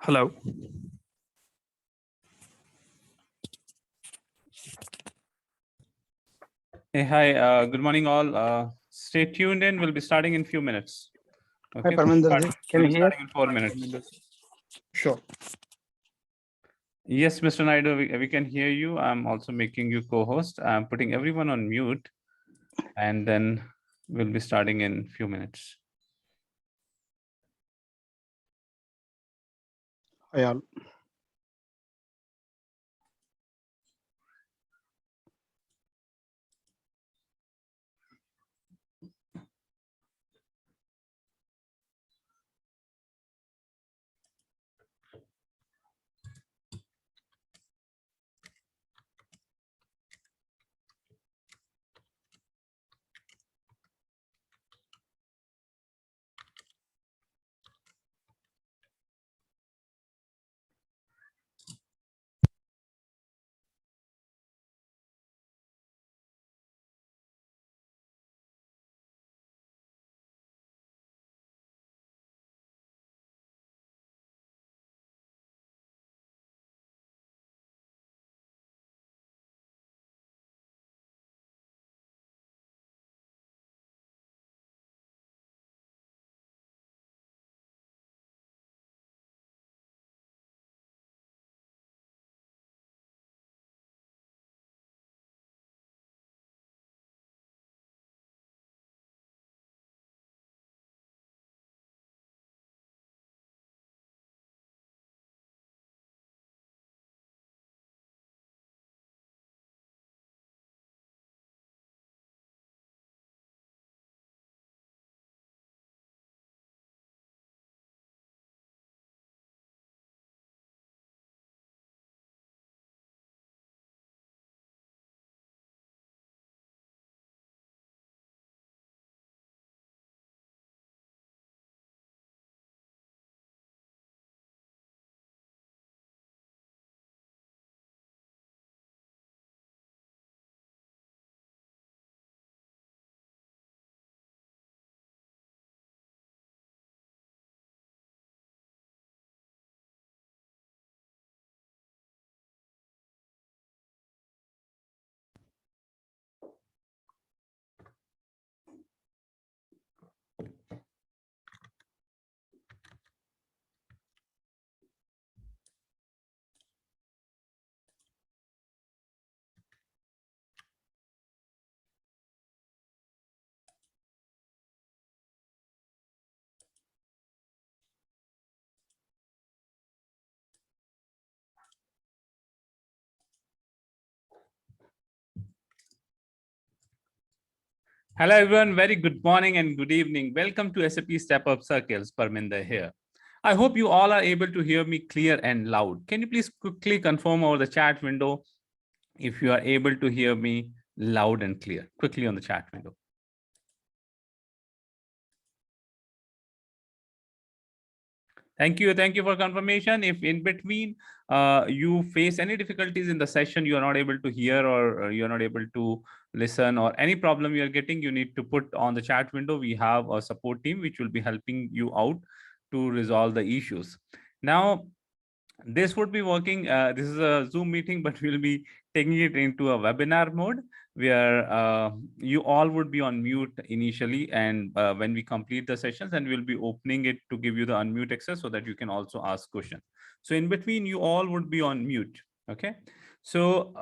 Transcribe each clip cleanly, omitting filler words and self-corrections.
Hello. Hey, hi. Good morning, all. Stay tuned in. We'll be starting in a few minutes. Hi, Parminder. Can you hear? Starting in 4 minutes. Sure. Yes, Mr. Naidu, we can hear you. I'm also making you co-host. I'm putting everyone on mute, and then we'll be starting in a few minutes. Hi, all. Hello, everyone. Very good morning and good evening. Welcome to SAP Step Up Circles. Parminder here. I hope you all are able to hear me clear and loud. Can you please quickly confirm over the chat window if you are able to hear me loud and clear? Quickly on the chat window. Thank you. Thank you for confirmation. If in between you face any difficulties in the session, you are not able to hear or you're not able to listen or any problem you're getting, you need to put on the chat window. We have a support team which will be helping you out to resolve the issues. Now, this would be working. This is a Zoom meeting, but we'll be taking it into a webinar mode where you all would be on mute initially. And when we complete the sessions, and we'll be opening it to give you the unmute access so that you can also ask questions. So in between, you all would be on mute. Okay. So,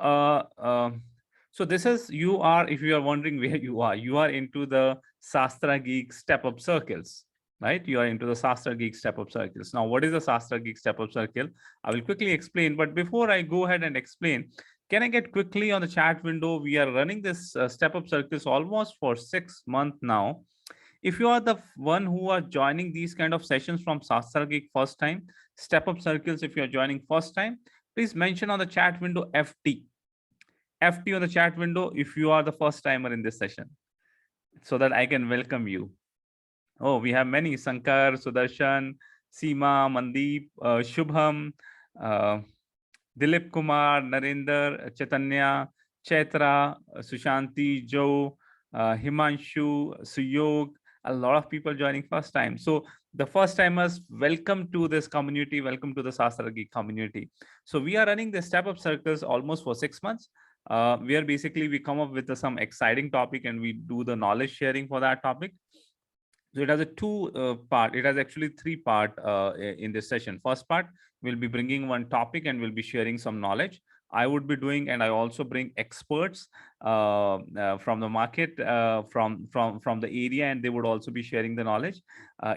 so this is, you are, if you are wondering where you are into the Sastrageek Step Up Circles. Right, you are into the Sastrageek Step Up Circles. Now, what is the Sastrageek Step Up Circle? I will quickly explain, but before I go ahead and explain, can I get quickly on the chat window? We are running this Step Up Circles almost for 6 months now. If you are the one who are joining these kind of sessions from Sastrageek first time, Step Up Circles, if you are joining first time, please mention on the chat window FT. FT on the chat window if you are the first timer in this session, so that I can welcome you. Oh, we have many: Sankar, Sudarshan, Seema, Mandeep, Shubham, Dilip Kumar, Narendra, Chaitanya, Chaitra, Sushanti, Joe, Himanshu, Suyog, a lot of people joining first time. So the first timers, welcome to this community. Welcome to the Sastrageek community. So we are running the step up circles almost for 6 months. Where basically we come up with some exciting topic and we do the knowledge sharing for that topic. So it has a two part. It has actually three part in this session. First part, we'll be bringing one topic and we'll be sharing some knowledge. I would be doing, and I also bring experts from the market, from the area, and they would also be sharing the knowledge.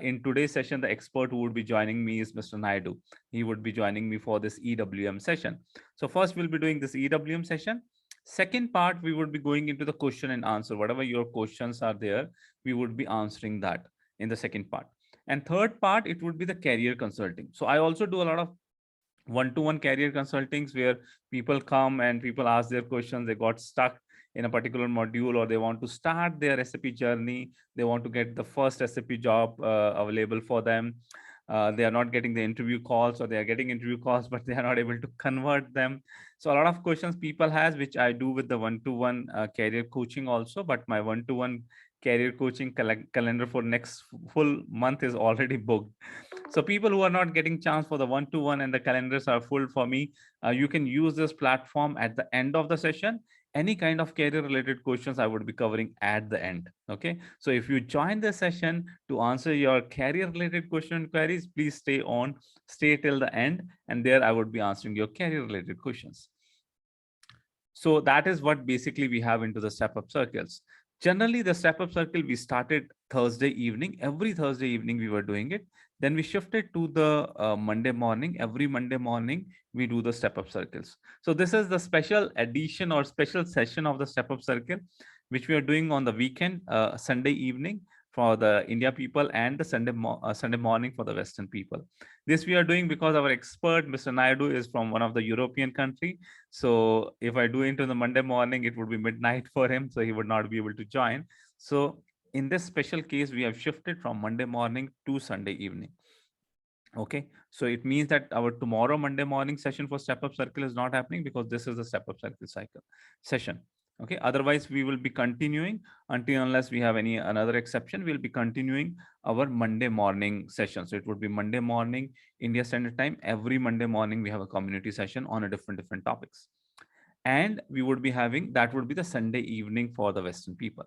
In today's session, the expert who would be joining me is Mr. Naidu. He would be joining me for this EWM session. So first, we'll be doing this EWM session. Second part, we would be going into the question and answer. Whatever your questions are there, we would be answering that in the second part. And third part, it would be the career consulting. So I also do a lot of one-to-one career consultings where people come and people ask their questions. They got stuck in a particular module, or they want to start their SAP journey. They want to get the first SAP job available for them. They are not getting the interview calls, or they are getting interview calls, but they are not able to convert them. So a lot of questions people has, which I do with the one-to-one career coaching also. But my one-to-one career coaching calendar for next full month is already booked. So people who are not getting chance for the one-to-one and the calendars are full for me, you can use this platform at the end of the session. Any kind of career related questions I would be covering at the end. Okay. So if you join the session to answer your career related question and queries, please stay on, stay till the end. And there I would be answering your career related questions. So that is what basically we have into the step up circles. Generally, the step up circle, we started Thursday evening. Every Thursday evening, we were doing it. Then we shifted to the Monday morning. Every Monday morning, we do the step up circles. So this is the special edition or special session of the step up circle, which we are doing on the weekend, Sunday evening for the India people, and the Sunday morning for the Western people. This we are doing because our expert, Mr. Naidu, is from one of the European country. So if I do it on the Monday morning, it would be midnight for him. So he would not be able to join. So in this special case, we have shifted from Monday morning to Sunday evening. Okay, so it means that our tomorrow Monday morning session for step up circle is not happening because this is the step up circle cycle session. Okay, otherwise we will be continuing until unless we have any another exception. We'll be continuing our Monday morning session. So it would be Monday morning India Standard Time. Every Monday morning we have a community session on a different topics, and we would be having that would be the Sunday evening for the Western people.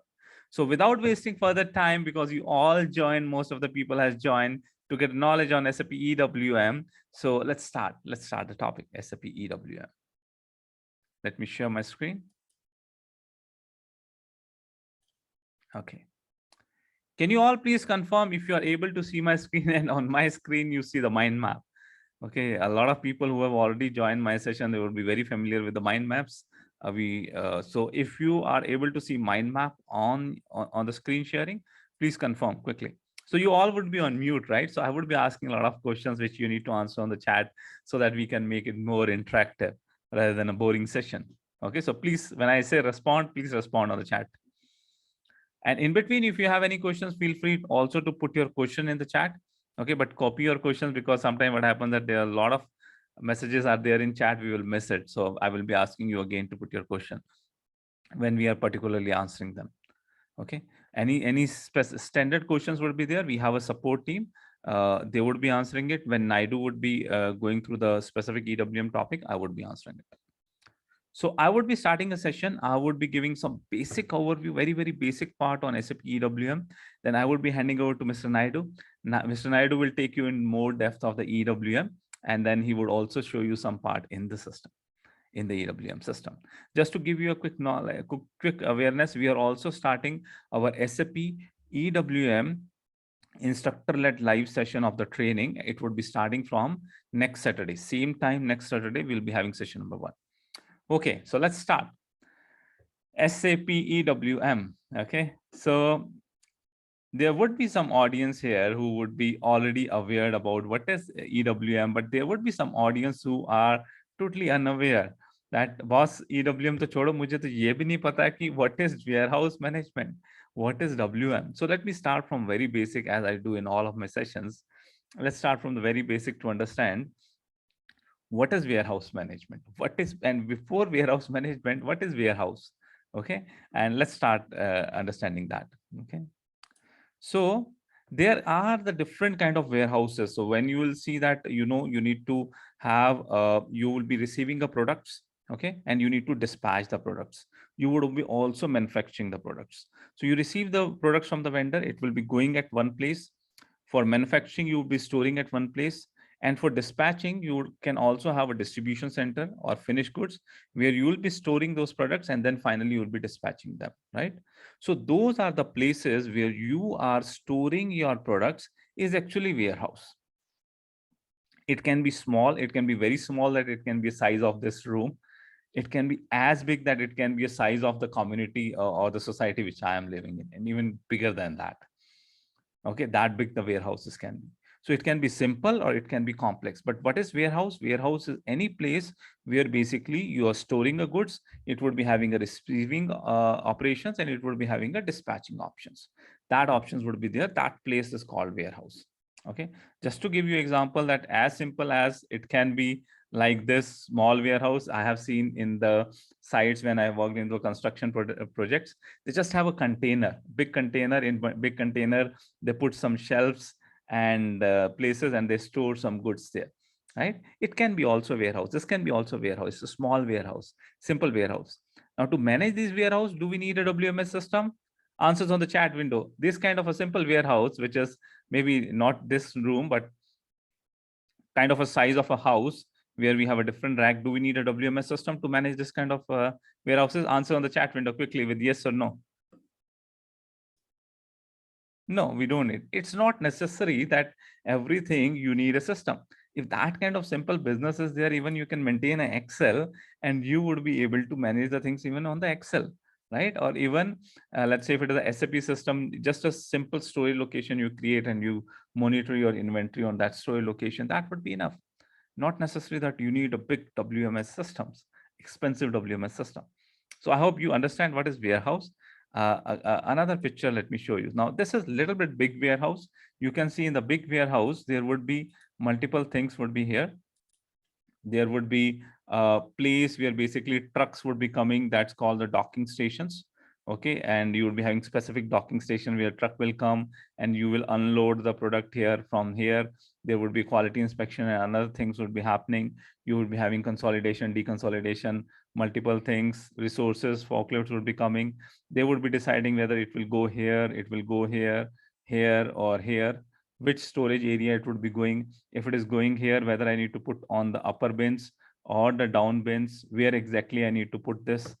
So without wasting further time, because you all joined, most of the people has joined to get knowledge on SAP EWM. So let's start the topic, SAP EWM. Let me share my screen. Okay. Can you all please confirm if you are able to see my screen, and on my screen you see the mind map? Okay, a lot of people who have already joined my session, they would be very familiar with the mind maps. So if you are able to see mind map on the screen sharing, please confirm quickly. So you all would be on mute, right? So I would be asking a lot of questions which you need to answer on the chat so that we can make it more interactive rather than a boring session. Okay, so please, when I say respond, please respond on the chat. And in between, if you have any questions, feel free also to put your question in the chat. Okay, but copy your questions, because sometimes what happens that there are a lot of messages are there in chat, we will miss it. So I will be asking you again to put your question when we are particularly answering them. Okay, any standard questions would be there. We have a support team. They would be answering it. When Naidu would be going through the specific EWM topic, I would be answering it. So I would be starting a session. I would be giving some basic overview, very basic part on SAP EWM. Then I would be handing over to Mr. Naidu. Now, Mr. Naidu will take you in more depth of the EWM, and then he would also show you some part in the system, in the EWM system. Just to give you a quick knowledge, quick awareness, we are also starting our SAP EWM instructor-led live session of the training. It would be starting from next Saturday. Same time next Saturday, we'll be having session number 1. Okay, so let's start. SAP EWM. Okay, so there would be some audience here who would be already aware about what is EWM, but there would be some audience who are totally unaware that boss EWM to chodo, mujhe to ye bhi nahi pata ki what is warehouse management, what is WM. So let me start from very basic, as I do in all of my sessions. Let's start from the very basic to understand what is warehouse management, and before warehouse management, what is warehouse. Okay, and let's start understanding that. Okay, So there are the different kind of warehouses. So when you will see that, you need to have, you will be receiving the products, okay, and you need to dispatch the products. You would be also manufacturing the products. So you receive the products from the vendor, it will be going at one place. For manufacturing, you will be storing at one place. And for dispatching, you can also have a distribution center or finished goods where you will be storing those products, and then finally you will be dispatching them, right? So those are the places where you are storing your products, is actually warehouse. It can be small, it can be very small, that it can be a size of this room. It can be as big that it can be a size of the community, or the society which I am living in, and even bigger than that. Okay, that big the warehouses can be. So it can be simple or it can be complex. But what is warehouse? Warehouse is any place where basically you are storing a goods. It would be having a receiving operations, and it would be having a dispatching options. That options would be there. That place is called warehouse. Okay, just to give you example, that as simple as it can be like this small warehouse I have seen in the sites when I worked in the construction projects. They just have a container, big container. In big container, they put some shelves and places, and they store some goods there, right? It can be also warehouse. This can be also warehouse. It's a small warehouse, simple warehouse. Now, to manage this warehouse, do we need a WMS system? Answers on the chat window. This kind of a simple warehouse, which is maybe not this room, but kind of a size of a house, where we have a different rack. Do we need a WMS system to manage this kind of warehouses? Answer on the chat window quickly with yes or no. No, we don't need. It's not necessary that everything you need a system. If that kind of simple business is there, even you can maintain an Excel, and you would be able to manage the things even on the Excel, right? Or even let's say if it is a SAP system, just a simple storage location you create, and you monitor your inventory on that storage location, that would be enough. Not necessary that you need a big WMS systems, expensive WMS system. So I hope you understand what is warehouse. Another picture, let me show you. Now, this is little bit big warehouse. You can see in the big warehouse, there would be multiple things would be here. There would be a place where basically trucks would be coming. That's called the docking stations. Okay, and you would be having specific docking station where truck will come, and you will unload the product here. From here, there would be quality inspection and other things would be happening. You would be having consolidation, deconsolidation, multiple things. Resources, forklifts would be coming. They would be deciding whether it will go here, it will go here, here, or here, which storage area it would be going. If it is going here, whether I need to put on the upper bins or the down bins, where exactly I need to put this.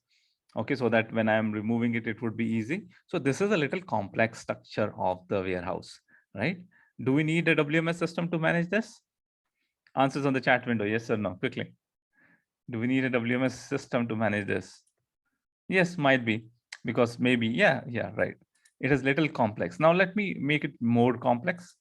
Okay, so that when I am removing it, it would be easy. So this is a little complex structure of the warehouse, right? Do we need a WMS system to manage this? Answers on the chat window, yes or no, quickly. Do we need a WMS system to manage this? Yes, might be, because maybe, yeah, right. It is little complex. Now let me make it more complex.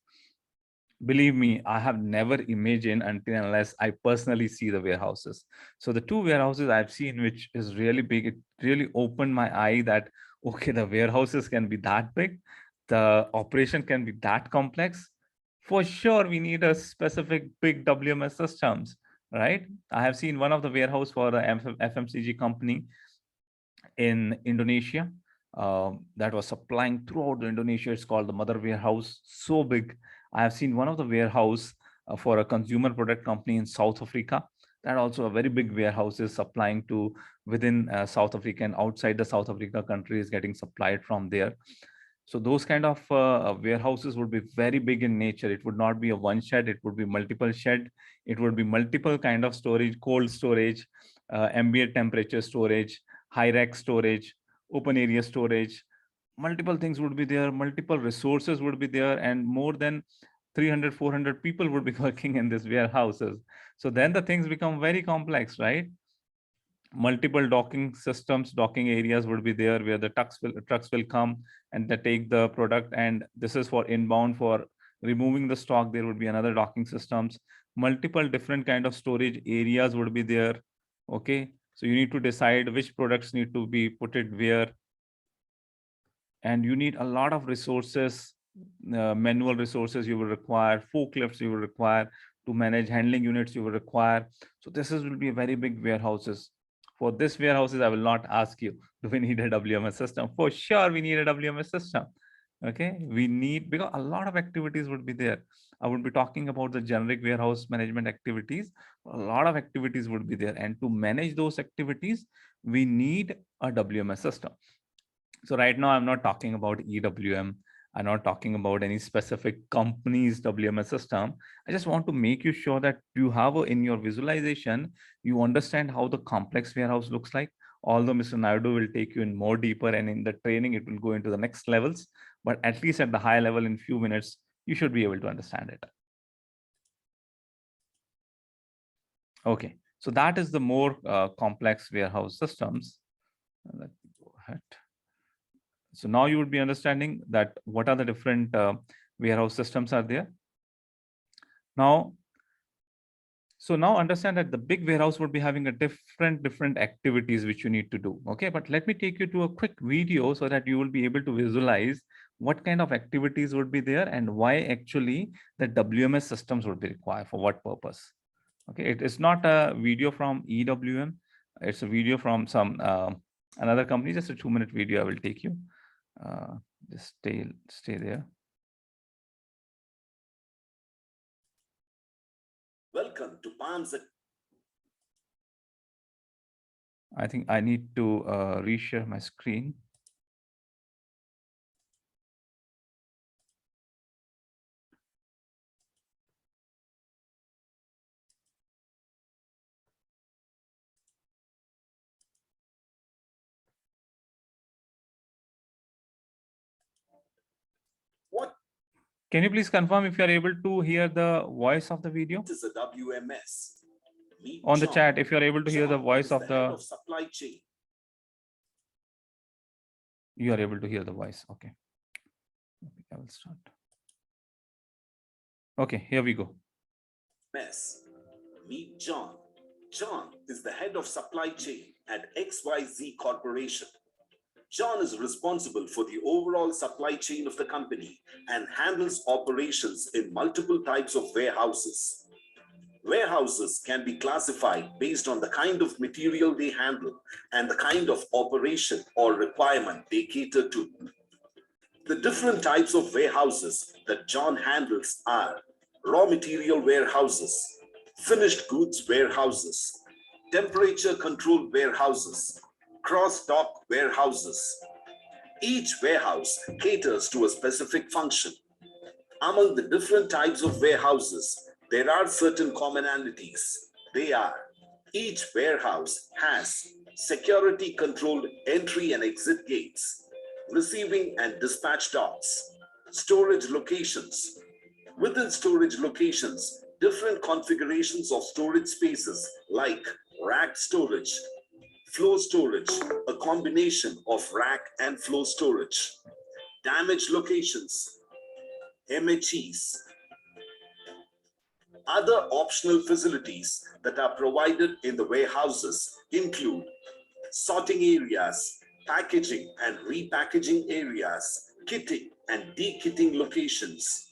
Believe me, I have never imagined until unless I personally see the warehouses. So the two warehouses I've seen, which is really big, it really opened my eye that, okay, the warehouses can be that big. The operation can be that complex. For sure, we need a specific big WMS systems, right? I have seen one of the warehouse for the FMCG company in Indonesia that was supplying throughout the Indonesia. It's called the Mother Warehouse, so big. I have seen one of the warehouse for a consumer product company in South Africa. That also a very big warehouse is supplying to within South Africa, and outside the South Africa country is getting supplied from there. So those kind of warehouses would be very big in nature. It would not be a one shed, it would be multiple shed. It would be multiple kind of storage, cold storage, ambient temperature storage, high rack storage, open area storage. Multiple things would be there, multiple resources would be there, and more than 300, 400 people would be working in these warehouses. So then the things become very complex, right? Multiple docking systems, docking areas would be there where the trucks will come and they take the product, and this is for inbound. For removing the stock, there would be another docking systems. Multiple different kind of storage areas would be there. Okay, so you need to decide which products need to be put it where, and you need a lot of resources, manual resources you will require, forklifts you will require to manage, handling units you will require. So this is will be a very big warehouses. For this warehouses, I will not ask you, do we need a WMS system? For sure, we need a WMS system, Okay, we need, because a lot of activities would be there. I would be talking about the generic warehouse management activities. A lot of activities would be there, and to manage those activities, we need a WMS system. So right now, I'm not talking about EWM. I'm not talking about any specific company's WMS system. I just want to make you sure that you have in your visualization, you understand how the complex warehouse looks like. Although Mr. Naidu will take you in more deeper, and in the training, it will go into the next levels. But at least at the high level, in few minutes, you should be able to understand it. Okay, so that is the more complex warehouse systems. Let me go ahead. So now you would be understanding that what are the different warehouse systems are there. Now, so now understand that the big warehouse would be having a different activities which you need to do. Okay, but let me take you to a quick video so that you will be able to visualize what kind of activities would be there and why actually the WMS systems would be required for what purpose. Okay, it is not a video from EWM. It's a video from some another company. Just a 2-minute video. I will take you. Just stay there. Welcome to Palms. I think I need to reshare my screen. What? Can you please confirm if you are able to hear the voice of the video? What is a WMS? On the chat, if you are able to hear the voice of head the of supply chain. You are able to hear the voice. Okay. I will start. Okay, here we go. Meet John. John is the head of supply chain at XYZ Corporation. John is responsible for the overall supply chain of the company and handles operations in multiple types of warehouses. Warehouses can be classified based on the kind of material they handle and the kind of operation or requirement they cater to. The different types of warehouses that John handles are raw material warehouses, finished goods warehouses, temperature controlled warehouses, cross-dock warehouses. Each warehouse caters to a specific function. Among the different types of warehouses, there are certain commonalities. They are: each warehouse has security controlled entry and exit gates, receiving and dispatch docks, storage locations. Within storage locations, different configurations of storage spaces like rack storage, flow storage, a combination of rack and flow storage, damage locations, MHEs. Other optional facilities that are provided in the warehouses include sorting areas, packaging and repackaging areas, kitting and de-kitting locations.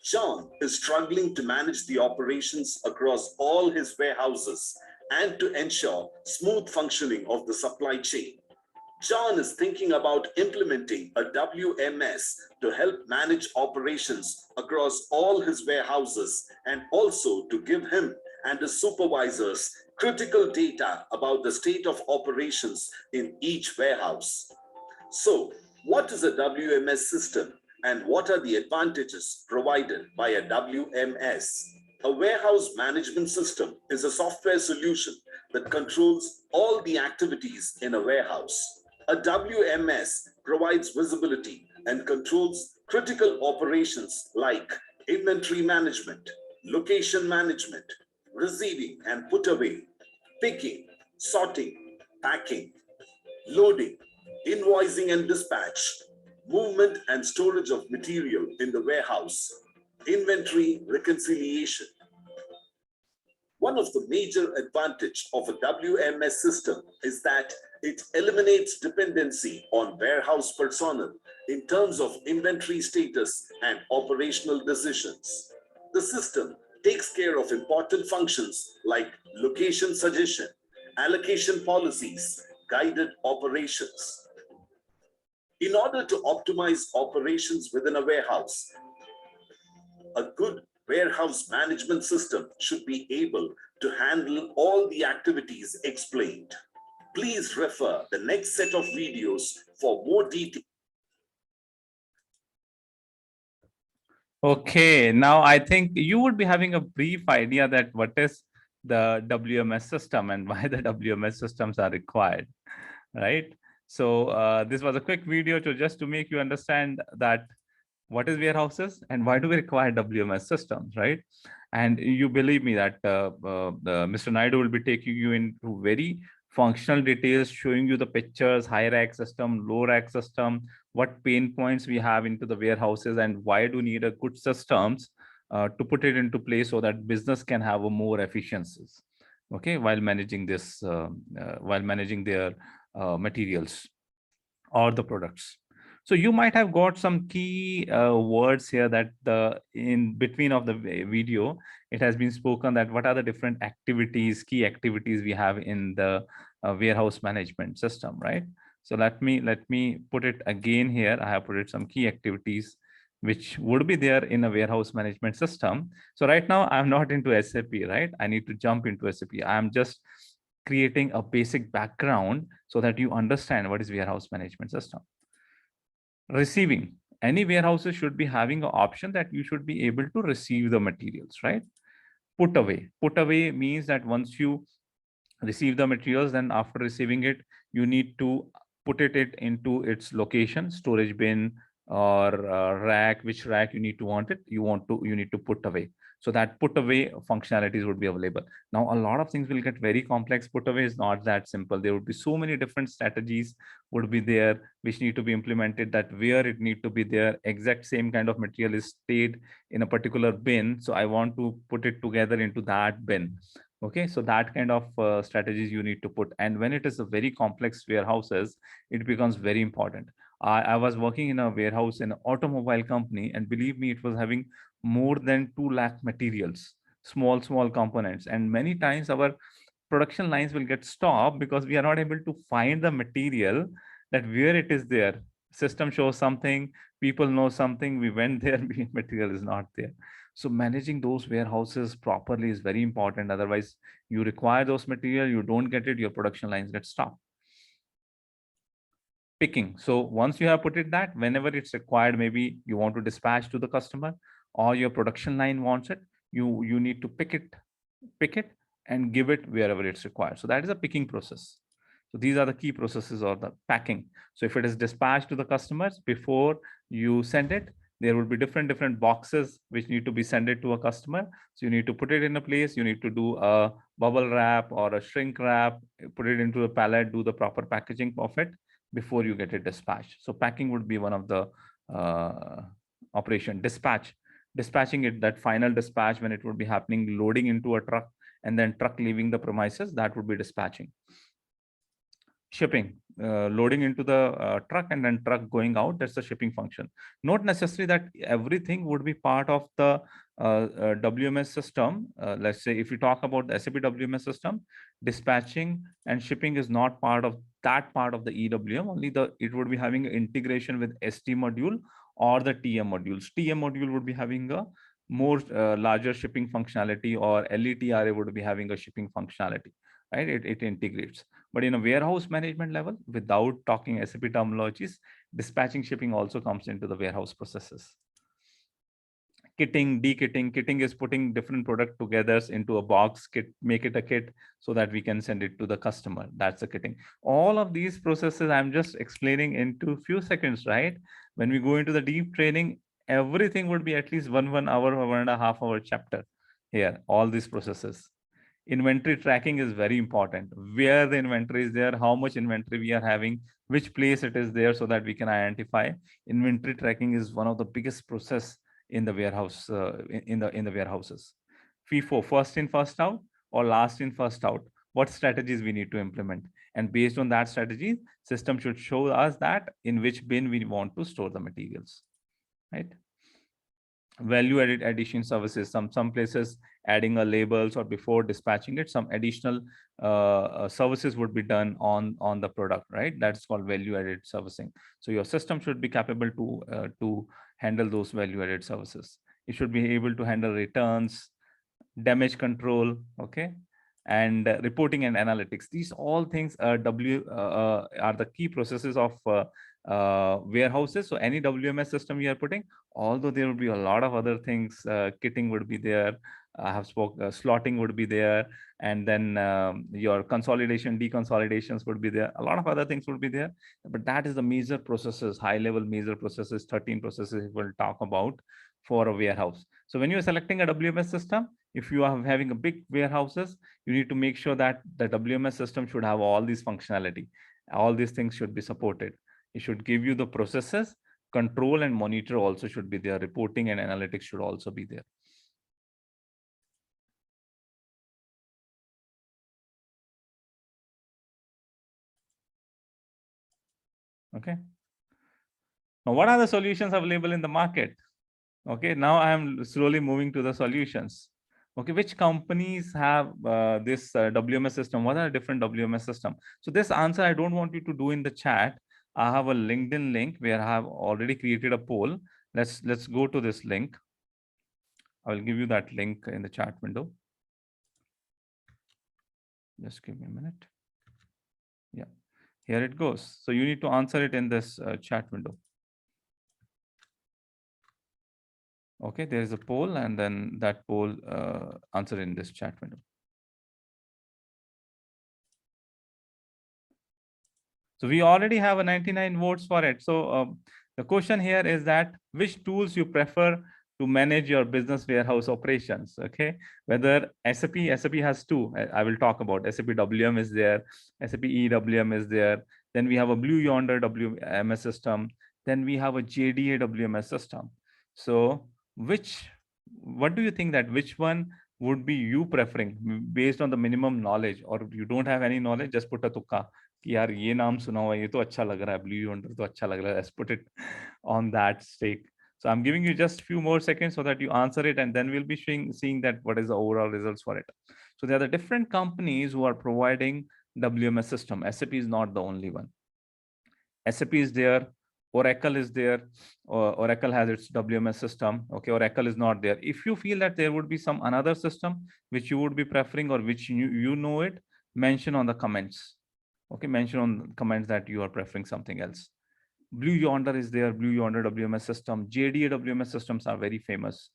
John is struggling to manage the operations across all his warehouses and to ensure smooth functioning of the supply chain. John is thinking about implementing a WMS to help manage operations across all his warehouses and also to give him and his supervisors critical data about the state of operations in each warehouse. So, what is a WMS system and what are the advantages provided by a WMS? A warehouse management system is a software solution that controls all the activities in a warehouse. A WMS provides visibility and controls critical operations like inventory management, location management, receiving and put away, picking, sorting, packing, loading, invoicing and dispatch, movement and storage of material in the warehouse, inventory reconciliation. One of the major advantages of a WMS system is that it eliminates dependency on warehouse personnel in terms of inventory status and operational decisions. The system takes care of important functions like location suggestion, allocation policies, guided operations. In order to optimize operations within a warehouse, a good warehouse management system should be able to handle all the activities explained. Please refer the next set of videos for more details. Okay, now I think you would be having a brief idea that what is the WMS system and why the WMS systems are required, right? So this was a quick video to just to make you understand that what is warehouses and why do we require WMS systems, right? And you believe me that Mr. Naidu will be taking you into very functional details, showing you the pictures, high rack system, low rack system, what pain points we have into the warehouses and why do we need a good systems to put it into place so that business can have a more efficiencies, okay, while managing this, while managing their materials or the products. So you might have got some key words here that the in between of the video, it has been spoken that what are the different activities, key activities we have in the warehouse management system, right? So let me put it again here. I have put it some key activities which would be there in a warehouse management system. So right now I'm not into SAP, right? I need to jump into SAP. I'm just creating a basic background so that you understand what is warehouse management system. Receiving. Any warehouses should be having an option that you should be able to receive the materials, right? Put away. Put away means that once you receive the materials, then after receiving it, you need to put it into its location, storage bin or rack, which rack you need to want it, you need to put away. So that put away functionalities would be available. Now, a lot of things will get very complex. Put away is not that simple. There would be so many different strategies would be there, which need to be implemented, that where it need to be there, exact same kind of material is stayed in a particular bin. So I want to put it together into that bin. Okay, so that kind of strategies you need to put. And when it is a very complex warehouses, it becomes very important. I was working in a warehouse in an automobile company, and believe me, it was having more than 2 lakh materials, small components. And many times our production lines will get stopped because we are not able to find the material that where it is there. System shows something, people know something, we went there, material is not there. So managing those warehouses properly is very important. Otherwise, you require those material, you don't get it, your production lines get stopped. Picking. So once you have put it that, whenever it's required, maybe you want to dispatch to the customer or your production line wants it, you need to pick it and give it wherever it's required. So that is a picking process. So these are the key processes of the packing. So if it is dispatched to the customers, before you send it, there will be different boxes which need to be sent it to a customer. So you need to put it in a place, you need to do a bubble wrap or a shrink wrap, put it into a pallet, do the proper packaging of it before you get it dispatched. So packing would be one of the operation. Dispatching it, that final dispatch when it would be happening, loading into a truck and then truck leaving the premises, that would be dispatching. Shipping, loading into the truck and then truck going out, that's the shipping function. Not necessary that everything would be part of the WMS system. Let's say if you talk about the SAP WMS system, dispatching and shipping is not part of that part of the EWM, only it would be having integration with ST module or the TM modules. TM module would be having a more larger shipping functionality, or LETRA would be having a shipping functionality, right? It integrates. But in a warehouse management level, without talking SAP terminologies, dispatching shipping also comes into the warehouse processes. Kitting, dekitting. Kitting is putting different product together into a box, make it a kit so that we can send it to the customer. That's the kitting. All of these processes I'm just explaining into a few seconds, right? When we go into the deep training, everything would be at least 1 hour or 1.5 hour chapter here, all these processes. Inventory tracking is very important. Where the inventory is there, how much inventory we are having, which place it is there, so that we can identify. Inventory tracking is one of the biggest process in the warehouse, in the warehouses. FIFO, first in, first out, or last in, first out. What strategies we need to implement, and based on that strategy, system should show us that in which bin we want to store the materials, right? value added addition services. Some places adding a labels, or before dispatching it, some additional services would be done on the product, right? That's called value added servicing. So your system should be capable to handle those value added services. It should be able to handle returns, damage control, okay, and reporting and analytics. These all things are the key processes of warehouses. So any WMS system you are putting, although there will be a lot of other things, kitting would be there, I have slotting would be there, and then your consolidation, deconsolidations would be there. A lot of other things would be there, but that is the major processes, high level major processes, 13 processes we'll talk about for a warehouse. So when you're selecting a WMS system, if you are having a big warehouses, you need to make sure that the WMS system should have all these functionality. All these things should be supported. It should give you the processes, control and monitor also should be there. Reporting and analytics should also be there. Okay. Now, what are the solutions available in the market? Okay, now I am slowly moving to the solutions. Okay, which companies have this WMS system? What are different WMS system? So this answer I don't want you to do in the chat. I have a LinkedIn link where I have already created a poll. Let's go to this link. I will give you that link in the chat window. Just give me a minute. Yeah, here it goes. So you need to answer it in this chat window. Okay, there is a poll, and then that poll answer in this chat window. So we already have a 99 votes for it. So the question here is that which tools you prefer to manage your business warehouse operations? Okay, whether SAP has two. I will talk about SAP WM is there, SAP EWM is there. Then we have a Blue Yonder WMS system. Then we have a JDA WMS system. So what do you think that which one would be you preferring based on the minimum knowledge, or you don't have any knowledge, just put a tukka कि यार ये नाम सुना हुआ, ये तो अच्छा लग रहा है, Blue Yonder तो अच्छा लग रहा है, let's put it on that stake. So I'm giving you just few more seconds so that you answer it, and then we'll be seeing that what is the overall results for it. So there are the different companies who are providing WMS system. SAP is not the only one. SAP is there, Oracle is there, Oracle has its WMS system. Okay, Oracle is not there. If you feel that there would be some another system which you would be preferring, or which you know it, mention on the comments. Okay, mention on comments that you are preferring something else. Blue Yonder is there, Blue Yonder WMS system. JDA WMS systems are very famous.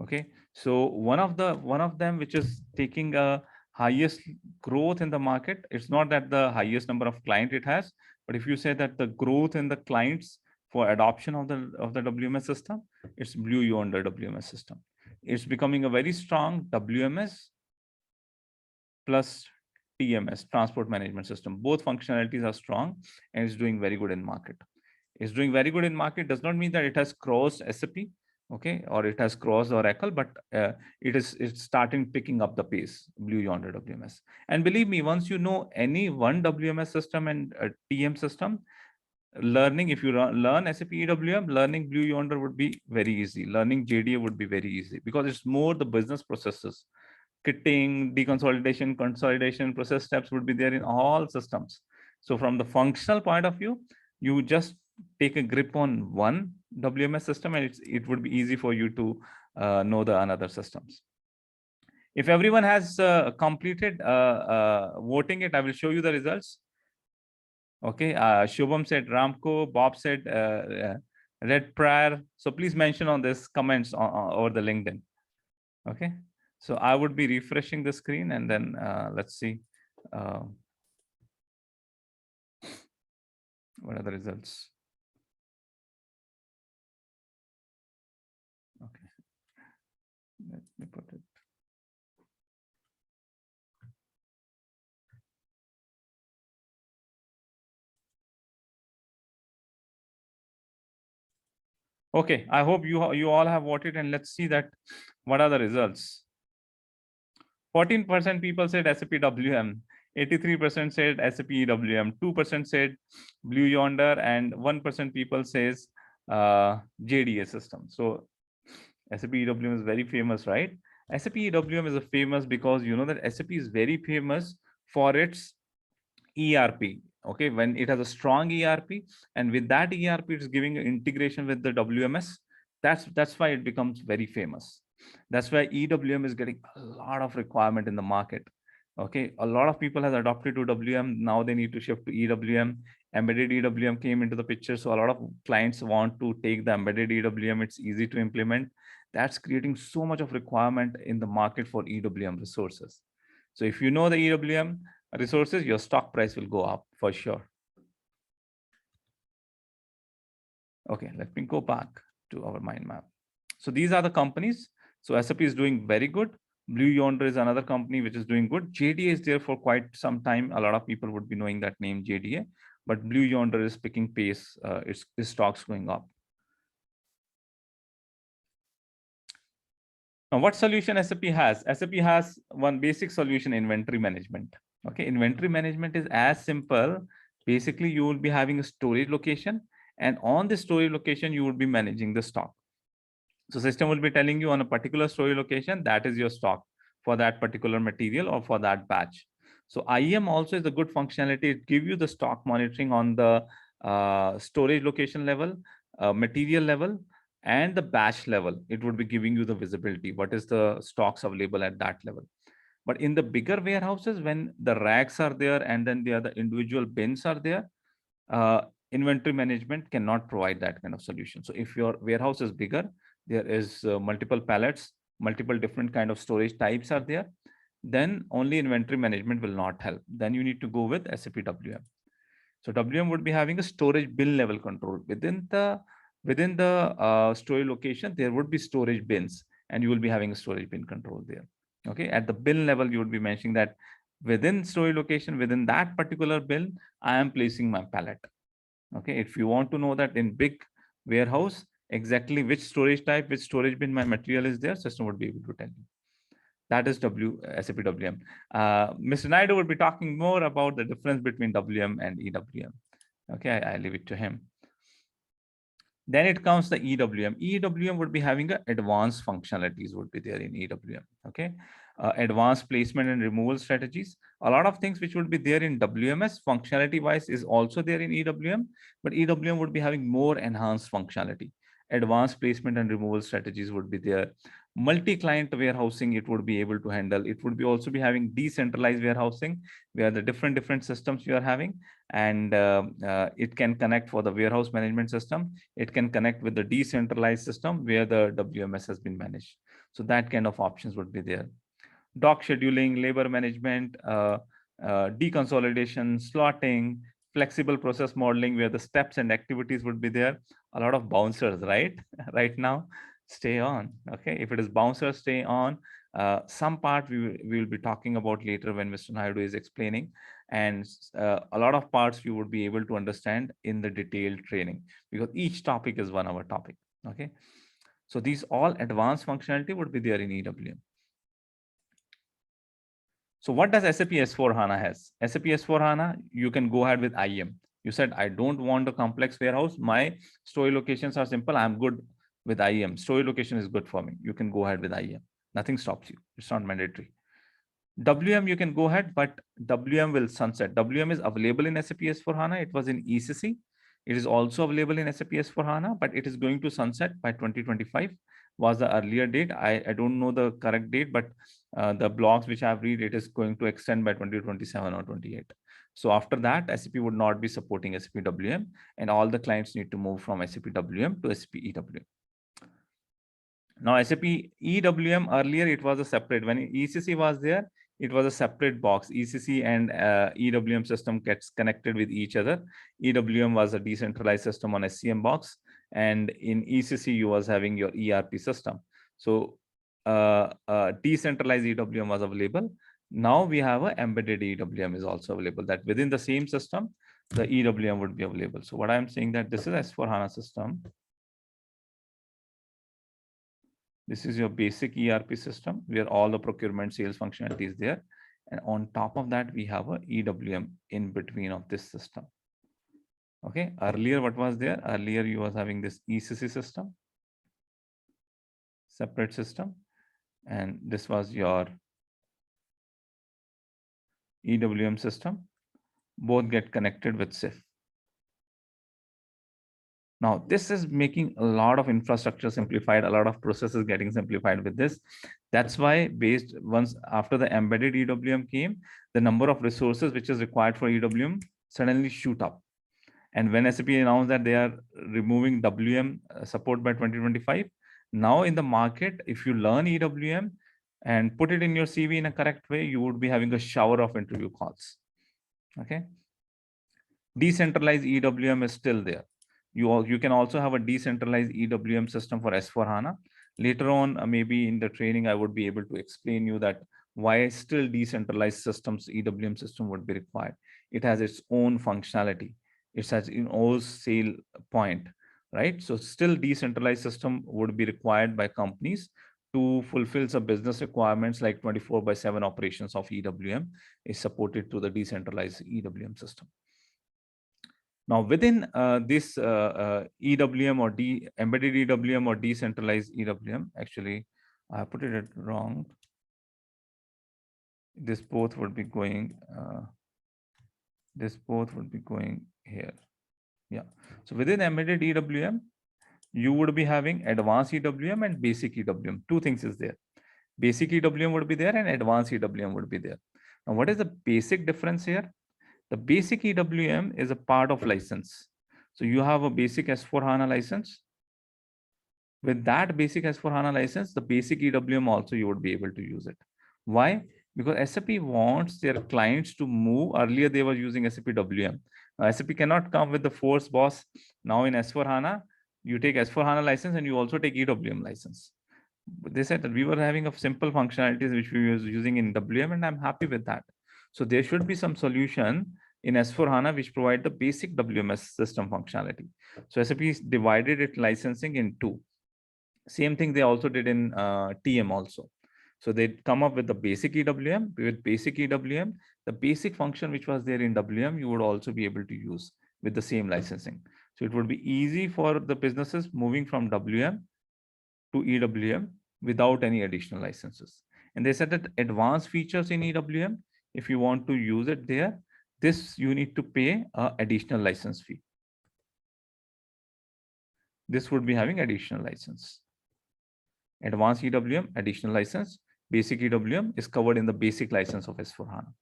Okay, so one of them which is taking a highest growth in the market, it's not that the highest number of client it has, but if you say that the growth in the clients for adoption of the WMS system, it's Blue Yonder WMS system. It's becoming a very strong WMS plus TMS, transport management system. Both functionalities are strong and it's doing very good in market. It's doing very good in market does not mean that it has crossed SAP, okay, or it has crossed Oracle, but it's starting picking up the pace, Blue Yonder WMS. And believe me, once you know any one WMS system and TM system, learning, if you learn SAP EWM, learning Blue Yonder would be very easy. Learning JDA would be very easy because it's more the business processes. Kitting, deconsolidation, consolidation, process steps would be there in all systems. So from the functional point of view, you just take a grip on one WMS system and it would be easy for you to know the another systems. If everyone has completed voting it, I will show you the results. Okay, Shubham said Ramco, Bob said Red Prior. So please mention on this comments over the LinkedIn. Okay. So I would be refreshing the screen, and then let's see what are the results. Okay, let me put it. Okay, I hope you all have voted, and let's see that what are the results. 14% people said SAP WM, 83% said SAP EWM, 2% said Blue Yonder, and 1% people says JDA system. So SAP EWM is very famous, right? SAP EWM is famous because you know that SAP is very famous for its ERP. Okay, when it has a strong ERP, and with that ERP, it's giving integration with the WMS. That's why it becomes very famous. That's why EWM is getting a lot of requirement in the market. Okay, a lot of people has adopted to WM. Now they need to shift to EWM. Embedded EWM came into the picture, so a lot of clients want to take the embedded EWM. It's easy to implement. That's creating so much of requirement in the market for EWM resources. So if you know the EWM resources, your stock price will go up for sure. Okay, let me go back to our mind map. So these are the companies. So SAP is doing very good. Blue Yonder is another company which is doing good. JDA is there for quite some time. A lot of people would be knowing that name, JDA, but Blue Yonder is picking pace. Its stocks going up. Now, what solution SAP has? SAP has one basic solution, inventory management. Okay, inventory management is as simple. Basically, you will be having a storage location, and on the storage location, you will be managing the stock. So system will be telling you on a particular storage location, that is your stock for that particular material or for that batch. So IEM also is a good functionality. It gives you the stock monitoring on the storage location level, material level, and the batch level. It would be giving you the visibility. What is the stocks available at that level? But in the bigger warehouses, when the racks are there and then the individual bins are there, inventory management cannot provide that kind of solution. So if your warehouse is bigger, there is multiple pallets, multiple different kind of storage types are there, then only inventory management will not help. Then you need to go with SAP WM. So WM would be having a storage bin level control. Within the storage location, there would be storage bins, and you will be having a storage bin control there. Okay, at the bin level, you would be mentioning that within storage location, within that particular bin, I am placing my pallet. Okay, if you want to know that in big warehouse, exactly which storage type, which storage bin my material is there, system would be able to tell you. That is SAP WM. Mr. Naidu will be talking more about the difference between WM and EWM. Okay, I leave it to him. Then it comes the EWM. EWM would be having a advanced functionalities would be there in EWM. Okay, advanced placement and removal strategies. A lot of things which would be there in WMS functionality wise is also there in EWM, but EWM would be having more enhanced functionality. Advanced placement and removal strategies would be there. Multi-client warehousing it would be able to handle. It would be also be having decentralized warehousing where the different systems you are having, and it can connect for the warehouse management system. It can connect with the decentralized system where the WMS has been managed. So that kind of options would be there. Dock scheduling, labor management, deconsolidation, slotting, flexible process modeling where the steps and activities would be there. A lot of bouncers, right? Right now, stay on. Okay, if it is bouncer, stay on. Some part we will be talking about later when Mr. Naidu is explaining, and a lot of parts you would be able to understand in the detailed training because each topic is 1 hour topic. Okay, so these all advanced functionality would be there in EWM. So what does SAP S/4HANA has? SAP S/4HANA, you can go ahead with IEM. You said, I don't want a complex warehouse. My storage locations are simple. I'm good with IEM. Storage location is good for me. You can go ahead with IEM. Nothing stops you. It's not mandatory. WM, you can go ahead, but WM will sunset. WM is available in SAP S/4HANA. It was in ECC. It is also available in SAP S/4HANA, but it is going to sunset by 2025 was the earlier date. I don't know the correct date, but the blogs which I've read, it is going to extend by 2027 or 28. So after that, SAP would not be supporting SAP WM, and all the clients need to move from SAP WM to SAP EWM. Now SAP EWM, earlier it was a separate, when ECC was there, it was a separate box. ECC and EWM system gets connected with each other. EWM was a decentralized system on SCM box, and in ECC you was having your ERP system. So decentralized EWM was available. Now we have an embedded EWM is also available, that within the same system, the EWM would be available. So what I'm saying that this is S/4HANA system. This is your basic ERP system where all the procurement sales functionality is there. And on top of that, we have a EWM in between of this system. Okay, earlier what was there? Earlier you was having this ECC system. separate system, and this was your EWM system. Both get connected with SIF. Now, this is making a lot of infrastructure simplified, a lot of processes getting simplified with this. That's why once after the embedded EWM came, the number of resources which is required for EWM suddenly shoot up. And when SAP announced that they are removing WM support by 2025, now in the market, if you learn EWM and put it in your CV in a correct way, you would be having a shower of interview calls. Okay. Decentralized EWM is still there. You can also have a decentralized EWM system for S4HANA. Later on, maybe in the training, I would be able to explain you that why still decentralized systems, EWM system would be required. It has its own functionality. It has its own sale point, right? So still decentralized system would be required by companies to fulfill some business requirements like 24/7 operations of EWM is supported to the decentralized EWM system. Now, within this EWM or embedded EWM or decentralized EWM, actually, I put it wrong. This both would be going. This both would be going here. Yeah. So within embedded EWM, you would be having advanced EWM and basic EWM. Two things is there. Basic EWM would be there and advanced EWM would be there. Now, what is the basic difference here? The basic EWM is a part of license. So you have a basic S4HANA license. With that basic S4HANA license, the basic EWM also you would be able to use it. Why? Because SAP wants their clients to move. Earlier, they were using SAP WM. Now, SAP cannot come with the force boss. Now in S4HANA, you take S4HANA license and you also take EWM license. They said that we were having a simple functionalities which we were using in WM, and I'm happy with that. So there should be some solution in S4HANA which provide the basic WMS system functionality. So SAP divided its licensing in two. Same thing they also did in TM also. So they come up with the basic EWM. With basic EWM, the basic function which was there in WM, you would also be able to use with the same licensing. So it would be easy for the businesses moving from WM to EWM without any additional licenses. And they said that advanced features in EWM, if you want to use it there, this you need to pay an additional license fee. This would be having additional license. Advanced EWM, additional license. Basic EWM is covered in the basic license of S4HANA.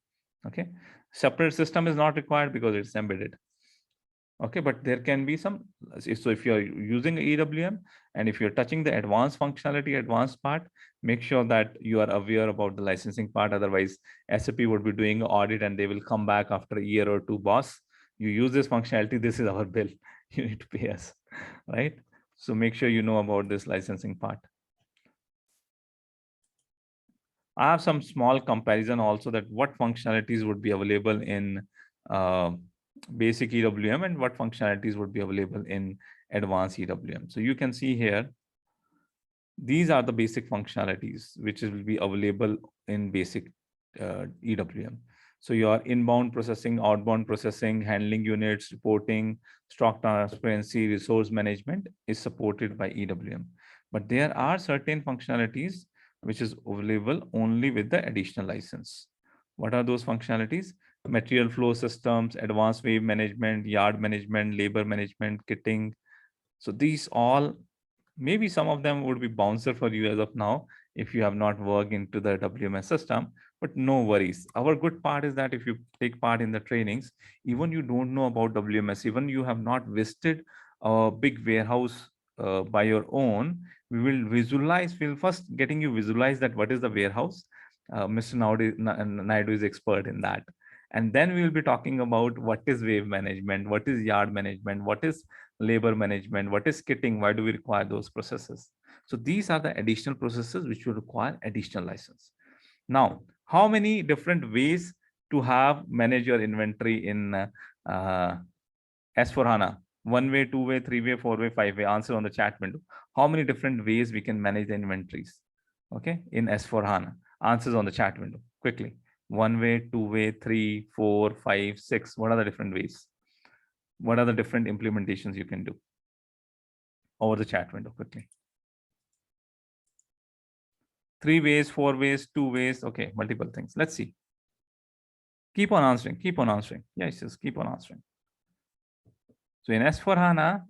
Okay. Separate system is not required because it's embedded. Okay, but there can be some. So if you're using EWM and if you're touching the advanced functionality, advanced part, make sure that you are aware about the licensing part. Otherwise, SAP would be doing an audit and they will come back after a year or two, boss, you use this functionality, this is our bill. You need to pay us, right? So make sure you know about this licensing part. I have some small comparison also that what functionalities would be available in basic EWM and what functionalities would be available in advanced EWM. So you can see here, these are the basic functionalities which will be available in basic EWM. So your inbound processing, outbound processing, handling units, reporting, stock transparency, resource management is supported by EWM. But there are certain functionalities which is available only with the additional license. What are those functionalities? Material flow systems, advanced wave management, yard management, labor management, kitting. So these all, maybe some of them would be bouncer for you as of now if you have not worked into the WMS system, but no worries. Our good part is that if you take part in the trainings, even you don't know about WMS, even you have not visited a big warehouse by your own, we will visualize, we'll first getting you visualize that what is the warehouse. Mr. Naidu is expert in that. And then we will be talking about what is wave management, what is yard management, what is labor management, what is kitting, why do we require those processes. So these are the additional processes which will require additional license. Now, how many different ways to have manage your inventory in S4HANA? 1 way, 2 way, 3 way, 4 way, 5 way, answer on the chat window. How many different ways we can manage the inventories? Okay, in S4HANA, answers on the chat window, quickly. 1 way, 2 way, 3, 4, 5, 6. What are the different ways? What are the different implementations you can do? Over the chat window, quickly. 3 ways, 4 ways, 2 ways. Okay, multiple things. Let's see. Keep on answering. Keep on answering. Yes, just keep on answering. So in S4HANA,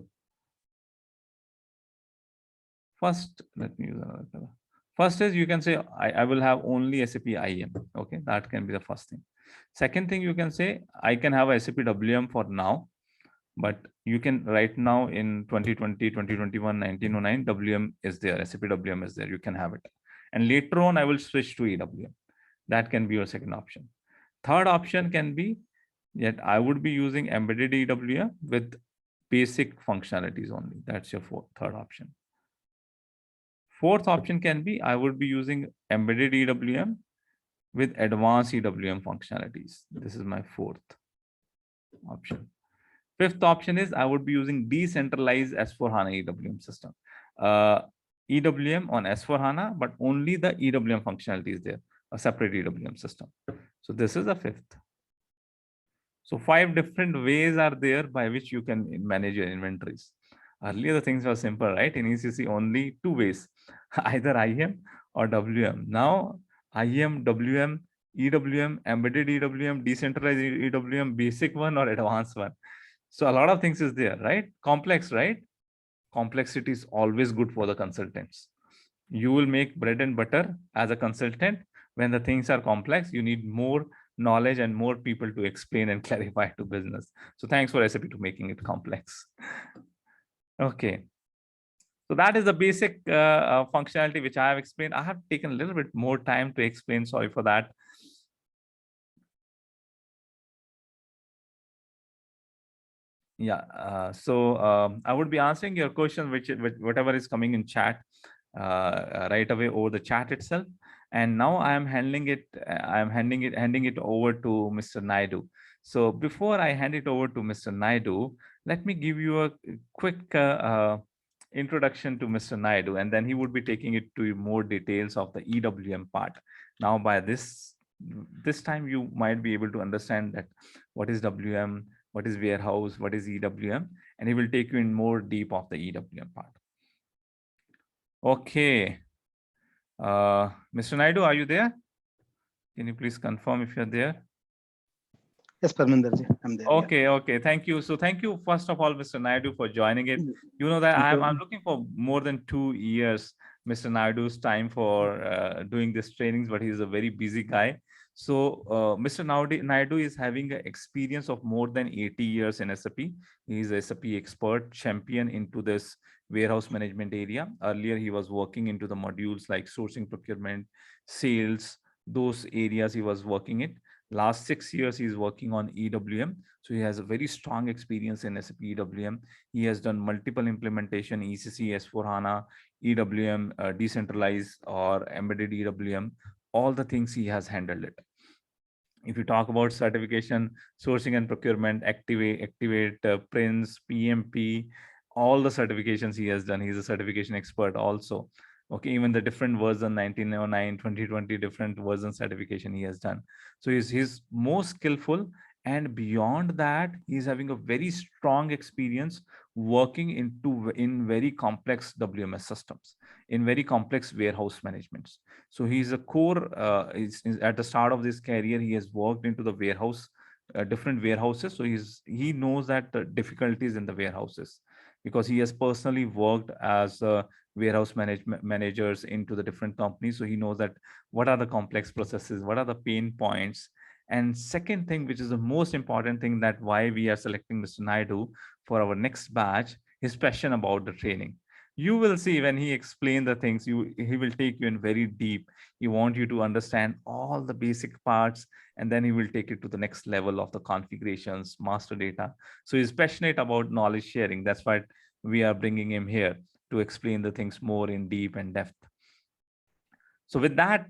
first, let me use another color. First is you can say, I will have only SAP IM. Okay, that can be the first thing. Second thing, you can say, I can have a SAP WM for now, but you can right now in 2020, 2021, 1909, WM is there, SAP WM is there, you can have it. And later on, I will switch to EWM. That can be your second option. Third option can be that I would be using embedded EWM with basic functionalities only. That's your third option. Fourth option can be I would be using embedded EWM with advanced EWM functionalities. This is my fourth option. Fifth option is I would be using decentralized S4HANA EWM system. EWM on S4HANA, but only the EWM functionality is there, a separate EWM system. So this is the fifth. So 5 different ways are there by which you can manage your inventories. Earlier, the things were simple, right? In ECC, only 2 ways, either IM or WM. Now, IM, WM, EWM, embedded EWM, decentralized EWM, basic one or advanced one. So a lot of things is there, right? Complex, right? Complexity is always good for the consultants. You will make bread and butter as a consultant. When the things are complex, you need more knowledge and more people to explain and clarify to business. So thanks for SAP to making it complex. Okay. So that is the basic functionality which I have explained. I have taken a little bit more time to explain. Sorry for that. Yeah. So I would be answering your question, which whatever is coming in chat right away over the chat itself. And now I am handling it. I am handing it over to Mr. Naidu. So before I hand it over to Mr. Naidu, let me give you a quick introduction to Mr. Naidu, and then he would be taking it to more details of the EWM part. Now, by this time, you might be able to understand that what is WM, what is warehouse, what is EWM, and he will take you in more deep of the EWM part. Okay. Mr. Naidu, are you there? Can you please confirm if you're there? Yes, Parminder ji, I'm there. Okay, yeah. Okay. Thank you. So thank you, first of all, Mr. Naidu, for joining it. You know that I'm looking for more than 2 years, Mr. Naidu's time for doing these trainings, but he's a very busy guy. So Mr. Naidu is having an experience of more than 80 years in SAP. He's a SAP expert, champion into this warehouse management area. Earlier, he was working into the modules like sourcing, procurement, sales, those areas he was working in. Last 6 years, he's working on EWM. So he has a very strong experience in SAP EWM. He has done multiple implementation, ECC, S4HANA, EWM, decentralized or embedded EWM, all the things he has handled it. If you talk about certification, sourcing and procurement, Activate, Prince, PMP, all the certifications he has done. He's a certification expert also. Okay, even the different version 1909, 2020, different version certification he has done. So he's more skillful, and beyond that, he's having a very strong experience working in very complex WMS systems, in very complex warehouse managements. So he's a core, at the start of this career, he has worked into the warehouse, different warehouses. So he knows that the difficulties in the warehouses, because he has personally worked as warehouse managers into the different companies. So he knows that what are the complex processes, what are the pain points. And second thing, which is the most important thing, that why we are selecting Mr. Naidu for our next batch, his passion about the training. You will see when he explains the things, he will take you in very deep. He wants you to understand all the basic parts, and then he will take it to the next level of the configurations, master data. So he's passionate about knowledge sharing. That's why we are bringing him here to explain the things more in deep and depth. So with that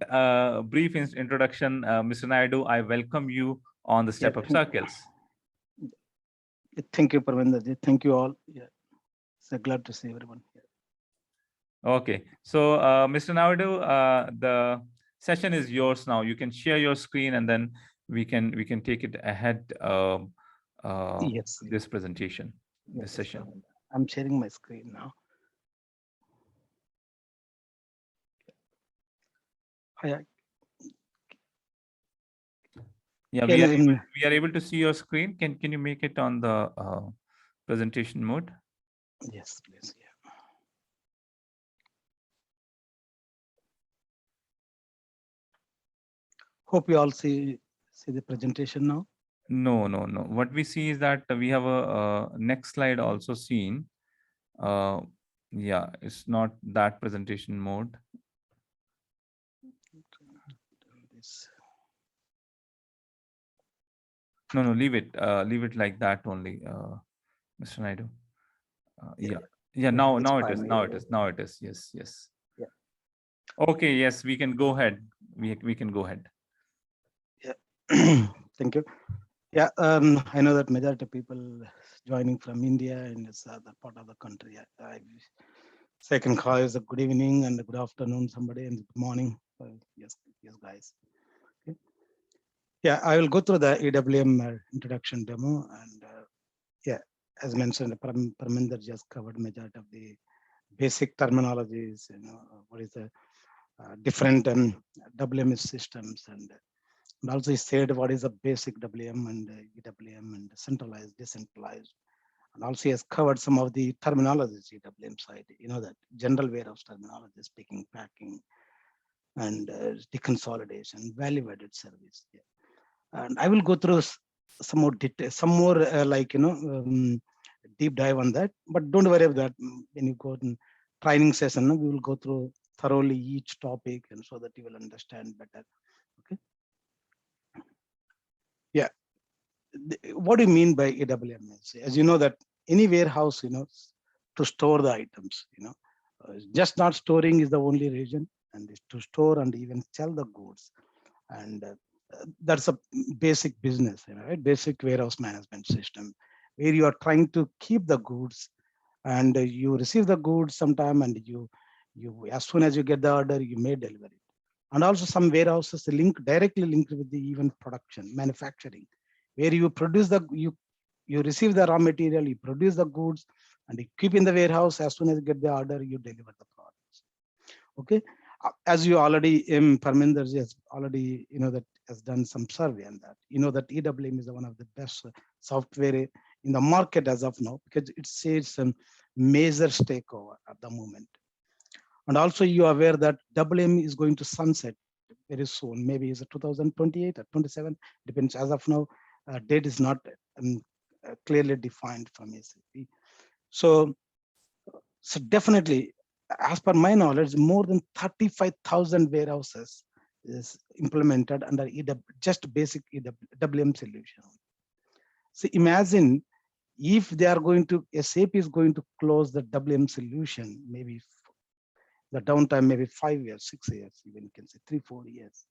brief introduction, Mr. Naidu, I welcome you on the Step Up Circles. Thank you, Parminder ji. Thank you all. Yeah, so glad to see everyone here. Okay, so Mr. Naidu, the session is yours now. You can share your screen, and then we can take it ahead. Yes. This presentation, this session. I'm sharing my screen now. Hi, Yeah, we are able to see your screen. Can you make it on the presentation mode? yes, please. Yeah. Hope you all see the presentation now. No, no, no. What we see is that we have a next slide also seen. Yeah, it's not that presentation mode. This. No, no, leave it like that only, Mr. Naidu. Yeah, yeah. Now, It's now it is. fine. Now it is. Now it is. Yes, yes. Yeah. Okay. Yes, we can go ahead. We can go ahead. Yeah. Thank you. Yeah, I know that majority of people joining from India and it's other part of the country. Second call is a good evening and a good afternoon, somebody, and good morning. Yes, guys. Okay. Yeah, I will go through the EWM introduction demo, and yeah, as mentioned, Parminder just covered majority of the basic terminologies. You know, what is the different WMS systems, and also he said what is a basic WM and EWM and centralized, decentralized. And also he has covered some of the terminologies EWM side, you know, that general warehouse terminologies, picking, packing, and deconsolidation, value-added service. Yeah. And I will go through some more detail, some more deep dive on that. But don't worry about that. When you go in training session, we will go through thoroughly each topic, and so that you will understand better. Okay. Yeah. What do you mean by EWMS? As you know that any warehouse, you know, to store the items, you know, just not storing is the only reason, and is to store and even sell the goods. And that's a basic business, you know, right? Basic warehouse management system where you are trying to keep the goods, and you receive the goods sometime, and you as soon as you get the order, you may deliver it. And also some warehouses directly linked with the even production, manufacturing, where you produce you receive the raw material, you produce the goods, and you keep in the warehouse. As soon as you get the order, you deliver the products. Okay. As you already, Parminder has already, you know, that has done some survey on that. You know that EWM is one of the best software in the market as of now, because it says some major takeover at the moment. And also you are aware that WM is going to sunset very soon. Maybe it's 2028 or 27, depends. As of now, date is not clearly defined from SAP. So definitely, as per my knowledge, more than 35,000 warehouses is implemented under just basic WM solution. So imagine if they are going to, SAP is going to close the WM solution, maybe the downtime, maybe 5 years, 6 years, even you can say 3-4 years.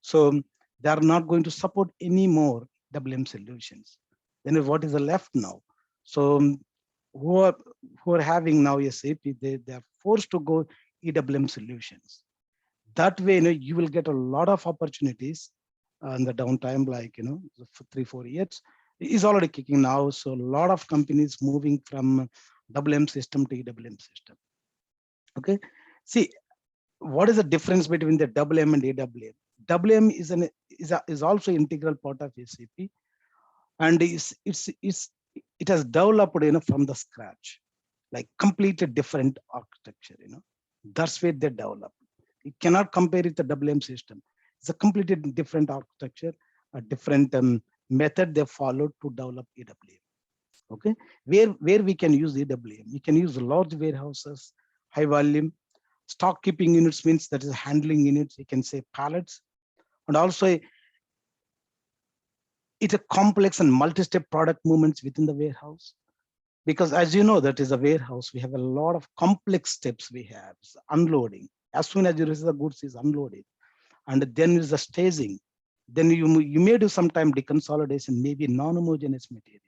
So they are not going to support any more WM solutions. Then what is left now? So who are having now SAP, they are forced to go EWM solutions. That way, you know, you will get a lot of opportunities in the downtime, like, you know, for 3-4 years is already kicking now. So a lot of companies moving from WM system to EWM system. Okay, see, what is the difference between the WM and EWM? WM is also integral part of SAP, and it has developed, you know, from the scratch, like completely different architecture. You know, that's where they develop. You cannot compare it to WM system. It's a completely different architecture, a different method they followed to develop EWM. Okay, where we can use EWM, we can use large warehouses, high volume stock keeping units, means that is handling units. You can say pallets, and also it's a complex and multi-step product movements within the warehouse. Because as you know, that is a warehouse, we have a lot of complex steps. We have unloading. As soon as you receive the goods, is unloaded, and then is the staging. Then you may do sometime deconsolidation, maybe non-homogeneous material.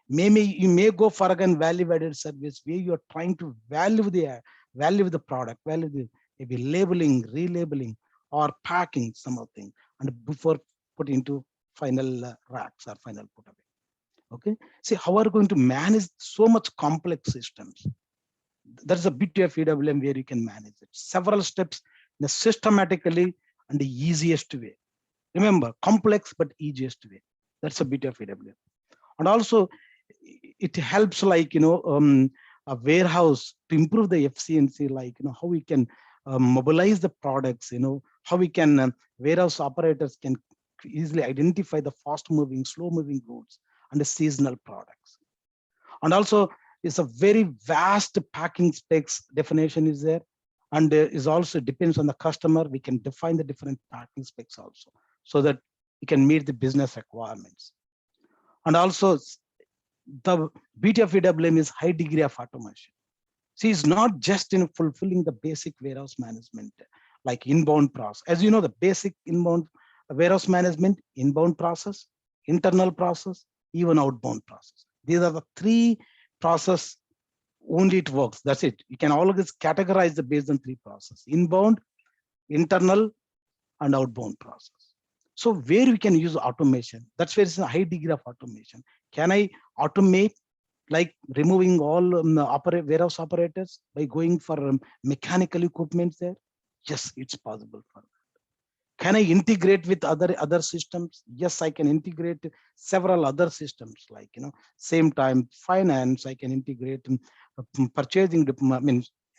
Maybe you may go for again value-added service where you are trying to value the product, maybe labeling, relabeling, or packing something, and before put into final racks or final put away. Okay, see how are you going to manage so much complex systems? There's a bit of EWM where you can manage it. Several steps systematically and the easiest way. Remember, complex but easiest way. That's a bit of EWM. And also, it helps like, a warehouse to improve the efficiency, like, how we can mobilize the products, how we can, warehouse operators can easily identify the fast moving, slow moving goods and the seasonal products. And also, it's a very vast packing specs definition is there, and is also depends on the customer. We can define the different packing specs also, so that we can meet the business requirements. And also, the beauty of EWM is high degree of automation. See, it's not just in fulfilling the basic warehouse management, like inbound process. As you know, the basic inbound warehouse management, inbound process, internal process, even outbound process. These are the three process only it works. That's it. You can always categorize the based on three processes: inbound, internal, and outbound process. So where we can use automation, that's where it's a high degree of automation. Can I automate, like removing all warehouse operators by going for mechanical equipment there? Yes, it's possible for that. Can I integrate with other systems? Yes, I can integrate several other systems, like, same time finance. I can integrate purchasing,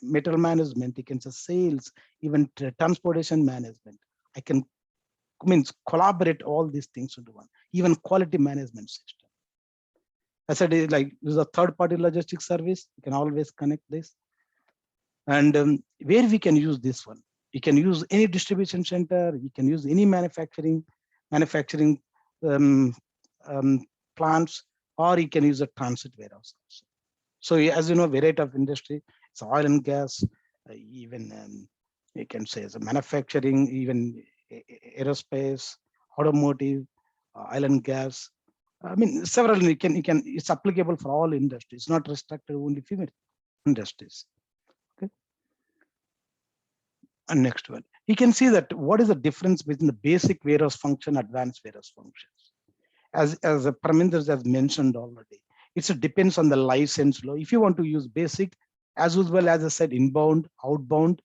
material management. You can say sales, even transportation management. I can collaborate all these things into one, even quality management system. I said, like, this is a third-party logistics service. You can always connect this. And where we can use this one, you can use any distribution center. You can use any manufacturing plants, or you can use a transit warehouse also. So as you know, variety of industry, it's oil and gas, even you can say as a manufacturing, even aerospace, automotive, oil and gas. Several, it's applicable for all industries, not restricted only female industries. Okay. And next one, you can see that what is the difference between the basic warehouse function, advanced warehouse functions. As Parminder has mentioned already, it depends on the license law. If you want to use basic, as well as I said, inbound, outbound,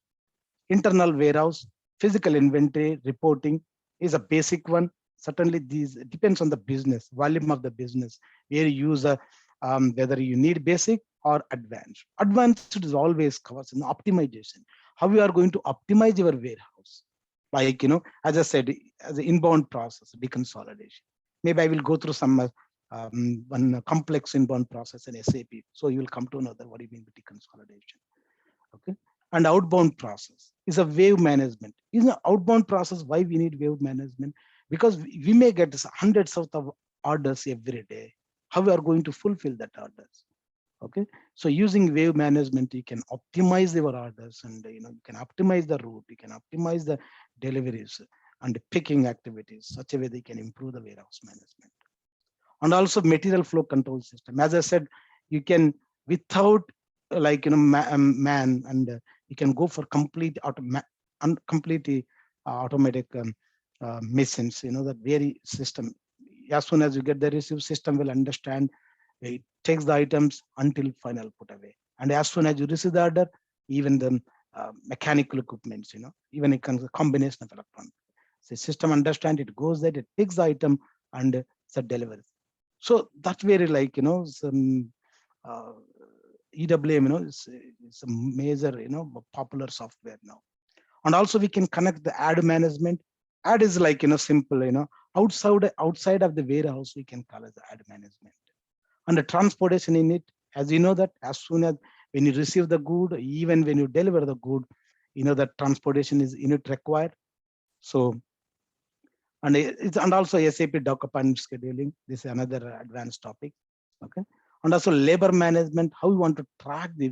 internal warehouse, physical inventory reporting is a basic one. Certainly, these depends on the business, volume of the business, where you use whether you need basic or advanced. Advanced is always covers in optimization. How we are going to optimize your warehouse, like, as I said, as an inbound process, deconsolidation. Maybe I will go through some one complex inbound process in SAP. So you will come to know that what do you mean with deconsolidation. Okay. And outbound process is a wave management. In the outbound process, why we need wave management? Because we may get hundreds of orders every day. How we are going to fulfill that orders? Okay. So using wave management, you can optimize your orders, and you can optimize the route, you can optimize the deliveries and the picking activities, such a way they can improve the warehouse management. And also material flow control system. As I said, you can, without like, man, and you can go for completely automatic machines, that very system. As soon as you get the receive, system will understand. It takes the items until final put away. And as soon as you receive the order, even the mechanical equipments, even a combination of electronics. The system understand, it goes there, it picks the item and it's a delivery. So that's very like, some EWM, it's a major, popular software now. And also we can connect the ad management. Ad is like, simple, outside of the warehouse, we can call it the ad management. And the transportation in it, as you know, that as soon as when you receive the good, even when you deliver the good, that transportation is required. So, and also SAP document scheduling. This is another advanced topic. Okay. And also labor management, how we want to track the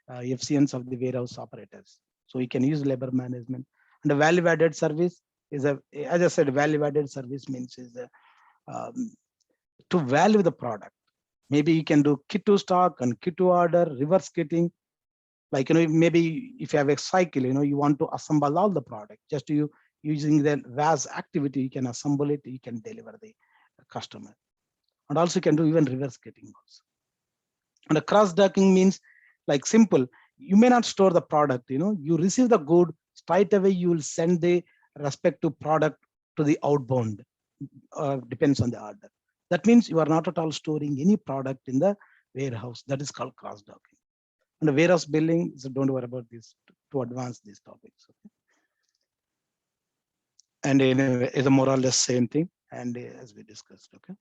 efficiency of the warehouse operators. So you can use labor management. And the value added service is as I said, value added service means is to value the product. Maybe you can do kit to stock and kit to order, reverse kitting. Like, maybe if you have a cycle, you want to assemble all the product, just you using the VAS activity, you can assemble it, you can deliver the customer. And also you can do even reverse kitting also. And the cross docking means like simple, you may not store the product, you receive the good, straight away you will send the respect to product to the outbound, depends on the order. That means you are not at all storing any product in the warehouse. That is called cross-docking. And the warehouse billing, so don't worry about this to advance these topics. Okay? And anyway, it's a more or less same thing. And as we discussed, okay.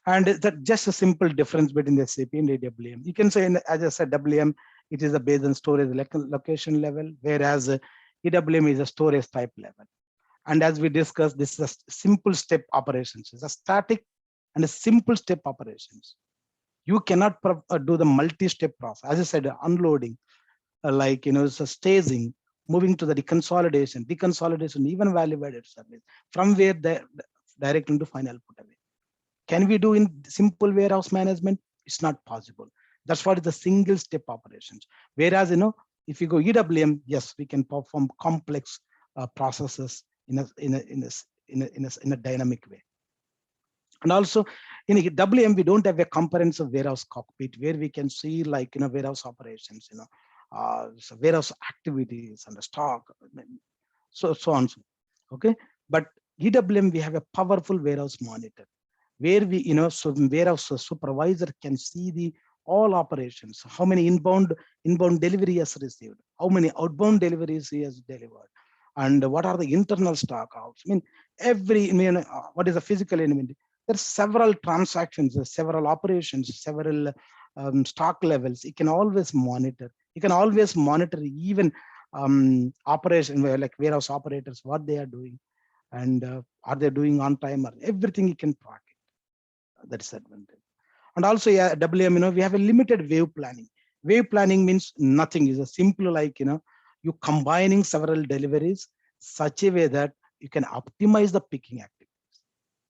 And that just a simple difference between the SAP and EWM. You can say, as I said, WM, it is a based on storage location level, whereas EWM is a storage type level. And as we discussed, this is a simple step operations. It's a static and a simple step operations. You cannot do the multi-step process. As I said, unloading, like, so staging, moving to the deconsolidation, even value-added service, from where the direct into final put away. Can we do in simple warehouse management? It's not possible. That's what is the single step operations. Whereas, if you go EWM, yes, we can perform complex processes in a dynamic way. And also in WM, we don't have a comprehensive warehouse cockpit where we can see, like, warehouse operations, so warehouse activities and the stock, so on. So, okay. But EWM, we have a powerful warehouse monitor where we, so warehouse supervisor can see the all operations, how many inbound delivery has received, how many outbound deliveries he has delivered, and what are the internal stock outs. I mean, what is the physical inventory? There's several transactions, several operations, several stock levels. You can always monitor. You can always monitor even operation, like warehouse operators, what they are doing, and are they doing on time, or everything you can track it. That's advantage. And also, yeah, WM, we have a limited wave planning. Wave planning means nothing. Is a simple, like, you combining several deliveries such a way that you can optimize the picking activities.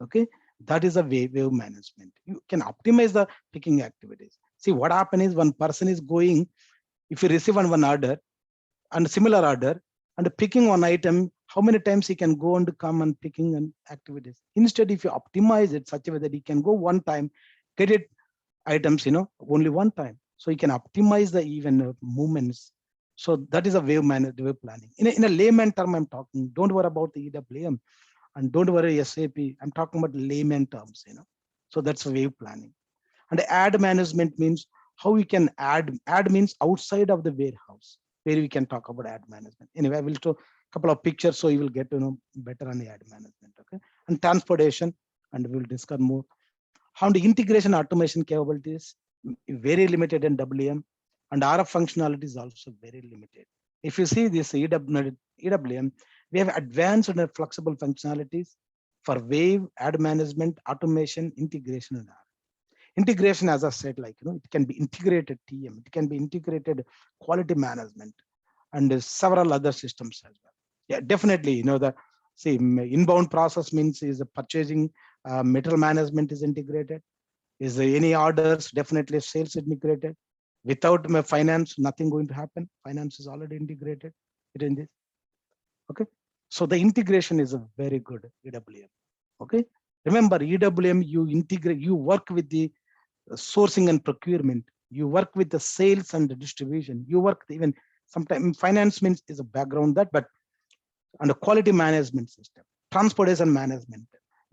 Okay, that is a wave management. You can optimize the picking activities. See, what happens is one person is going, if you receive one order and similar order and picking one item, how many times he can go and come and picking and activities. Instead, if you optimize it such a way that he can go one time, get it items, only one time. So you can optimize the even movements. So that is a wave planning. In a layman term, I'm talking. Don't worry about the EWM and don't worry SAP. I'm talking about layman terms, So that's wave planning. And ad management means how we can add. Ad means outside of the warehouse, where we can talk about ad management. Anyway, I will show a couple of pictures so you will get to know better on the ad management. Okay, and transportation, and we'll discuss more. How the integration automation capabilities very limited in WM, and RF functionality is also very limited. If you see this EWM, we have advanced and flexible functionalities for wave, ad management, automation, integration, and RF. Integration, as I said, like, it can be integrated TM, it can be integrated quality management, and several other systems as well. Yeah, definitely, the see inbound process means is purchasing, material management is integrated. Is there any orders? Definitely sales integrated. Without my finance, nothing going to happen. Finance is already integrated in this. Okay, so the integration is a very good EWM. Okay, remember EWM, you integrate, you work with the sourcing and procurement, you work with the sales and the distribution, you work even sometimes finance means is a background that, but and a quality management system, transportation management.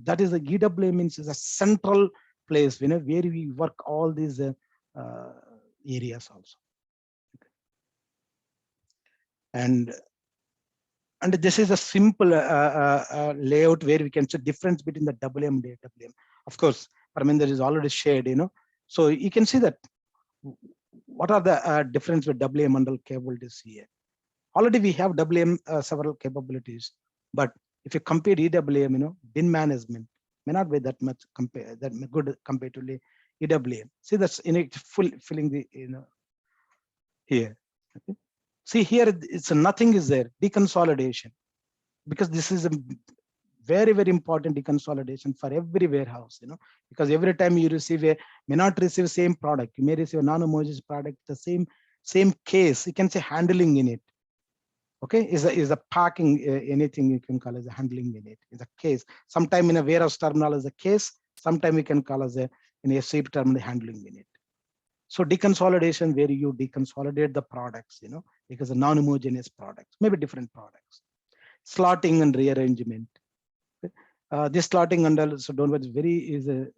That is the EWM means is a central place, where we work all these areas also. Okay. And this is a simple layout where we can see difference between the WM and AWM. Of course, Parminder is already shared, So you can see that what are the difference with WM and capabilities here. Already we have WM several capabilities, but if you compare EWM, bin management may not be that much good compared to EWM. See, that's filling the here. Okay. See here, it's nothing is there. Deconsolidation, because this is a very, very important deconsolidation for every warehouse. Because every time you may not receive same product, you may receive a non-homogeneous product, the same case. You can say handling in it. Okay, is a packing, anything you can call as a handling in it is a case. Sometime in a warehouse terminal is a case. Sometime we can call as in a SAP terminal handling in it. So deconsolidation, where you deconsolidate the products, because the non-homogeneous products, maybe different products. slotting and rearrangement. This slotting and also don't worry, is an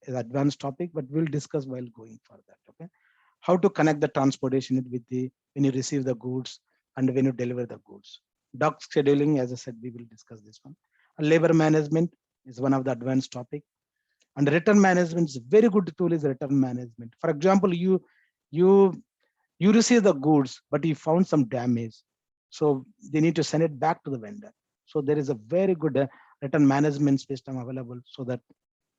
advanced topic, but we'll discuss while going for that. Okay, how to connect the transportation with the when you receive the goods and when you deliver the goods. Dock scheduling, as I said, we will discuss this one. Labor management is one of the advanced topic. And return management is a very good tool is return management. For example, you receive the goods, but you found some damage. So they need to send it back to the vendor. So there is a very good return management system available so that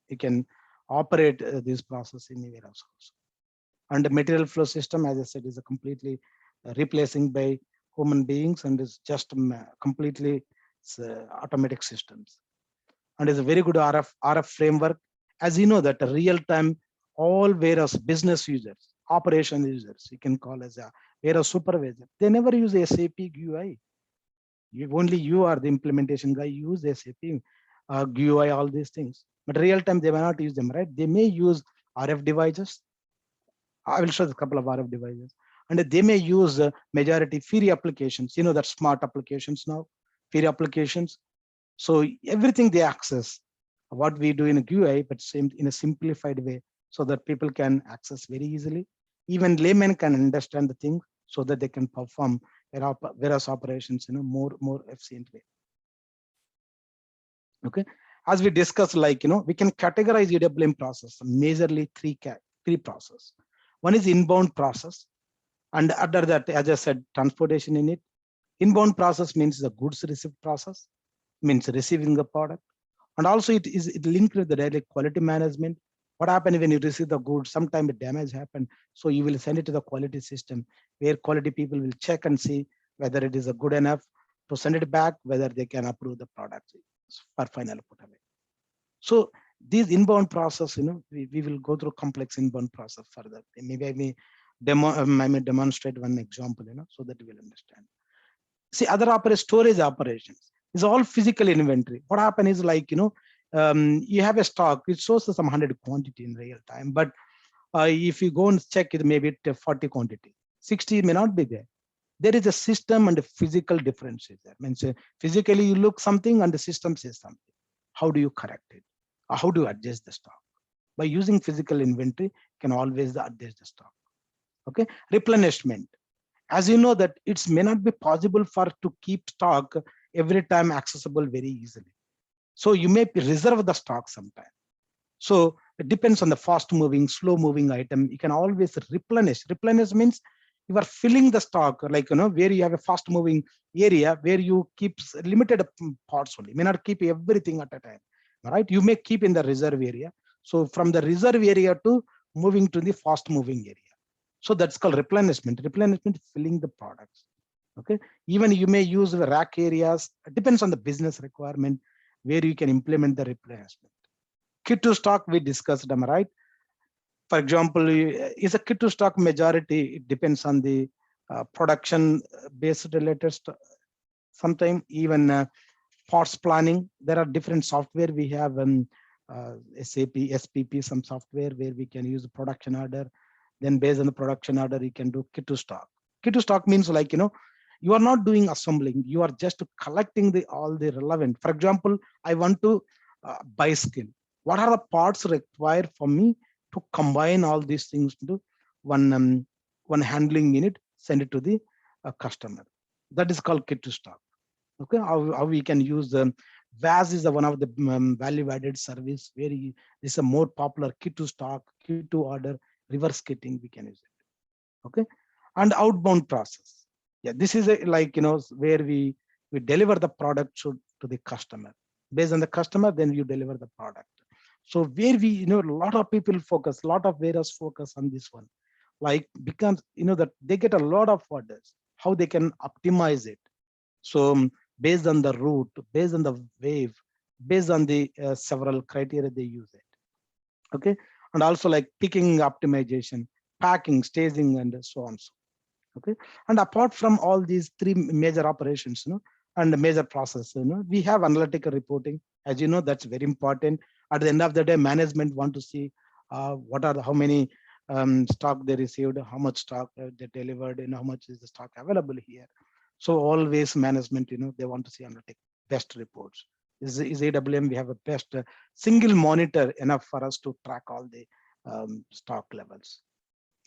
you can operate this process in a warehouse also. And the material flow system, as I said, is a completely replacing by human beings and is just completely automatic systems. And is a very good RF framework. As you know that real time, all warehouse business users, operation users, you can call as a warehouse supervisor. They never use SAP GUI. Only you are the implementation guy, use SAP GUI, all these things. But real time, they may not use them, right? They may use RF devices. I will show a couple of RF devices. And they may use majority Fiori applications, you know, that smart applications now, Fiori applications. So everything they access, what we do in a GUI, but same in a simplified way so that people can access very easily. Even laymen can understand the thing so that they can perform warehouse operations in a more efficient way. Okay, as we discussed, like, you know, we can categorize EWM process majorly three process. One is inbound process, and under that, as I said, transportation in it. Inbound process means the goods receipt process, means receiving the product, and also it linked with the direct quality management. What happens when you receive the goods? Sometimes damage happen, so you will send it to the quality system where quality people will check and see whether it is a good enough to send it back, whether they can approve the product for final put away. So these inbound process, you know, we will go through complex inbound process further. Maybe I may demonstrate one example, you know, so that you will understand. See, other storage operations is all physical inventory. What happens is, like, you know, you have a stock, it shows some 100 quantity in real time, but if you go and check it, maybe 40 quantity, 60 may not be there. There is a system and a physical difference there. Means physically you look something and the system says something. How do you correct it? Or how do you adjust the stock? By using physical inventory, you can always adjust the stock. Okay, replenishment. As you know that it may not be possible to keep stock every time accessible very easily. So you may reserve the stock sometime. So it depends on the fast moving, slow moving item. You can always replenish. Replenish means you are filling the stock, like, you know, where you have a fast moving area where you keep limited parts only. You may not keep everything at a time, right? You may keep in the reserve area. So from the reserve area to moving to the fast moving area. So that's called replenishment. Replenishment, filling the products. Okay. Even you may use the rack areas. It depends on the business requirement where you can implement the replenishment. Kit to stock, we discussed, am I right? For example, is a kit to stock majority, it depends on the production based related stuff. Sometimes even parts planning, there are different software. We have SAP, SPP, some software where we can use the production order. Then based on the production order, you can do kit to stock. Kit to stock means, like, you know, you are not doing assembling. You are just collecting all the relevant. For example, I want to bicycle. What are the parts required for me to combine all these things into one handling unit, send it to the customer? That is called kit to stock. Okay, how we can use the VAS is one of the value added service where this is a more popular kit to stock, kit to order, reverse kitting, we can use it. Okay, and outbound process. Yeah, this is like, you know, where we deliver the product to the customer. Based on the customer, then you deliver the product. So where we, you know, a lot of people focus, a lot of warehouse focus on this one, like, becomes, you know, that they get a lot of orders, how they can optimize it. So based on the route, based on the wave, based on the several criteria they use it. Okay, and also like picking optimization, packing, staging, and so on. So, okay, and apart from all these three major operations, you know, and the major process, you know, we have analytical reporting. As you know, that's very important. At the end of the day, management want to see how many stock they received, how much stock they delivered, and how much is the stock available here. So always management, they want to see analytic best reports. Is AWM, we have a best single monitor enough for us to track all the stock levels.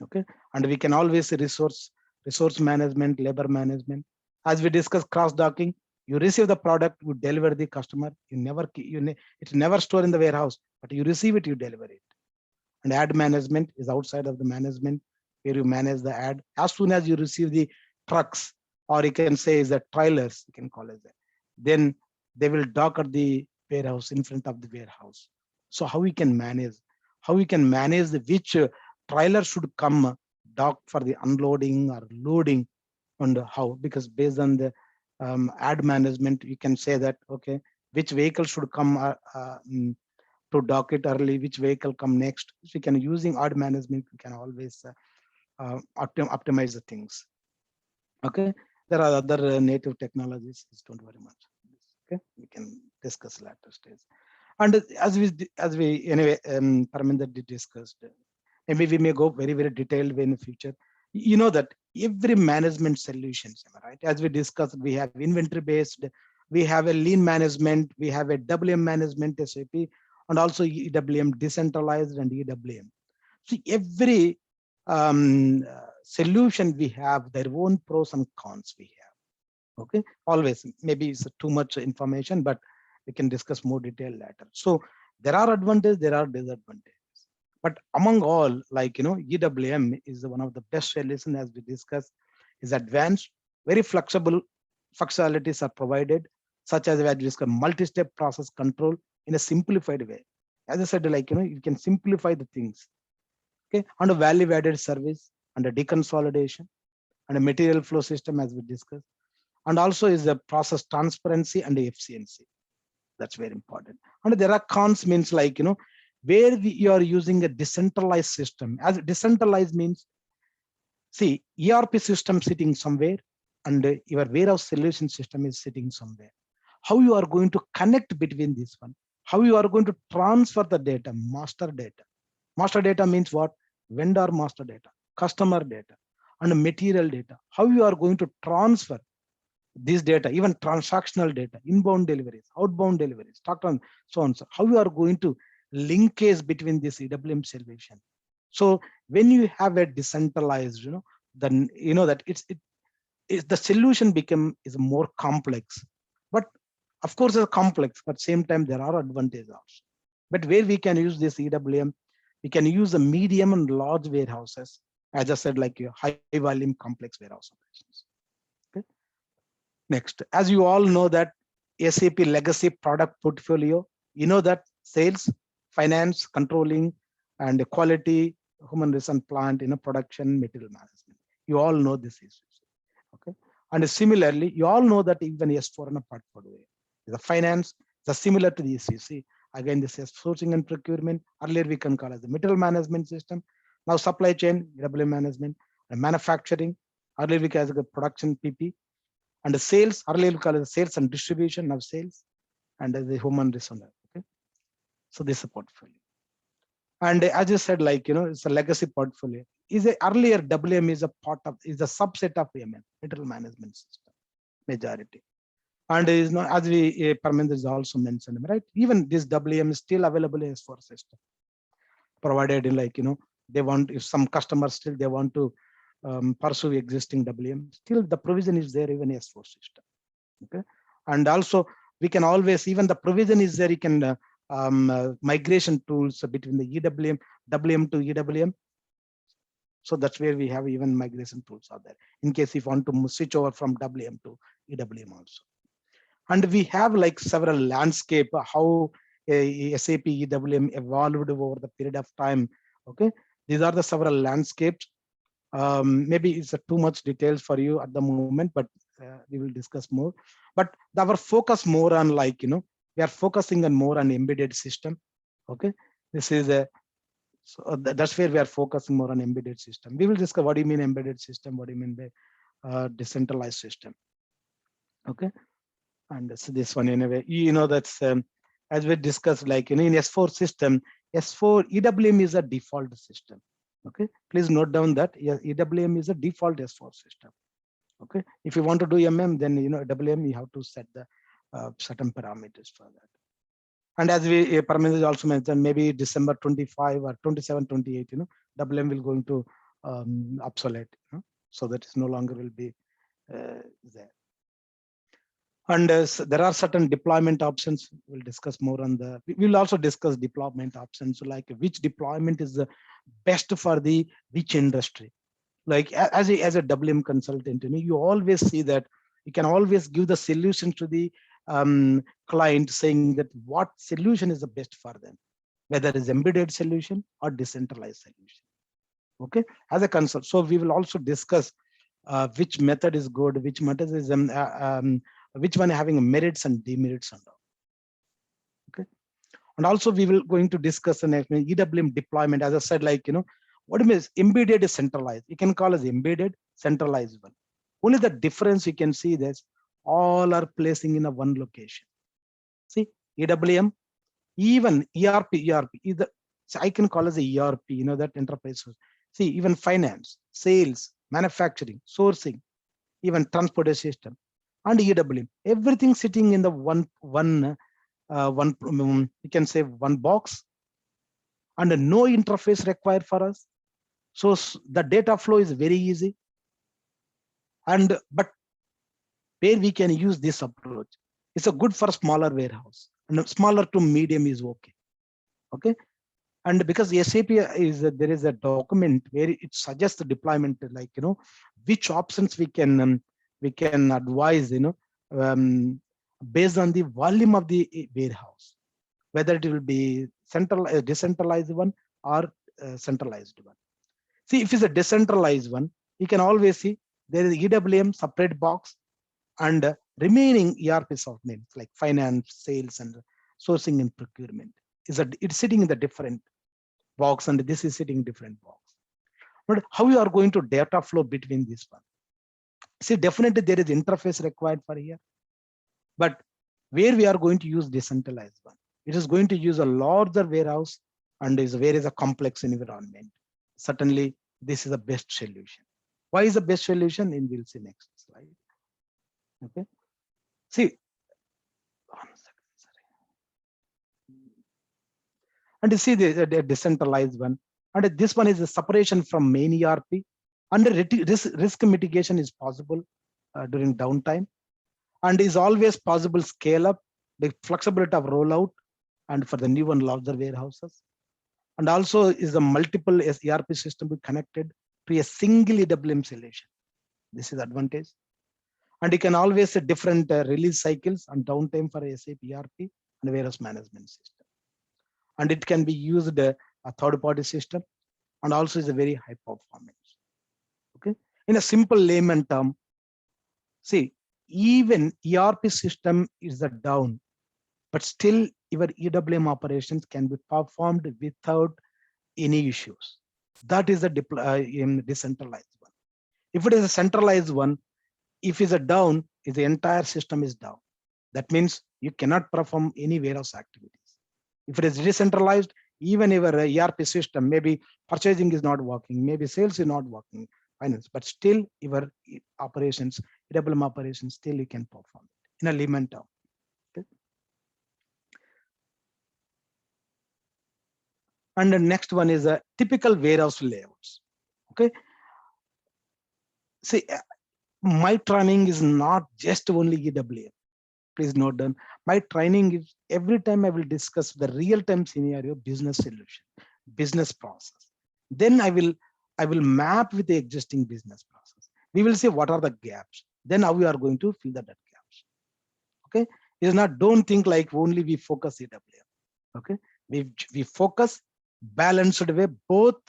Okay, and we can always resource management, labor management. As we discussed, cross docking. You receive the product, you deliver the customer. It's never stored in the warehouse, but you receive it, you deliver it. And ad management is outside of the management, where you manage the ad. As soon as you receive the trucks, or you can say is the trailers, you can call it that, then they will dock at the warehouse, in front of the warehouse. So how we can manage? How we can manage the which trailer should come dock for the unloading or loading, and how? Because based on the ad management, you can say that, okay, which vehicle should come to dock it early, which vehicle come next. So we can, using ad management, we can always optimize the things. Okay, there are other native technologies. Don't worry much. Okay, we can discuss later stage. And as we anyway, Parminder did discussed. Maybe we may go very detailed way in the future. You know that every management solutions, right? As we discussed, we have inventory based, we have a lean management, we have a WM management SAP, and also EWM decentralized and EWM. So every solution we have their own pros and cons we have. Okay, always, maybe it's too much information, but we can discuss more detail later. So there are advantages, there are disadvantages. But among all, like, EWM is one of the best solutions, as we discussed, is advanced, very flexible functionalities are provided, such as we had discussed multi-step process control in a simplified way. As I said, like, you can simplify the things. Okay, and a value-added service, and a deconsolidation, and a material flow system, as we discussed, and also is a process transparency and efficiency. That's very important. And there are cons, means like, where you are using a decentralized system. As decentralized means, see, ERP system sitting somewhere, and your warehouse solution system is sitting somewhere. How you are going to connect between this one? How you are going to transfer the data, master data? Master data means what? Vendor master data, customer data, and material data. How you are going to transfer this data, even transactional data, inbound deliveries, outbound deliveries, stock on, so on. So how you are going to linkage between this EWM solution? So when you have a decentralized, then that it's the solution is more complex. But of course it's complex, but same time there are advantages also. But where we can use this EWM, we can use the medium and large warehouses, as I said, like your high volume complex warehouse operations. Okay. Next, as you all know that SAP legacy product portfolio, that sales, finance, controlling, and quality, human resource plant, production, material management. You all know this issues. Okay. And similarly, you all know that even S4 in a portfolio, the finance, the similar to the ECC. Again, this is sourcing and procurement. Earlier we can call it the material management system. Now supply chain, EWM management, and manufacturing. Earlier we call it the production PP. And the sales, earlier we call it the sales and distribution of sales, and the human resource. Okay. So this is a portfolio. And as you said, like, it's a legacy portfolio. Earlier WM is a subset of MM, material management system, majority. And is not, as we Parminder is also mentioned, right? Even this WM is still available as for system, provided in, like, they want, if some customers still they want to pursue existing WM, still the provision is there even S4 system. Okay, and also we can always, even the provision is there, you can migration tools between the EWM, WM to EWM. So that's where we have even migration tools are there in case if you want to switch over from WM to EWM also. And we have like several landscape how SAP EWM evolved over the period of time. Okay, these are the several landscapes. Maybe it's too much details for you at the moment, but we will discuss more. But our focus more on, like, we are focusing on more on embedded system. Okay, this is a, so that's where we are focusing more on embedded system. We will discuss what do you mean embedded system, what do you mean by decentralized system. Okay, and so this one anyway, that's as we discussed, like, in S4 system, S4 EWM is a default system. Okay, please note down that EWM is a default S4 system. Okay, if you want to do MM, then WM, you have to set the certain parameters for that. And as we Parminder also mentioned, maybe December 25 or 27, 28, WM will going to obsolete, so that is no longer will be there. And there are certain deployment options. We'll discuss more on the. We will also discuss deployment options, like which deployment is the best for the which industry. Like as a WM consultant, you always see that you can always give the solution to the client, saying that what solution is the best for them, whether it's embedded solution or decentralized solution. Okay, as a consult. So we will also discuss which method is good, which method is which one having merits and demerits and all. Okay, and also we will going to discuss the next EWM deployment. As I said, like what it means, embedded is centralized. You can call as embedded, centralized one. Only the difference you can see this, all are placing in a one location. See, EWM, even ERP, either so I can call as a ERP, that enterprise. See, even finance, sales, manufacturing, sourcing, even transport system, and EWM, everything sitting in the one you can say one box, and no interface required for us. So the data flow is very easy. And but where we can use this approach, it's a good for smaller warehouse, and smaller to medium is okay. Okay, and because the SAP is there is a document where it suggests the deployment, like which options we can advise, based on the volume of the warehouse, whether it will be decentralized one or centralized one. See, if it's a decentralized one, you can always see there is EWM separate box, and remaining ERP software like finance, sales, and sourcing and procurement it's sitting in the different box, and this is sitting different box. But how you are going to data flow between this one? See, definitely there is interface required for here, but where we are going to use decentralized one, it is going to use a larger warehouse and where is a complex environment. Certainly, this is the best solution. Why is the best solution? And we'll see next slide. Okay. See, 1 second, sorry. And you see the decentralized one, and this one is a separation from main ERP, and risk mitigation is possible during downtime, and is always possible scale up, the flexibility of rollout, and for the new and larger warehouses. And also is the multiple ERP system be connected to a single EWM solution. This is advantage. And you can always set different release cycles and downtime for SAP ERP and warehouse management system. And it can be used a third-party system, and also is a very high performance. Okay, in a simple layman term, see, even ERP system is down, but still your EWM operations can be performed without any issues. That is a decentralized one. If it is a centralized one, if it's a down, the entire system is down. That means you cannot perform any warehouse activities. If it is decentralized, even your ERP system, maybe purchasing is not working, maybe sales is not working, finance, but still your operations, EWM operations, still you can perform it in a layman term. Okay. And the next one is a typical warehouse layouts. Okay. See, my training is not just only EWM. Please note down. My training is every time I will discuss the real-time scenario, business solution, business process. Then I will map with the existing business process. We will see what are the gaps. Then how we are going to fill that gaps. Okay, it's not, don't think like only we focus EWM. Okay, we focus balanced way. Both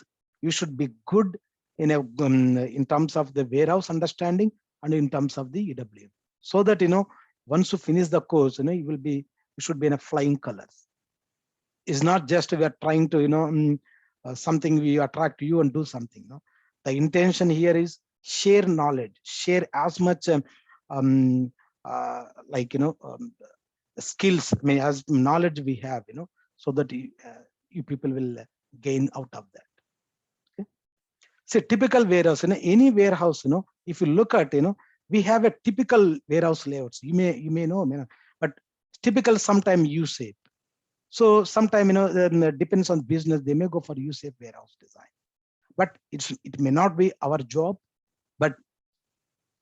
you should be good in terms of the warehouse understanding and in terms of the EWM, so that once you finish the course, you should be in a flying colors. It's not just we are trying to something we attract you and do something. No, the intention here is share knowledge, share as much skills, as knowledge we have, so that you people will gain out of that. Okay. So typical warehouse, any warehouse, if you look at, we have a typical warehouse layouts. You may know, but typical sometime U-shape. So sometime, depends on business, they may go for U-shape warehouse design. But it may not be our job, but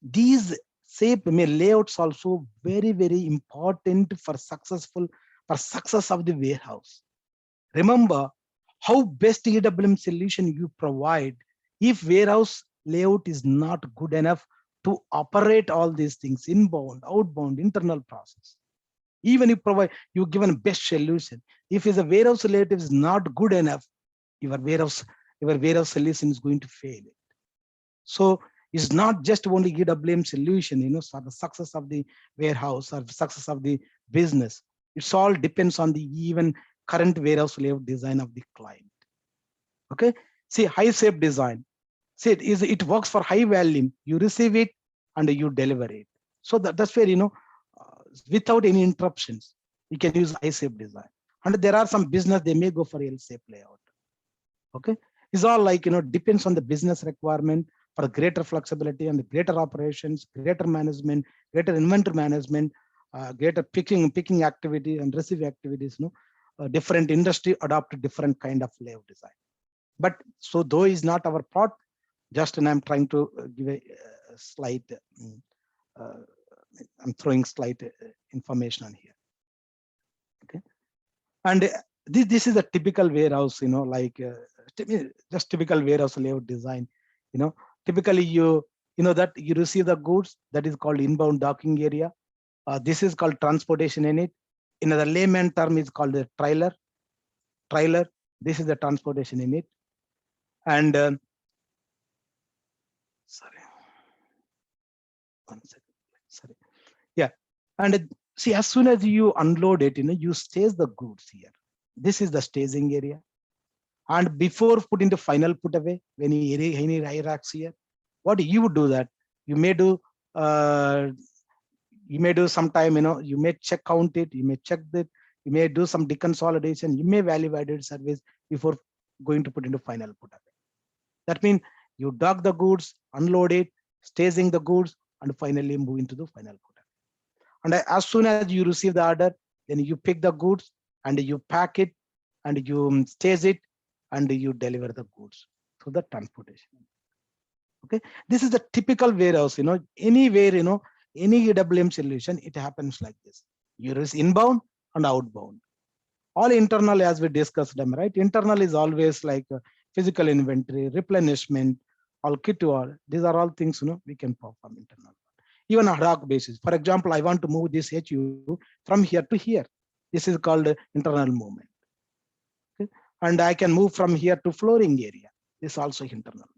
these shape layouts also very, very important for success of the warehouse. Remember how best EWM solution you provide. If warehouse layout is not good enough to operate all these things, inbound, outbound, internal process, even you given best solution, if is a warehouse layout is not good enough, your warehouse solution is going to fail. So it's not just only EWM solution, for the success of the warehouse or success of the business. It's all depends on the even current warehouse layout design of the client. Okay, see, high shape design. See, it works for high volume. You receive it and you deliver it. So that's where, without any interruptions, you can use high shape design. And there are some business, they may go for L shape layout. Okay, it's all like, depends on the business requirement for greater flexibility and greater operations, greater management, greater inventory management, greater picking activity and receive activities. Different industry adopt different kind of layout design. But so though is not our part, just and I'm trying to give a slight, I'm throwing slight information on here. Okay, and this is a typical warehouse, like just typical warehouse layout design. Typically you that you receive the goods, that is called inbound docking area. This is called transportation unit. Another layman term is called the trailer. This is the transportation unit. And sorry, 1 second. Sorry. Yeah, and see, as soon as you unload it, you stage the goods here. This is the staging area. And before putting the final put away, when any racks here, what you would do that you may do sometime, you may check count it, you may check that, you may do some deconsolidation, you may value-added service before going to put into final put away. That means you dock the goods, unload it, staging the goods, and finally move into the final put away. And as soon as you receive the order, then you pick the goods and you pack it and you stage it and you deliver the goods through the transportation. Okay, this is the typical warehouse. Anywhere, any EWM solution, it happens like this. You receive inbound and outbound. All internal, as we discussed them, right? Internal is always like physical inventory, replenishment, all kit to all. These are all things, we can perform internal. Even ad hoc basis. For example, I want to move this HU from here to here. This is called internal movement. Okay? And I can move from here to flooring area. This is also internal movement.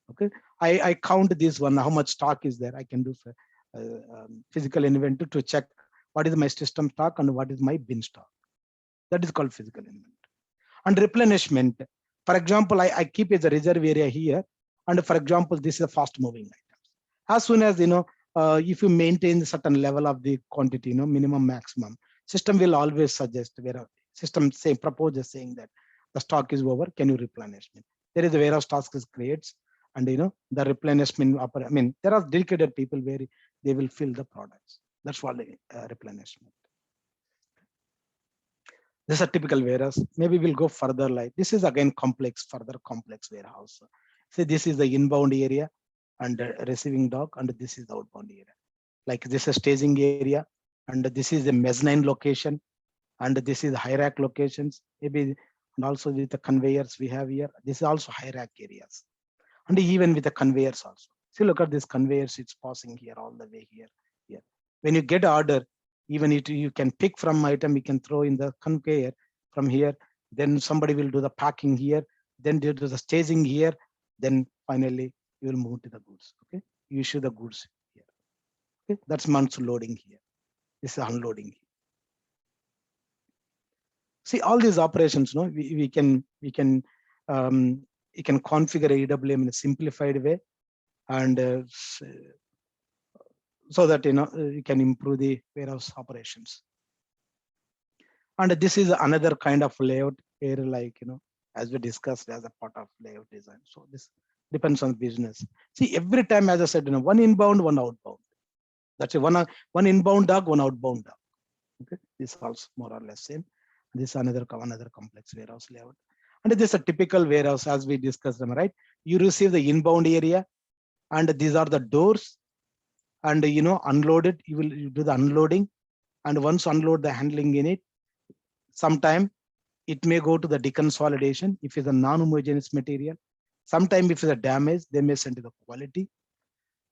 Okay, I count this one, how much stock is there. I can do physical inventory to check what is my system stock and what is my bin stock. That is called physical inventory. And replenishment. For example, I keep as a reserve area here. And for example, this is a fast moving items. As soon as, if you maintain a certain level of the quantity, minimum, maximum, system will always suggest where system proposes saying that the stock is over, can you replenish me? There is a warehouse task is creates, and the replenishment. There are dedicated people where they will fill the products. That's what the replenishment. This is a typical warehouse. Maybe we'll go further. Like this is again further complex warehouse. See, this is the inbound area and receiving dock, and this is the outbound area. Like this is staging area, and this is the mezzanine location, and this is high rack locations. Maybe, and also with the conveyors we have here. This is also high rack areas, and even with the conveyors also. See, look at this conveyors. It's passing here all the way here. Here, when you get order, even if you can pick from item, you can throw in the conveyor from here. Then somebody will do the packing here. Then do the staging here. Then finally you will move to the goods. Okay, you issue the goods here. Okay, that's months loading here. This is unloading here. See, all these operations, we can you can configure EWM in a simplified way, and so that you can improve the warehouse operations. And this is another kind of layout here, like as we discussed as a part of layout design. So this Depends on the business. See, every time, as I said, one inbound, one outbound. That's a one inbound dog, one outbound dog. Okay, this also more or less same. This is another complex warehouse layout. And this is a typical warehouse as we discussed them, right? You receive the inbound area, and these are the doors, and unload it. You do the unloading, and once unload the handling in it, sometime it may go to the deconsolidation if it's a non-homogeneous material. Sometime if it's a damage, they may send to the quality.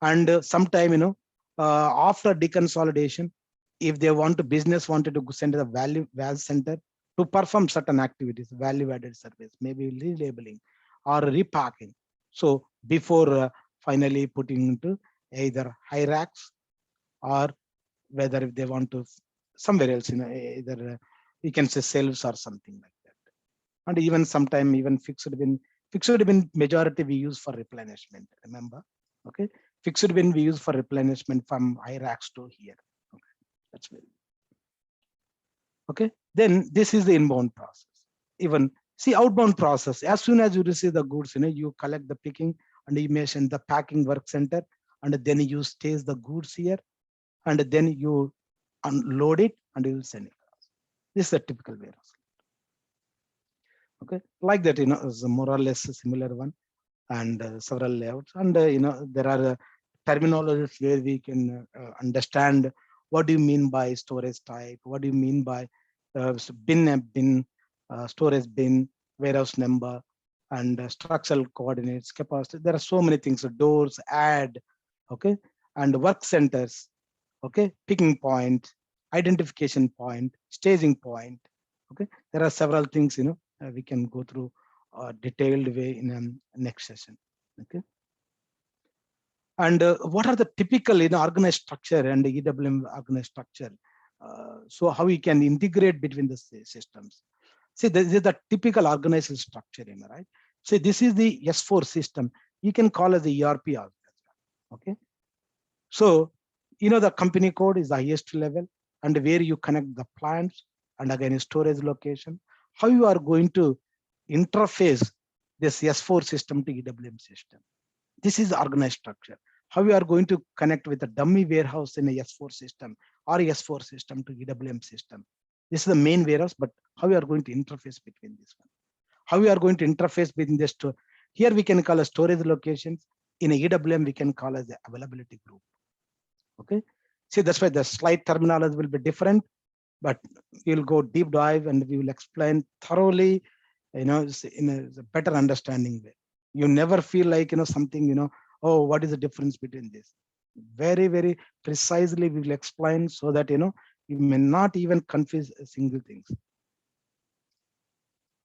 And sometime after deconsolidation, if they business wanted to send to the value center to perform certain activities, value added service, maybe relabeling or repacking. So before finally putting into either high racks, or whether if they want to somewhere else, either you can say shelves or something like that. And even sometime even fixed bin majority we use for replenishment, remember. Okay, fixed bin we use for replenishment from high racks to here. Okay, that's very okay. Then this is the inbound process. Even see outbound process, as soon as you receive the goods, you collect the picking, and you may send the packing work center, and then you stage the goods here, and then you unload it and you will send it. This is a typical warehouse. Okay, like that, is a more or less a similar one, and several layouts. And there are terminologies where we can understand what do you mean by storage type, what do you mean by bin, storage bin, warehouse number, and structural coordinates, capacity. There are so many things. So doors, add, okay, and work centers, okay, picking point, identification point, staging point. Okay, there are several things we can go through a detailed way in a next session. Okay, and what are the typical organized structure and the EWM organized structure? So how we can integrate between the systems? See, this is the typical organized structure, right? So this is the S4 system. You can call it the ERP as well. Okay, so the company code is the highest level, and where you connect the plants, and again storage location. How you are going to interface this S4 system to EWM system? This is the organized structure. How you are going to connect with a dummy warehouse in a S4 system or S4 system to EWM system? This is the main warehouse, but how you are going to interface between this one? How you are going to interface between this two? Here we can call a storage locations. In a EWM, we can call as the availability group. Okay, see, that's why the slide terminology will be different, but we'll go deep dive and we will explain thoroughly, in a better understanding way. You never feel like something, oh, what is the difference between this? Very, very precisely we will explain, so that you may not even confuse a single things.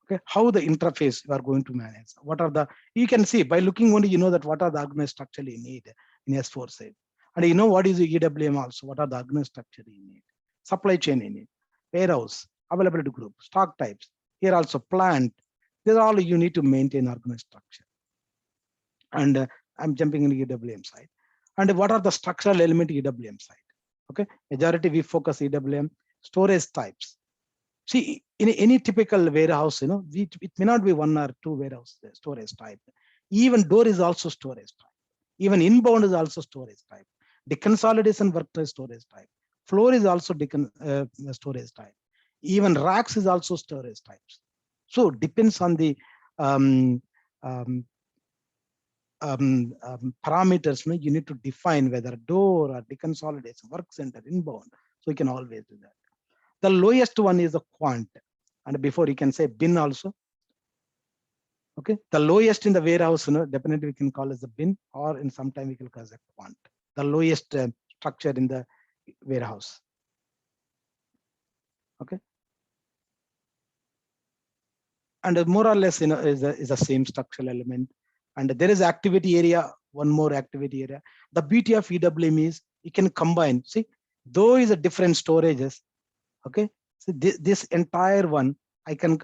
Okay, how the interface you are going to manage? What are the, you can see by looking only, that what are the organized structure you need in S4 side. And what is the EWM also? What are the organized structure you need? Supply chain you need, warehouse, availability group, stock types. Here also plant. These are all you need to maintain organized structure. And I'm jumping in the EWM side. And what are the structural element EWM side? Okay, majority we focus EWM storage types. See, in any typical warehouse, it may not be one or two warehouse storage type. Even door is also storage type. Even inbound is also storage type. Deconsolidation work is storage type. Floor is also storage type. Even racks is also storage types. So depends on the parameters. You need to define whether door or deconsolidation, work center, inbound. So you can always do that. The lowest one is the quant, and before you can say bin also. Okay, the lowest in the warehouse, definitely we can call as the bin, or in some time we can call as a quant. The lowest structure in the warehouse. Okay, and more or less, is the same structural element. And there is activity area, one more activity area. The beauty of EWM is you can combine. See, though is a different storages. Okay, so this entire one I can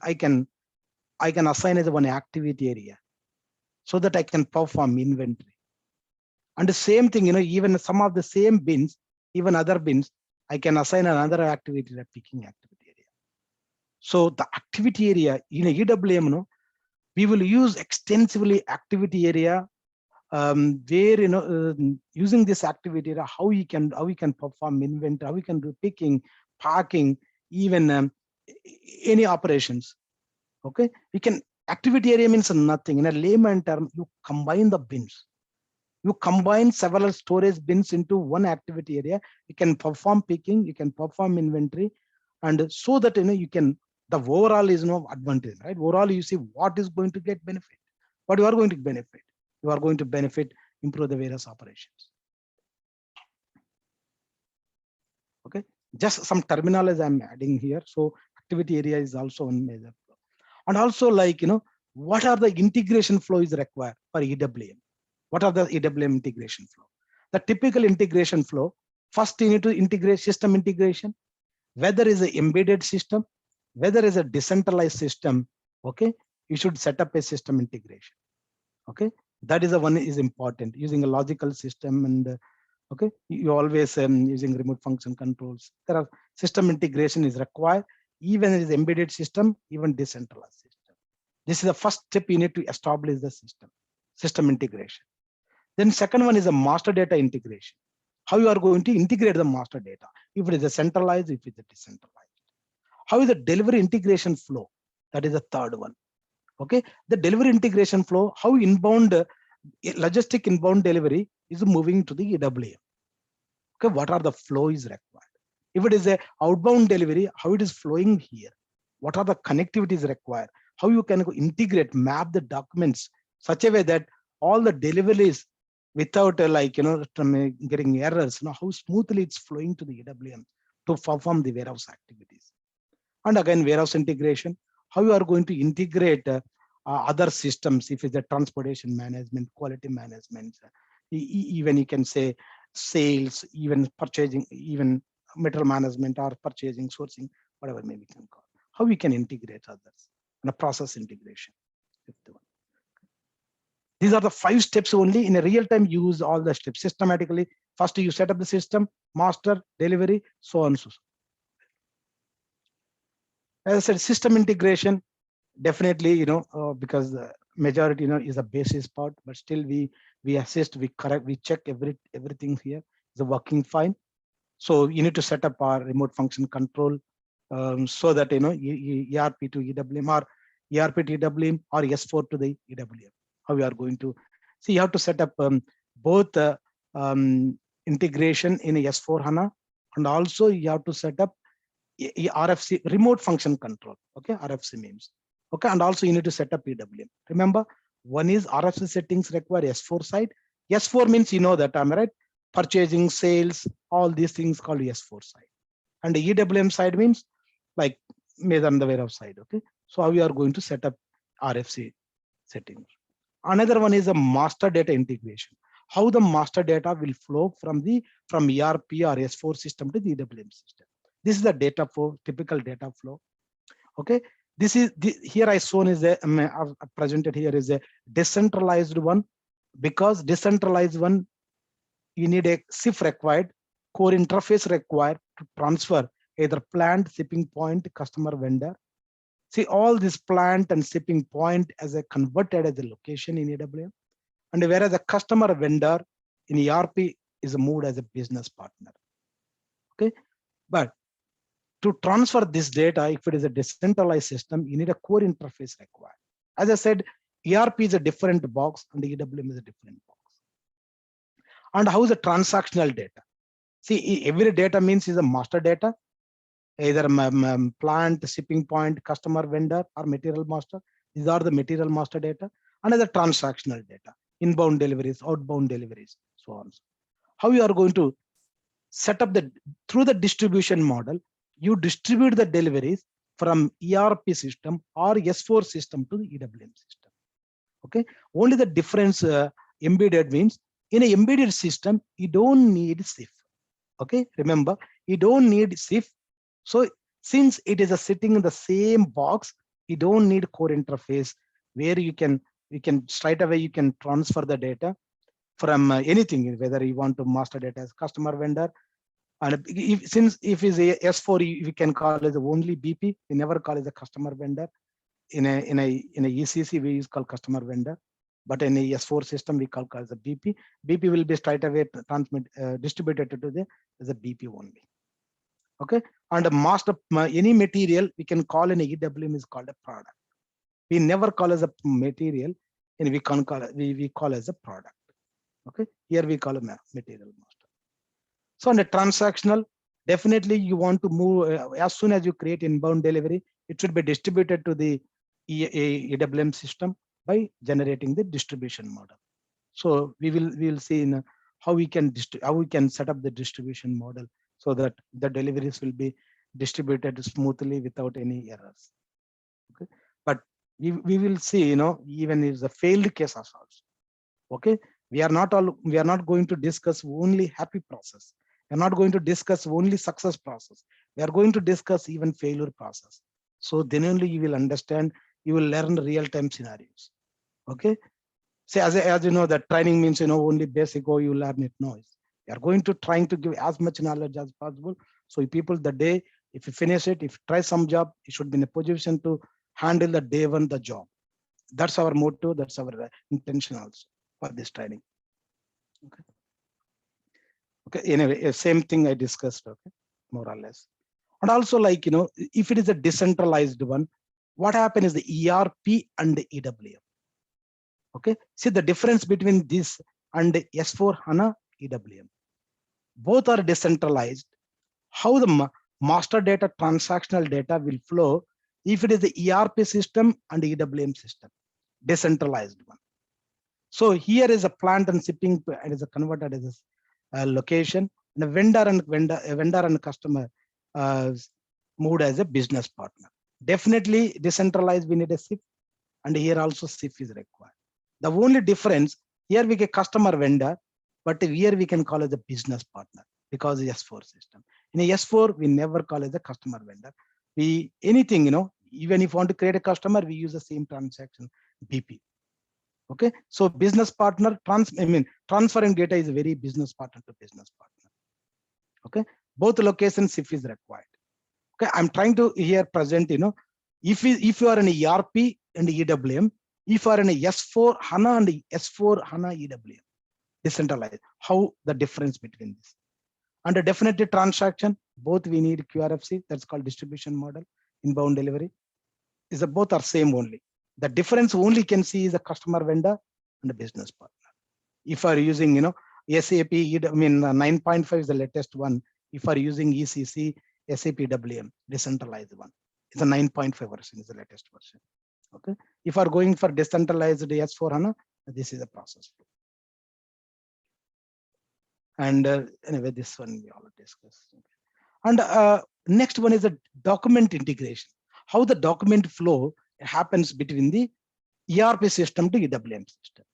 assign as one activity area, so that I can perform inventory. And the same thing, even some of the same bins, even other bins, I can assign another activity, like picking activity area. So the activity area in a EWM, we will use extensively activity area where using this activity area, how we can perform inventory, how we can do picking, packing, even any operations. Okay, we can activity area means nothing. In a layman term, you combine the bins. You combine several storage bins into one activity area. You can perform picking, you can perform inventory, and so that you can, the overall is no advantage, right? Overall, you see what is going to get benefit, what you are going to benefit. You are going to benefit, improve the various operations. Okay, just some terminology I'm adding here. So activity area is also one major flow. And also, like, what are the integration flow is required for EWM? What are the EWM integration flow? The typical integration flow, first you need to integrate system integration, whether is an embedded system, whether is a decentralized system. Okay, you should set up a system integration. Okay, that is the one is important, using a logical system. And okay, you always using remote function controls. There are system integration is required, even it is embedded system, even decentralized system. This is the first step you need to establish the system integration. Then second one is a master data integration. How you are going to integrate the master data, if it is a centralized, if it is a decentralized. How is the delivery integration flow? That is the third one. Okay, the delivery integration flow, how inbound logistic inbound delivery is moving to the EWM. Okay, what are the flow is required? If it is a outbound delivery, how it is flowing here? What are the connectivities required? How you can integrate, map the documents such a way that all the deliveries without getting errors, how smoothly it's flowing to the EWM to perform the warehouse activities. And again, warehouse integration, how you are going to integrate other systems, if it's a transportation management, quality management, even you can say sales, even purchasing, even material management or purchasing, sourcing, whatever maybe we can call. How we can integrate others, and a process integration. These are the 5 steps only. In a real-time, use all the steps systematically. First, you set up the system, master, delivery, so on and so on. As I said, system integration, definitely, because the majority, is a basis part, but still we assist, we correct, we check everything here is working fine. So you need to set up our remote function control, so that ERP to EWM or ERP to EWM or S4 to the EWM. How we are going to see, you have to set up both integration in S4 HANA, and also you have to set up RFC, remote function control. Okay, RFC means. Okay, and also you need to set up EWM. Remember, one is RFC settings require S4 side. S4 means that I'm right. Purchasing, sales, all these things called S4 side. And the EWM side means like made on the warehouse side. Okay, so how we are going to set up RFC settings. Another one is a master data integration. How the master data will flow from ERP or S4 system to the EWM system. This is the data flow, typical data flow. Okay, this is here I shown is I've presented here is a decentralized one, because decentralized one, you need a SIF required, core interface required to transfer either plant, shipping point, customer, vendor. See, all this plant and shipping point as a converted as a location in EWM, and whereas a customer vendor in ERP is moved as a business partner. Okay, but to transfer this data, if it is a decentralized system, you need a core interface required. As I said, ERP is a different box and the EWM is a different box. And how is the transactional data? See, every data means is a master data, either plant, shipping point, customer, vendor, or material master. These are the material master data. Another transactional data, inbound deliveries, outbound deliveries, so on. How you are going to set up through the distribution model, you distribute the deliveries from ERP system or S4 system to the EWM system. Okay, only the difference embedded means in an embedded system, you don't need SIF. Okay, remember, you don't need SIF. So since it is sitting in the same box, you don't need core interface where you can straight away you can transfer the data from anything, whether you want to master data as customer, vendor. And if is a S4, we can call it only BP. We never call it a customer vendor. In a ECC, we use called customer vendor. But in a S4 system, we call as a BP. BP will be straight away distributed to the as a BP only. Okay, and a master any material we can call in EWM is called a product. We never call as a material, and we can call we call as a product. Okay, here we call a material master. So on a transactional, definitely you want to move as soon as you create inbound delivery, it should be distributed to the EWM system by generating the distribution model. So we will see in how we can set up the distribution model so that the deliveries will be distributed smoothly without any errors. Okay, but we will see, even if the failed cases also. Okay, we are not going to discuss only happy process. We are not going to discuss only success process. We are going to discuss even failure process. So then only you will understand, you will learn real-time scenarios. Okay, say as you know, that training means only basic, you learn it. No, we are going to trying to give as much knowledge as possible. So people, the day if you finish it, if you try some job, you should be in a position to handle the day one the job. That's our motto. That's our intention also for this training. Okay. Okay. Anyway, same thing I discussed. Okay, more or less. And also, like if it is a decentralized one, what happens is the ERP and the EWM. Okay, see the difference between this and S4 HANA EWM. Both are decentralized. How the master data, transactional data will flow if it is the ERP system and EWM system, decentralized one. So here is a plant and shipping, it is a converted as a location, and a vendor and customer moved as a business partner. Definitely decentralized, we need a SIP, and here also SIP is required. The only difference, here we get customer vendor, but here we can call it a business partner because it's S4 system. In a S4, we never call it a customer vendor. We anything, even if you want to create a customer, we use the same transaction BP. Okay, so business partner transferring data is very business partner to business partner. Okay, both locations SIF is required. Okay, I'm trying to here present, if you are in a ERP and EWM, if you are in a S4 HANA and S4 HANA EWM, decentralized, how the difference between this. Under definitely transaction, both we need QRFC, that's called distribution model, inbound delivery. Both are same only. The difference only can see is a customer vendor and a business partner. If you are using, SAP, 9.5 is the latest one. If you are using ECC, SAP EWM, decentralized one, it's a 9.5 version, is the latest version. Okay, if you are going for decentralized S4 HANA, this is a process flow. And anyway, this one we already discussed. And next one is a document integration. How the document flow happens between the ERP system to EWM system.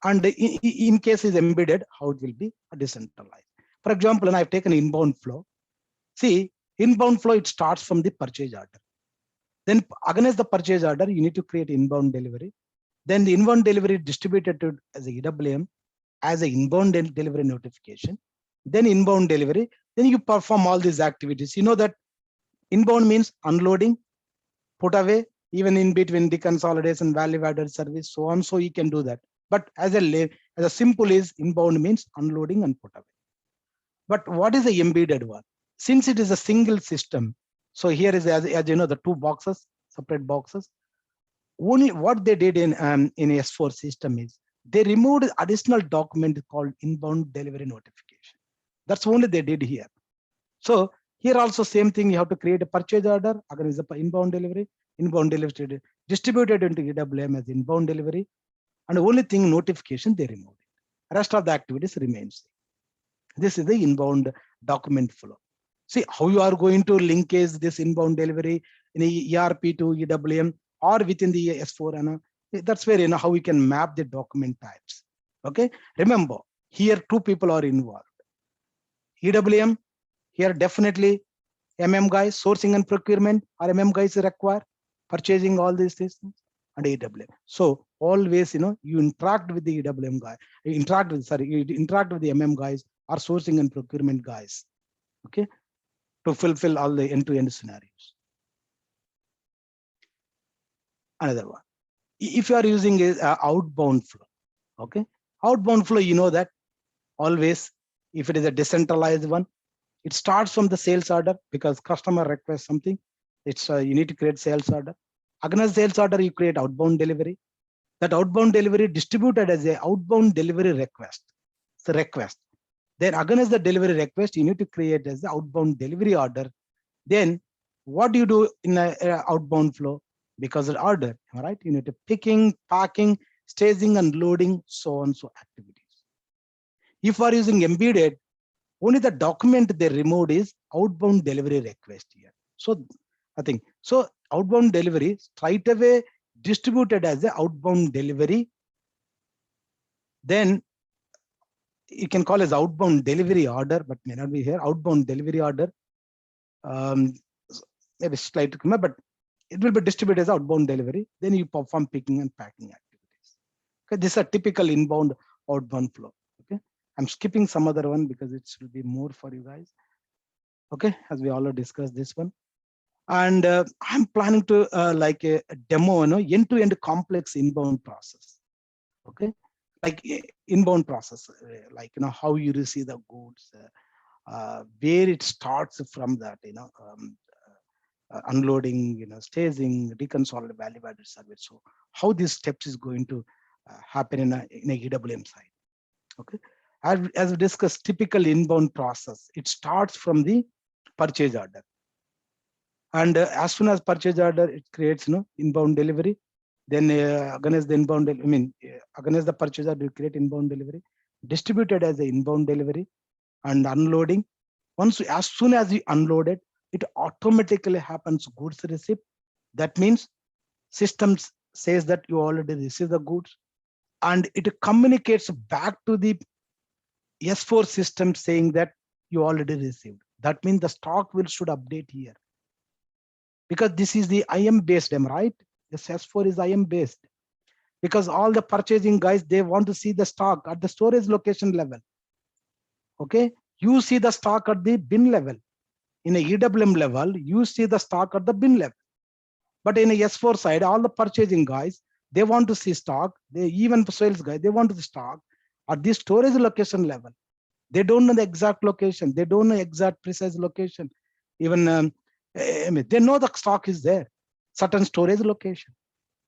And in case is embedded, how it will be decentralized. For example, when I've taken inbound flow, see, inbound flow, it starts from the purchase order. Then against the purchase order, you need to create inbound delivery. Then the inbound delivery distributed to as a EWM as an inbound delivery notification. Then inbound delivery, then you perform all these activities. You know that inbound means unloading, put away, even in between deconsolidation, value added service, so on. So you can do that. But as a simple is inbound means unloading and put away. But what is the embedded one? Since it is a single system, so here is as you know the two boxes, separate boxes. Only what they did in S4 system is they removed additional document called inbound delivery notification. That's only they did here. So here also same thing, you have to create a purchase order. Again, is the inbound delivery distributed into EWM as inbound delivery, and the only thing notification they removed it. Rest of the activities remains. This is the inbound document flow. See how you are going to linkage this inbound delivery in a ERP to EWM or within the S4 HANA. That's where how we can map the document types. Okay, remember here two people are involved. EWM, here definitely MM guys, sourcing and procurement, or MM guys require purchasing all these things, and EWM. So always you interact with the EWM guy, you interact with the MM guys or sourcing and procurement guys. Okay, to fulfill all the end-to-end scenarios. Another one. If you are using a outbound flow, okay, outbound flow, you know that always, if it is a decentralized one, it starts from the sales order because customer requests something. It's you need to create sales order. Against sales order, you create outbound delivery. That outbound delivery distributed as a outbound delivery request. It's a request. Then against the delivery request, you need to create as the outbound delivery order. Then what do you do in a outbound flow? Because of order, right? You need to picking, packing, staging, and loading, so on, so activities. If you are using embedded, only the document they removed is outbound delivery request here. So I think so outbound delivery straight away distributed as the outbound delivery. Then you can call as outbound delivery order, but may not be here. Outbound delivery order. Maybe slightly, but it will be distributed as outbound delivery. Then you perform picking and packing activities. Okay, this is a typical inbound outbound flow. Okay, I'm skipping some other one because it will be more for you guys. Okay, as we already discussed this one. And I'm planning to like a demo, end-to-end complex inbound process. Okay, like inbound process, like how you receive the goods, where it starts from that, unloading, staging, reconcile, value-added service. So how these steps is going to happen in a EWM side. Okay, as we discussed, typical inbound process, it starts from the purchase order. And as soon as purchase order, it creates inbound delivery. Then against the inbound, against the purchase order, you create inbound delivery, distributed as the inbound delivery, and unloading. As soon as you unload it, it automatically happens goods receipt. That means systems says that you already received the goods, and it communicates back to the S4 system saying that you already received. That means the stock should update here. Because this is the IM based, am I right? This S4 is IM based. Because all the purchasing guys, they want to see the stock at the storage location level. Okay, you see the stock at the bin level. In a EWM level, you see the stock at the bin level. But in a S4 side, all the purchasing guys, they want to see stock. They even sales guys, they want to see stock at the storage location level. They don't know the exact location. They don't know exact precise location. Even they know the stock is there, certain storage location,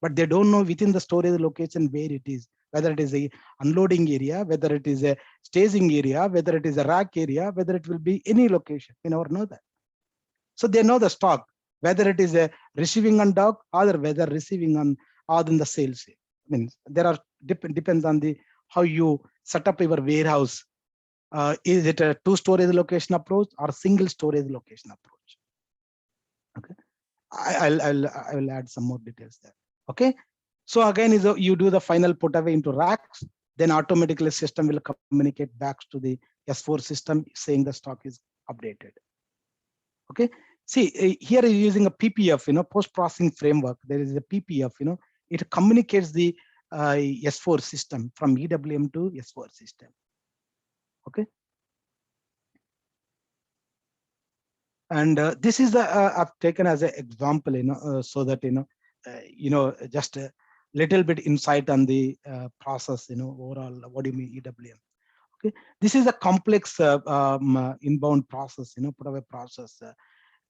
but they don't know within the storage location where it is, whether it is a unloading area, whether it is a staging area, whether it is a rack area, whether it will be any location. We never know that. So they know the stock, whether it is a receiving on dock or whether receiving on or in the sales. There are depends on the how you set up your warehouse. Is it a two storage location approach or single storage location approach? Okay, I will add some more details there. Okay, so again is you do the final put away into racks, then automatically system will communicate back to the S4 system saying the stock is updated. Okay, see here is using a PPF, post processing framework. There is a PPF, it communicates the S4 system from EWM to S4 system. Okay. And this is the I've taken as an example, so that just a little bit insight on the process, overall. What do you mean EWM? Okay, this is a complex inbound process, put away process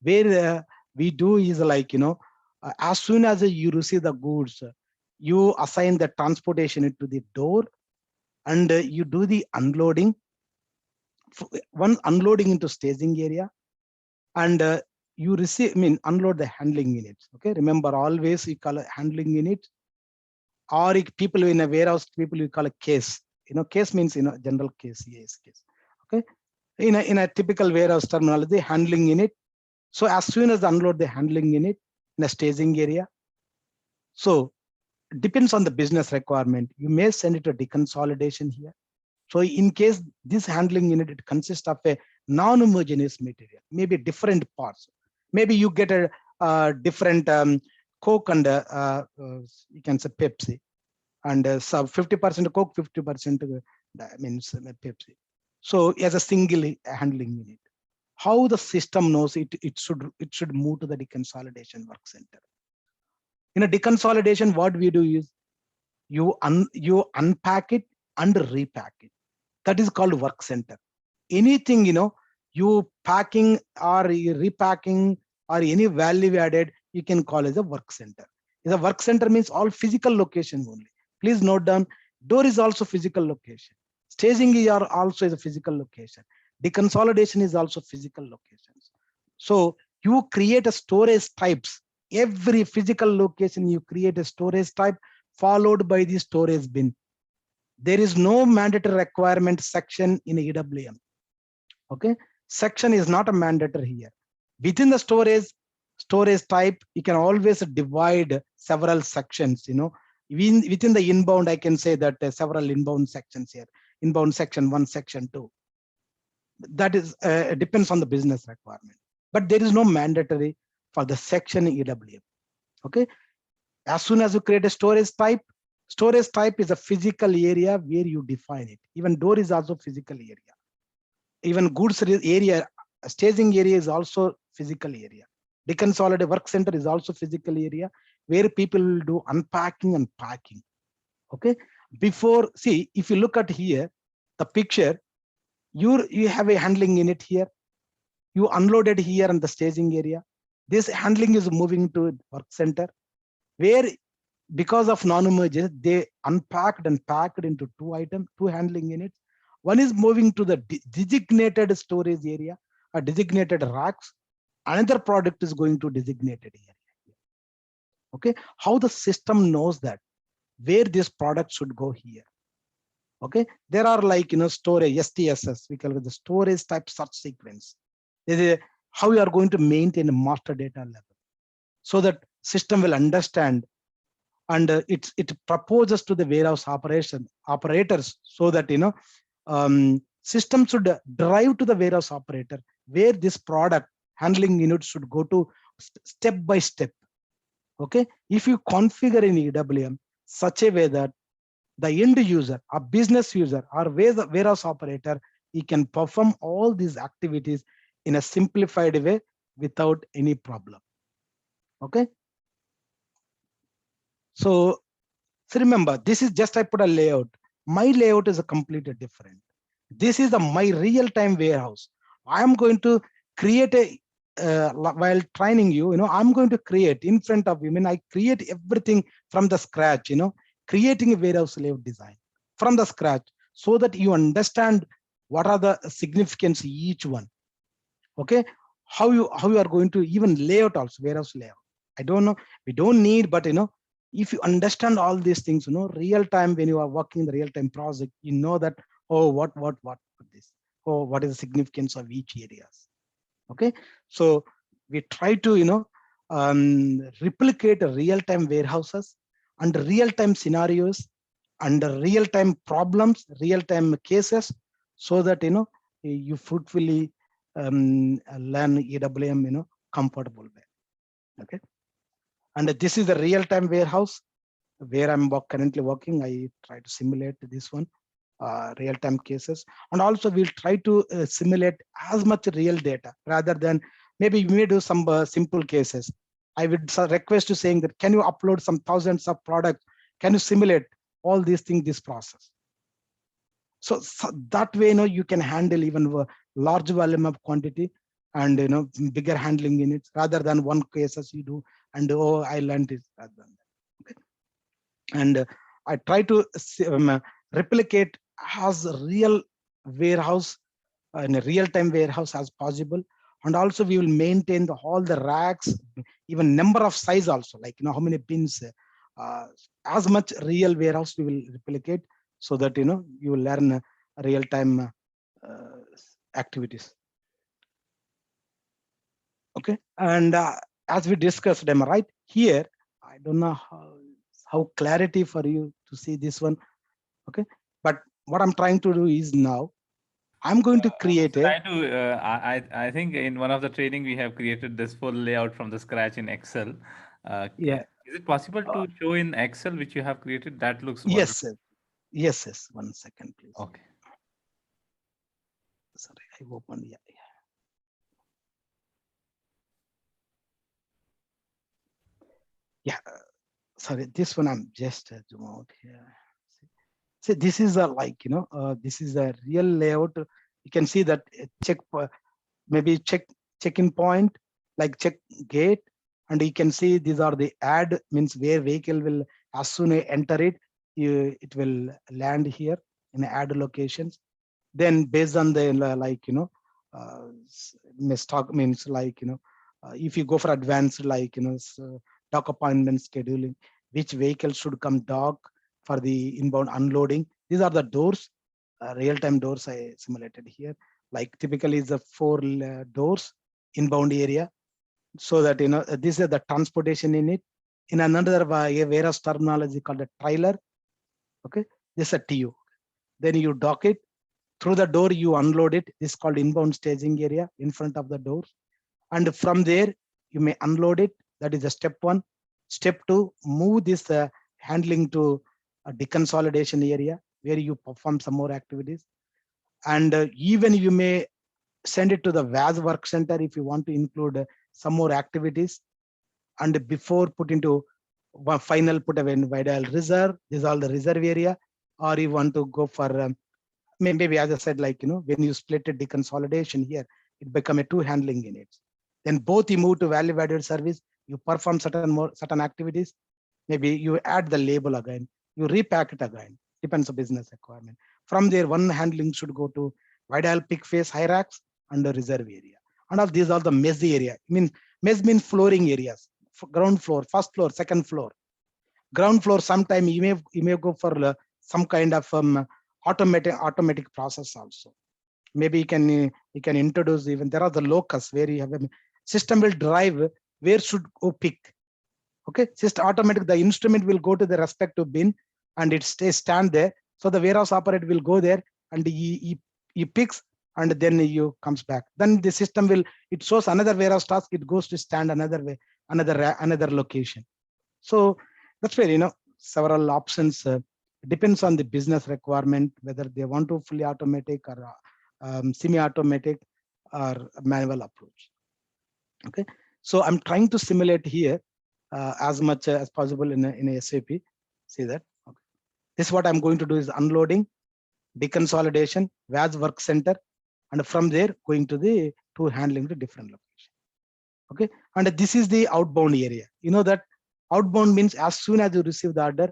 where we do is like as soon as you receive the goods, you assign the transportation into the door, and you do the unloading. One unloading into staging area. And you receive, unload the handling units. Okay, remember always you call a handling unit, or people in a warehouse, people you call a case. Case means general case, yes, case. Okay, in a typical warehouse terminology, handling unit. So as soon as unload the handling unit in a staging area, so depends on the business requirement, you may send it to deconsolidation here. So in case this handling unit, it consists of a non-homogeneous material, maybe different parts. Maybe you get a different Coke and you can say Pepsi, and so 50% Coke, 50% means Pepsi. So as a single handling unit, how the system knows it should move to the deconsolidation work center. In a deconsolidation, what we do is You unpack it and repack it. That is called work center. Anything, you packing or repacking or any value added, you can call as a work center. The work center means all physical location only. Please note down, door is also physical location. Staging is also is a physical location. Deconsolidation is also physical locations. So you create a storage types. Every physical location you create a storage type followed by the storage bin. There is no mandatory requirement section in EWM. Okay, section is not a mandatory here. Within the storage type, you can always divide several sections. Within the inbound, I can say that several inbound sections here. Inbound section 1, section 2. That is depends on the business requirement. But there is no mandatory for the section in EWM. Okay, as soon as you create a storage type is a physical area where you define it. Even door is also physical area. Even goods area, staging area is also physical area. Deconsolidated work center is also physical area where people will do unpacking and packing. Okay, before, see, if you look at here, the picture, you have a handling unit here. You unloaded here in the staging area. This handling is moving to work center, where because of non-merger, they unpacked and packed into two handling units. One is moving to the designated storage area or designated racks. Another product is going to designated area. Okay, how the system knows that where this product should go here. Okay, there are like storage STSS, we call it the storage type search sequence. This is how you are going to maintain a master data level, so that system will understand, and it proposes to the warehouse operators, so that system should drive to the warehouse operator where this product handling unit should go to step by step. Okay, if you configure in EWM such a way that the end user, a business user, or warehouse operator, he can perform all these activities in a simplified way without any problem. Okay, so remember, this is just I put a layout. My layout is a completely different. This is my real-time warehouse. I am going to create a while training you, I'm going to create in front of you. I create everything from the scratch, creating a warehouse layout design from the scratch, so that you understand what are the significance each one. Okay, how you are going to even layout also, warehouse layout. I don't know, we don't need, but if you understand all these things, real time, when you are working in the real time project, you know that, oh, what this, oh, what is the significance of each areas. Okay, so we try to replicate real time warehouses and real time scenarios and real time problems, real time cases, so that you fruitfully learn EWM comfortable way. Okay, and this is the real time warehouse where I'm currently working. I try to simulate this one, real-time cases, and also we'll try to simulate as much real data, rather than maybe you may do some simple cases. I would request you saying that, can you upload some thousands of products? Can you simulate all these things, this process? So that way, you can handle even large volume of quantity and bigger handling units, rather than one cases you do and, oh, I learned it, rather than that. Okay. And I try to replicate as a real warehouse, in a real-time warehouse as possible. And also we will maintain all the racks, even number of size also, like how many pins, as much real warehouse we will replicate, so that you will learn real-time activities. Okay, and as we discussed, am I right? Here, I don't know how clarity for you to see this one. Okay, but what I'm trying to do is, now I'm going to create a. I think in one of the training we have created this full layout from the scratch in Excel. Yeah. Is it possible to show in Excel which you have created? That looks Yes, wonderful. sir. Yes. 1 second, please. Okay. Sorry, I opened. Yeah. sorry, this one I'm just zoom out here. See, this is a this is a real layout. You can see that maybe check-in point, like check gate, and you can see these are the add means where vehicle will, as soon as you enter it, it will land here in add locations. Then based on the stock means if you go for advanced dock appointment scheduling, which vehicle should come dock for the inbound unloading. These are the doors, real-time doors I simulated here. Like typically is the 4 doors inbound area, so that this is the transportation in it. In another warehouse terminology called a trailer. Okay, this is a TU. Then you dock it through the door, you unload it. This is called inbound staging area in front of the doors, and from there you may unload it. That is the step 1. Step 2, move this handling to a deconsolidation area where you perform some more activities, and even you may send it to the VAS work center if you want to include some more activities, and before put into final put away in Vidal reserve. This is all the reserve area, or you want to go for maybe as I said, when you split it deconsolidation here, it become a 2 handling units. Then both you move to value added service, you perform certain activities. Maybe you add the label again, you repack it again, depends on business requirement. From there, one handling should go to Vidal pick face hierarchs and the reserve area. And all these are the mesh area. Mesh means flooring areas, ground floor, first floor, second floor. Ground floor, sometime you may go for some kind of automatic process also. Maybe you can introduce, even there are the locus where you have a system will drive where should go pick. Okay, just automatic, the instrument will go to the respective bin and it stand there. So the warehouse operator will go there and he picks, and then you comes back. Then the system will, it shows another warehouse task, it goes to stand another way, another location. So that's where several options depends on the business requirement, whether they want to fully automatic or semi-automatic or manual approach. Okay, so I'm trying to simulate here as much as possible in a SAP. See that? Okay. This is what I'm going to do is unloading, deconsolidation, VAS work center, and from there going to handling the different location. Okay, and this is the outbound area. You know that outbound means as soon as you receive the order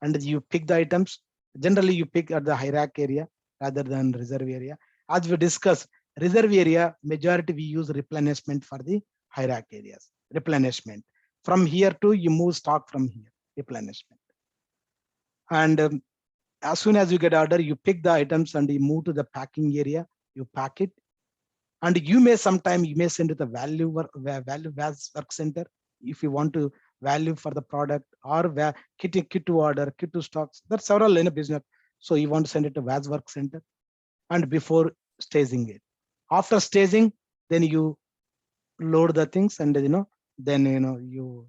and you pick the items, generally you pick at the hierarchy area rather than reserve area. As we discussed, reserve area, majority we use replenishment for the hierarchy areas, replenishment. From here to you move stock from here, replenishment. And as soon as you get order, you pick the items and you move to the packing area, you pack it. And you may send to the value VAS work center if you want to value for the product, or kit to order, kit to stocks. There's several in a business. So you want to send it to VAS work center, and before staging it. After staging, then you load the things, and then you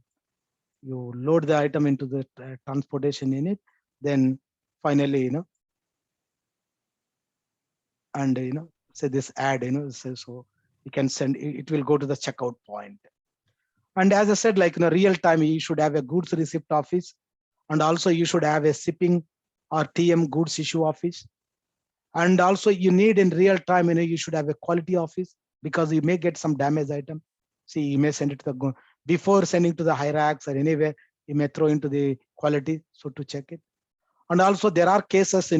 load the item into the transportation unit. Then finally and say this add so you can send it will go to the checkout point. And as I said, real time, you should have a goods receipt office, and also you should have a shipping or TM goods issue office. And also you need in real time, you should have a quality office, because you may get some damaged item. See, you may send it to the, before sending to the hierarchs or anywhere, you may throw into the quality, so to check it. And also there are cases,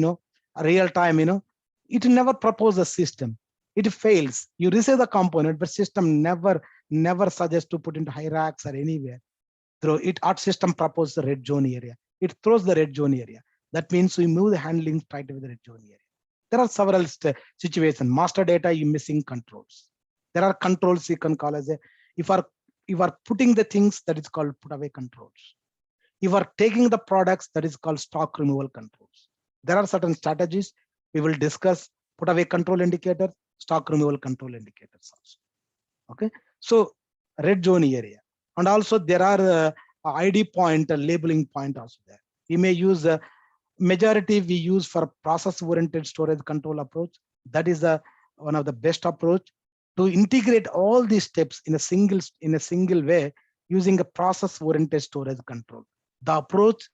real time, it never propose a system. It fails. You receive the component, but system never suggests to put into hierarchs or anywhere. Through it, our system proposes the red zone area. It throws the red zone area. That means we move the handling right with the red zone area. There are several situations. Master data, you missing controls. There are controls you can call as a, if you are putting the things, that is called put away controls. If you are taking the products, that is called stock removal controls. There are certain strategies we will discuss: put away control indicator, stock removal control indicators also. Okay, so red zone area, and also there are ID point, labeling point also there. We may use majority we use for process oriented storage control approach. That is one of the best approach to integrate all these steps in a single way using a process oriented storage control. The approach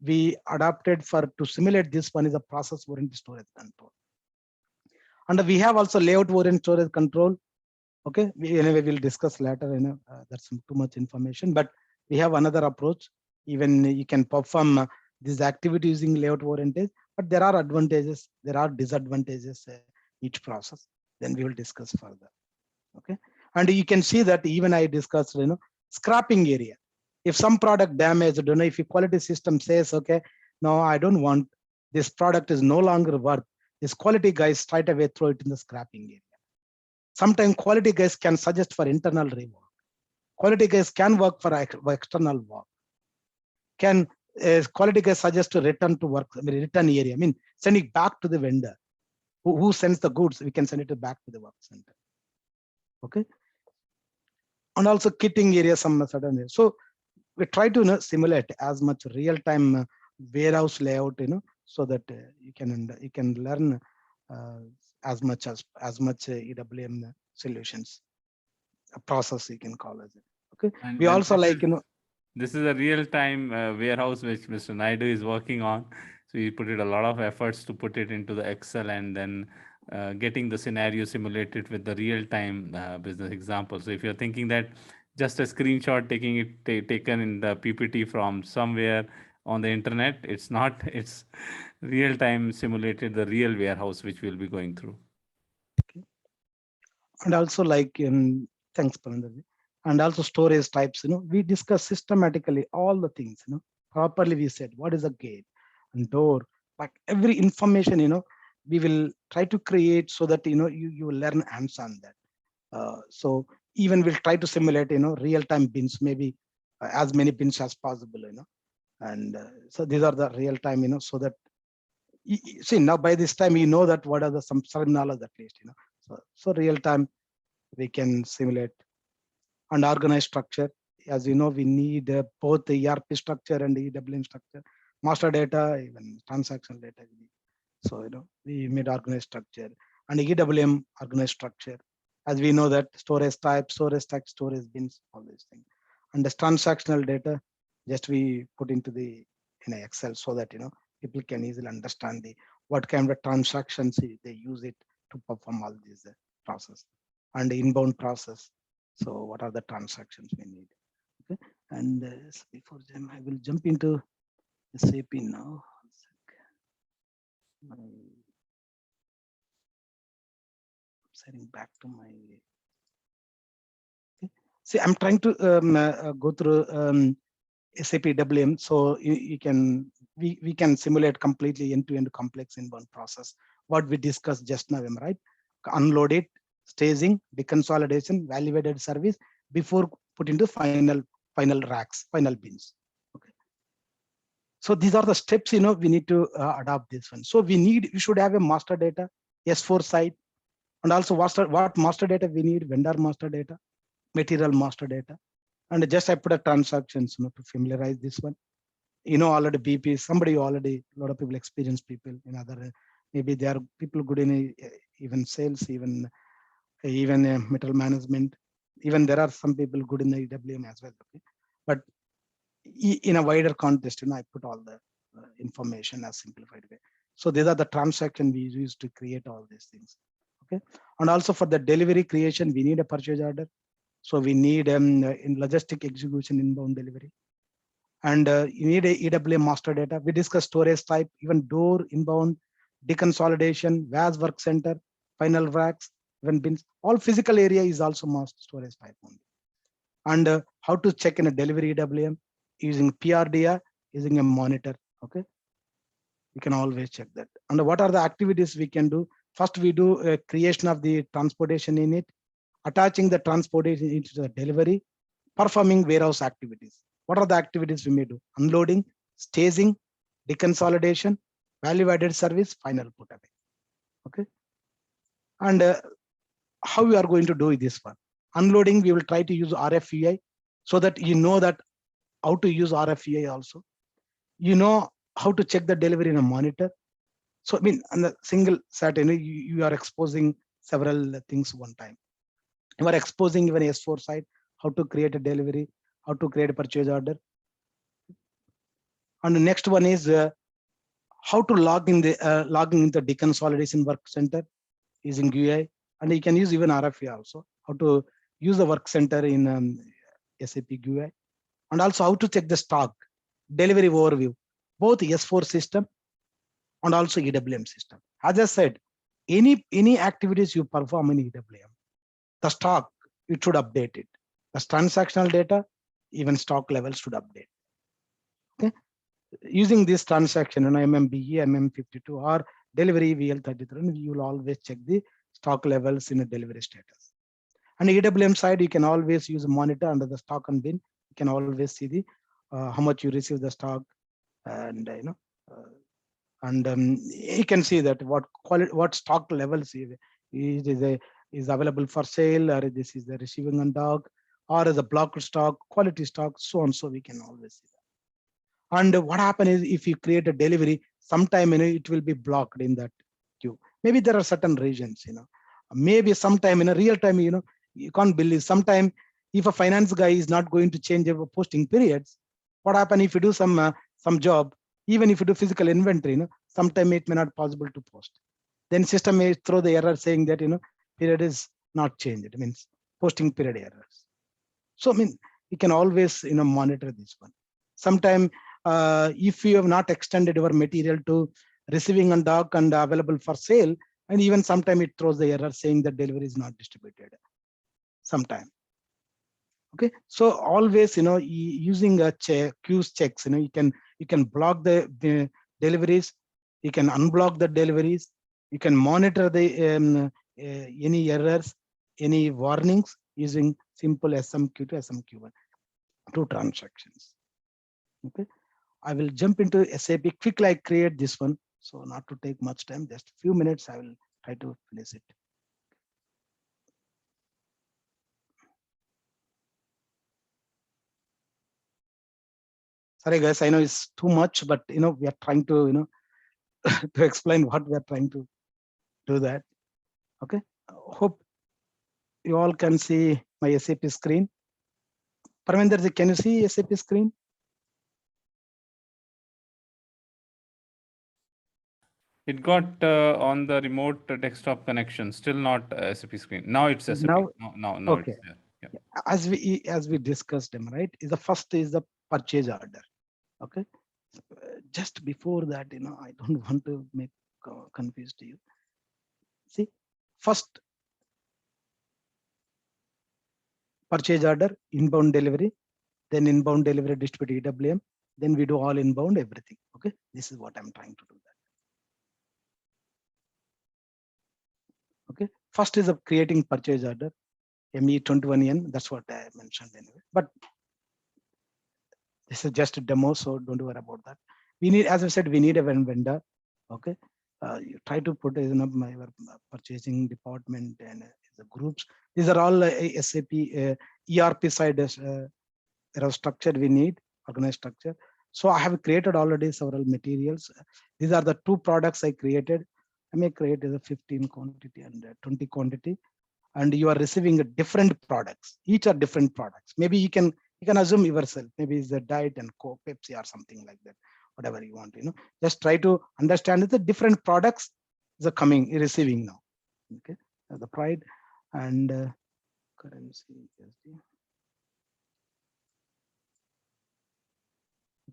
we adopted to simulate this one is a process-oriented storage control. And we have also layout-oriented storage control. Okay, anyway, we'll discuss later. That's too much information, but we have another approach. Even you can perform this activity using layout-oriented, but there are advantages, there are disadvantages each process. Then we will discuss further. Okay, and you can see that even I discussed, scrapping area. If some product damaged, if your quality system says, okay, no, I don't want this product is no longer worth, this quality guys straight away throw it in the scrapping area. Sometimes quality guys can suggest for internal rework. Quality guys can work for external work. Can quality guys suggest to return to work, return area, send it back to the vendor. Who sends the goods, we can send it back to the work center. Okay. And also kitting area, some certain area. So we try to simulate as much real-time warehouse layout, so that you can learn as much EWM solutions, a process you can call it. Okay. And we also this is a real-time warehouse which Mr. Naidu is working on. So he put it a lot of efforts to put it into the Excel and then getting the scenario simulated with the real-time business example. So if you're thinking that just a screenshot taken in the PPT from somewhere on the internet, it's not. It's real-time simulated, the real warehouse which we'll be going through. Okay. And also thanks, Parminder. And also storage types, we discuss systematically all the things, properly. We said what is a gate and door, like every information, we will try to create so that you will learn hands-on that. So even we'll try to simulate real-time bins, maybe as many bins as possible, and so these are the real-time, so that see now by this time that what are some terminology at least, so real-time we can simulate. And organized structure, as you know, we need both the ERP structure and the EWM structure, master data, even transactional data. So we made organized structure and EWM organized structure. As we know that storage type, storage stack, storage bins, all these things. And the transactional data, just we put into the Excel so that people can easily understand what kind of transactions they use it to perform all these process. And the inbound process. So what are the transactions we need? Okay, and before them, I will jump into SAP now. Setting back to my. Okay. See, I'm trying to go through SAP EWM, so we can simulate completely end-to-end complex inbound process. What we discussed just now, right? Unload it, staging, deconsolidation, validated service before put into final racks, final bins. Okay. So these are the steps we need to adopt this one. So we should have a master data, S4 side, and also what master data we need, vendor master data, material master data, and just I put a transactions to familiarize this one. Already BP, somebody already, a lot of people, experienced people in other, maybe they are people good in even sales, even material management. Even there are some people good in the EWM as well. Okay? But in a wider context, I put all the information as simplified way. So these are the transactions we use to create all these things. Okay, and also for the delivery creation, we need a purchase order. So we need in logistic execution inbound delivery, and you need a EWM master data. We discussed storage type, even door inbound, deconsolidation, VAS work center, final racks, even bins. All physical area is also master storage type only. And how to check in a delivery EWM using PRDR, using a monitor. Okay, we can always check that. And what are the activities we can do? First, we do a creation of the transportation unit, attaching the transportation into the delivery, performing warehouse activities. What are the activities we may do? Unloading, staging, deconsolidation, value-added service, final put away. Okay. And how we are going to do this one? Unloading, we will try to use RFEI so that that how to use RFEI also. How to check the delivery in a monitor. So on the single sat, you are exposing several things one time. You are exposing even S4 side, how to create a delivery, how to create a purchase order. And the next one is how to log in the logging into deconsolidation work center using GUI, and you can use even RFA also. How to use the work center in SAP GUI, and also how to check the stock delivery overview, both S4 system and also EWM system. As I said, any activities you perform in EWM, the stock, it should update it. The transactional data, even stock levels should update. Okay, using this transaction in MMBE, MM52 or delivery VL33, you will always check the stock levels in a delivery status. And EWM side, you can always use a monitor under the stock and bin. You can always see the how much you receive the stock, and you can see that what quality, what stock levels is available for sale, or this is the receiving on dock, or is a blocked stock, quality stock, so on. So we can always see that. And what happens is if you create a delivery, sometime it will be blocked in that queue. Maybe there are certain regions, maybe sometime in a real time, you can't believe. Sometime if a finance guy is not going to change our posting periods, what happens if you do some job, even if you do physical inventory, sometime it may not possible to post. Then system may throw the error saying that period is not changed. It means posting period errors. So you can always monitor this one. Sometime if you have not extended your material to receiving on dock and available for sale, and even sometime it throws the error saying that delivery is not distributed. Sometime. Okay, so always using a queues checks, you can block the deliveries, you can unblock the deliveries, you can monitor the any errors, any warnings using simple SMQ to SMQ1, 2 transactions. Okay, I will jump into SAP quickly. I create this one, so not to take much time, just a few minutes. I will try to finish it. Sorry guys, I know it's too much, but we are trying to to explain what we are trying to do that. Okay, hope you all can see my SAP screen. Parminder, can you see SAP screen? It got on the remote desktop connection, still not SAP screen. Now it's SAP. Now okay. It's there. Yeah. As we discussed them, right? Is the first is the purchase order. Okay, just before that, I don't want to make confused to you. See, first purchase order, inbound delivery, then inbound delivery distribute EWM, then we do all inbound everything. Okay, this is what I'm trying to do that. Okay, first is of creating purchase order, ME21N. That's what I mentioned anyway. But this is just a demo, so don't worry about that. We need, as I said, we need a vendor. Okay, you try to put my purchasing department and the groups. These are all SAP ERP side structure we need, organized structure. So I have created already several materials. These are the 2 products I created. I may create a 15 quantity and 20 quantity, and you are receiving different products. Each are different products. Maybe you can assume yourself. Maybe it's a diet and Coke, Pepsi, or something like that. Whatever you want, just try to understand that the different products are coming, receiving now. Okay, the pride and currency.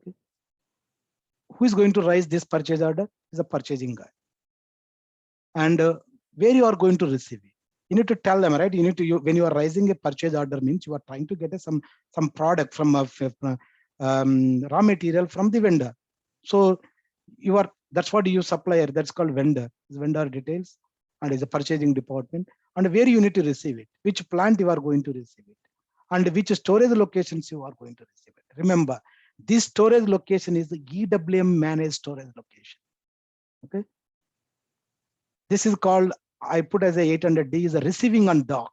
Okay, who is going to raise this purchase order? Is a purchasing guy. And where you are going to receive it, you need to tell them, right? You need to, when you are raising a purchase order, means you are trying to get some product from raw material from the vendor. So that's what you supplier, that's called vendor. It's vendor details, and is a purchasing department, and where you need to receive it, which plant you are going to receive it, and which storage locations you are going to receive it. Remember, this storage location is the EWM managed storage location. Okay, this is called, I put as a 800D, is a receiving on dock.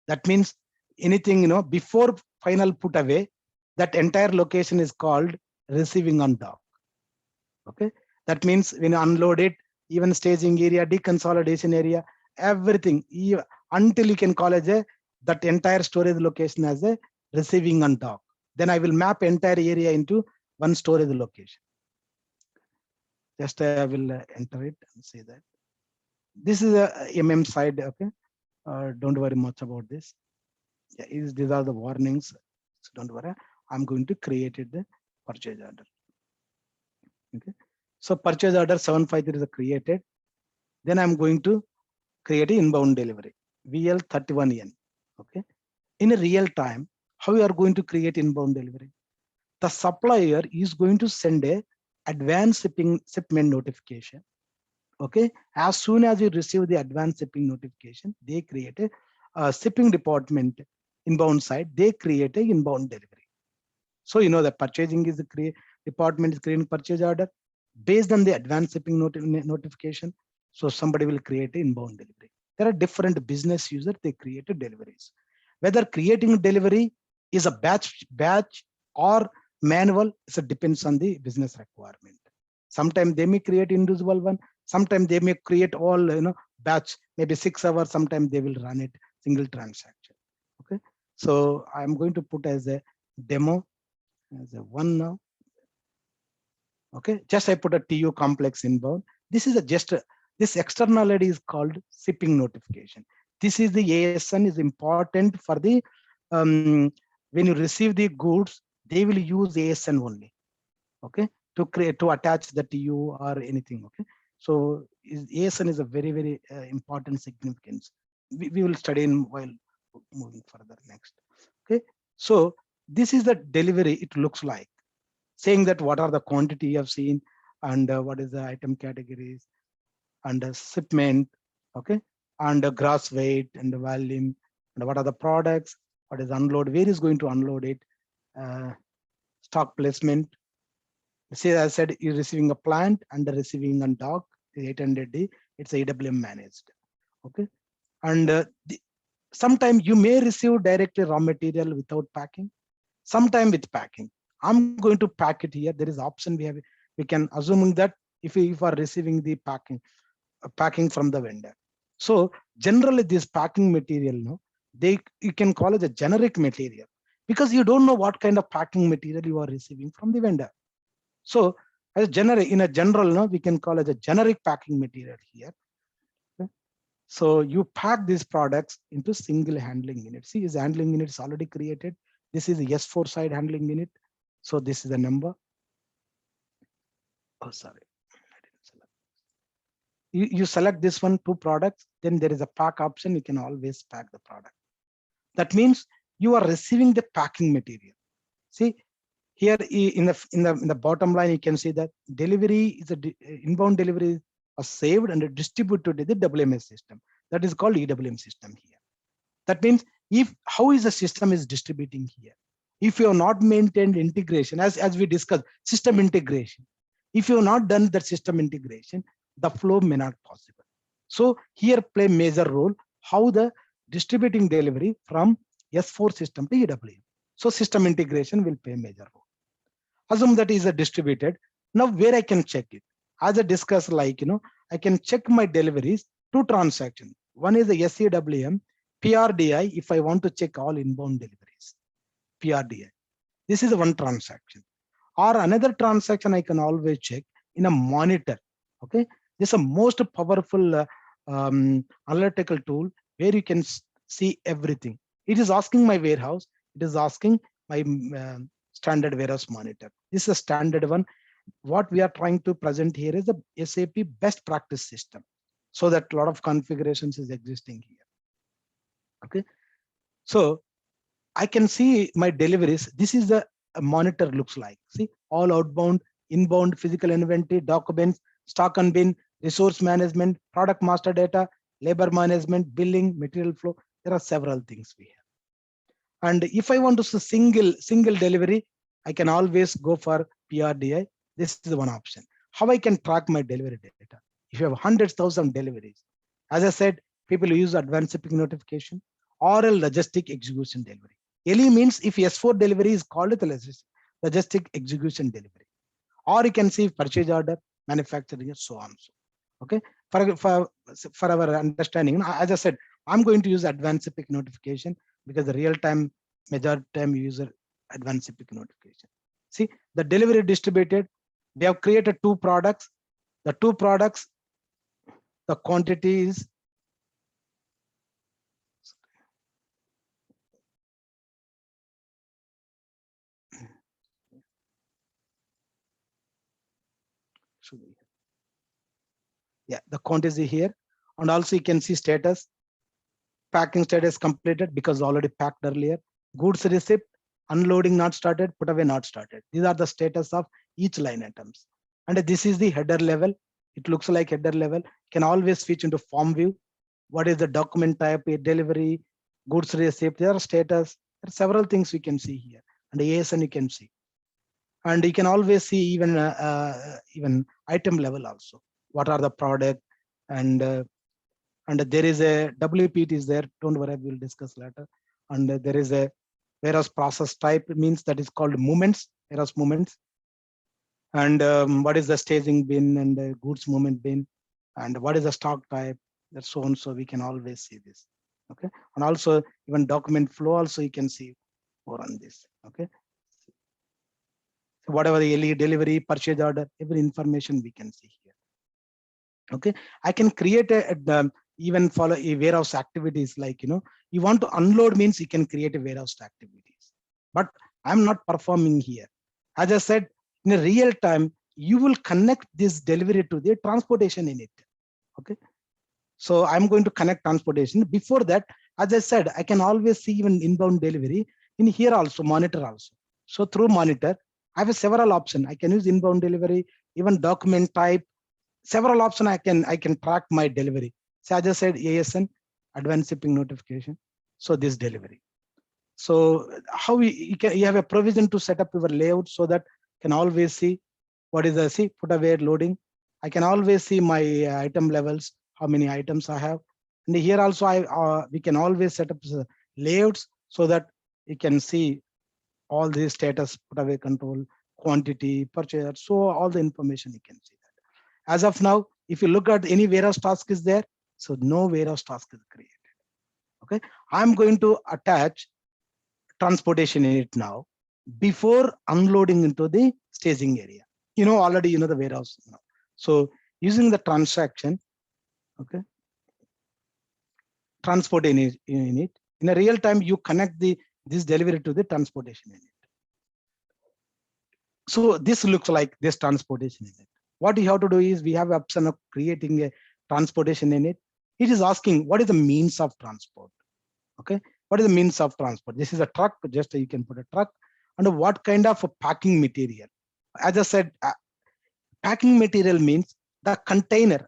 That means anything before final put away, that entire location is called receiving on dock. Okay, that means when you unload it, even staging area, deconsolidation area, everything, until you can call as that entire storage location as a receiving on dock. Then I will map entire area into one storage location. Just I will enter it and say that. This is a MM side, okay? Don't worry much about this. Yeah, these are the warnings. So don't worry. I'm going to create it the purchase order. Okay. So purchase order 753 is created. Then I'm going to create an inbound delivery, VL31N. Okay. In a real time, how you are going to create inbound delivery? The supplier is going to send a advanced shipment notification. Okay. As soon as you receive the advanced shipping notification, they create a shipping department inbound side. They create a inbound delivery. So you know the purchasing is the department is creating purchase order based on the advanced shipping notification. So somebody will create an inbound delivery. There are different business users, they create deliveries. Whether creating delivery is a batch or manual, it depends on the business requirement. Sometimes they may create individual one, sometimes they may create all batch, maybe 6 hours, sometimes they will run it single transaction. Okay, so I'm going to put as a demo as a one now. Okay, just I put a TU complex inbound. This is this externality is called shipping notification. This is the ASN is important for the when you receive the goods, they will use ASN only. Okay, to attach the TU or anything. Okay, so ASN is a very important significance. We will study in while moving further next. Okay, so this is the delivery. It looks like saying that what are the quantity you have seen and what is the item categories and shipment, okay, and gross weight and the volume and what are the products, what is unload, where is going to unload it, stock placement. See, as I said, you're receiving a plant and receiving a dock, 800D, it's EWM managed, okay, and sometimes you may receive directly raw material without packing, sometime with packing. I'm going to pack it here. There is option we can assuming that if you are receiving the packing from the vendor. So generally this packing material, no, you can call it a generic material because you don't know what kind of packing material you are receiving from the vendor. So as generic, in a general, no, we can call it a generic packing material here. Okay. So you pack these products into single handling unit. See, is handling unit is already created. This is the S4 side handling unit. So this is the number. Oh, sorry. I didn't select. You select this one, 2 products, then there is a pack option. You can always pack the product. That means you are receiving the packing material. See, here in the bottom line, you can see that delivery is inbound delivery are saved and distributed to the WMS system. That is called EWM system here. That means how is the system is distributing here? If you have not maintained integration, as we discussed, system integration. If you have not done that system integration, the flow may not possible. So here play major role how the distributing delivery from S4 system to EWM. So system integration will play major role. Assume that is a distributed. Now where I can check it? As I discussed, like, I can check my deliveries, 2 transactions. One is the SAWM, PRDI, if I want to check all inbound deliveries, PRDI. This is one transaction. Or another transaction I can always check in a monitor. Okay, this is a most powerful analytical tool where you can see everything. It is asking my warehouse. It is asking my standard warehouse monitor. This is a standard one. What we are trying to present here is the SAP best practice system, so that a lot of configurations is existing here. Okay, so I can see my deliveries. This is the monitor looks like. See, all outbound, inbound, physical inventory, documents, stock and bin, resource management, product master data, labor management, billing, material flow. There are several things we have. And if I want to see single delivery, I can always go for PRDI. This is one option. How I can track my delivery data? If you have hundreds, thousands of deliveries, as I said, people use advanced shipping notification or a logistic execution delivery. LE means if S4 delivery is called it logistic execution delivery, or you can see purchase order, manufacturing, and so on. So, okay, for our understanding, as I said, I'm going to use advanced shipping notification because the real time majority time user advanced shipping notification. See, the delivery distributed. They have created 2 products. The two products, the quantity is the quantity here, and also you can see status. Packing status completed because already packed earlier. Goods receipt, unloading not started, put away not started. These are the status of each line items. And this is the header level. It looks like header level. Can always switch into form view. What is the document type, delivery, goods receipt, there are status. There are several things we can see here. And the ASN you can see. And you can always see even item level also. What are the product, and there is a WPT is there. Don't worry, we'll discuss later. And there is a warehouse process type, means that is called movements, warehouse movements. And what is the staging bin and the goods movement bin, and what is the stock type, that's so on. So we can always see this. Okay, and also even document flow also you can see more on this. Okay, so whatever the LE delivery, purchase order, every information we can see here. Okay, I can create even follow a warehouse activities, like you want to unload, means you can create a warehouse activities, but I'm not performing here. As I said, in a real time you will connect this delivery to the transportation in it. Okay, so I'm going to connect transportation. Before that, as I said, I can always see even inbound delivery in here also, monitor also. So through monitor I have several options. I can use inbound delivery, even document type, several options. I can track my delivery. So I just said ASN, advanced shipping notification. So this delivery. So how you have a provision to set up your layout, so that can always see what is the put away loading. I can always see my item levels, how many items I have. And here also we can always set up layouts, so that you can see all the status, put away control, quantity, purchase. So all the information you can see that. As of now, if you look at any warehouse task is there, so no warehouse task is created. Okay, I'm going to attach transportation in it now before unloading into the staging area. Already the warehouse now. So using the transaction, okay, transport in it in a real time, you connect this delivery to the transportation in it. So this looks like this transportation in it. What you have to do is, we have option of creating a transportation in it. It is asking what is the means of transport. Okay, what is the means of transport? This is a truck, just you can put a truck. And what kind of a packing material? As I said, packing material means the container,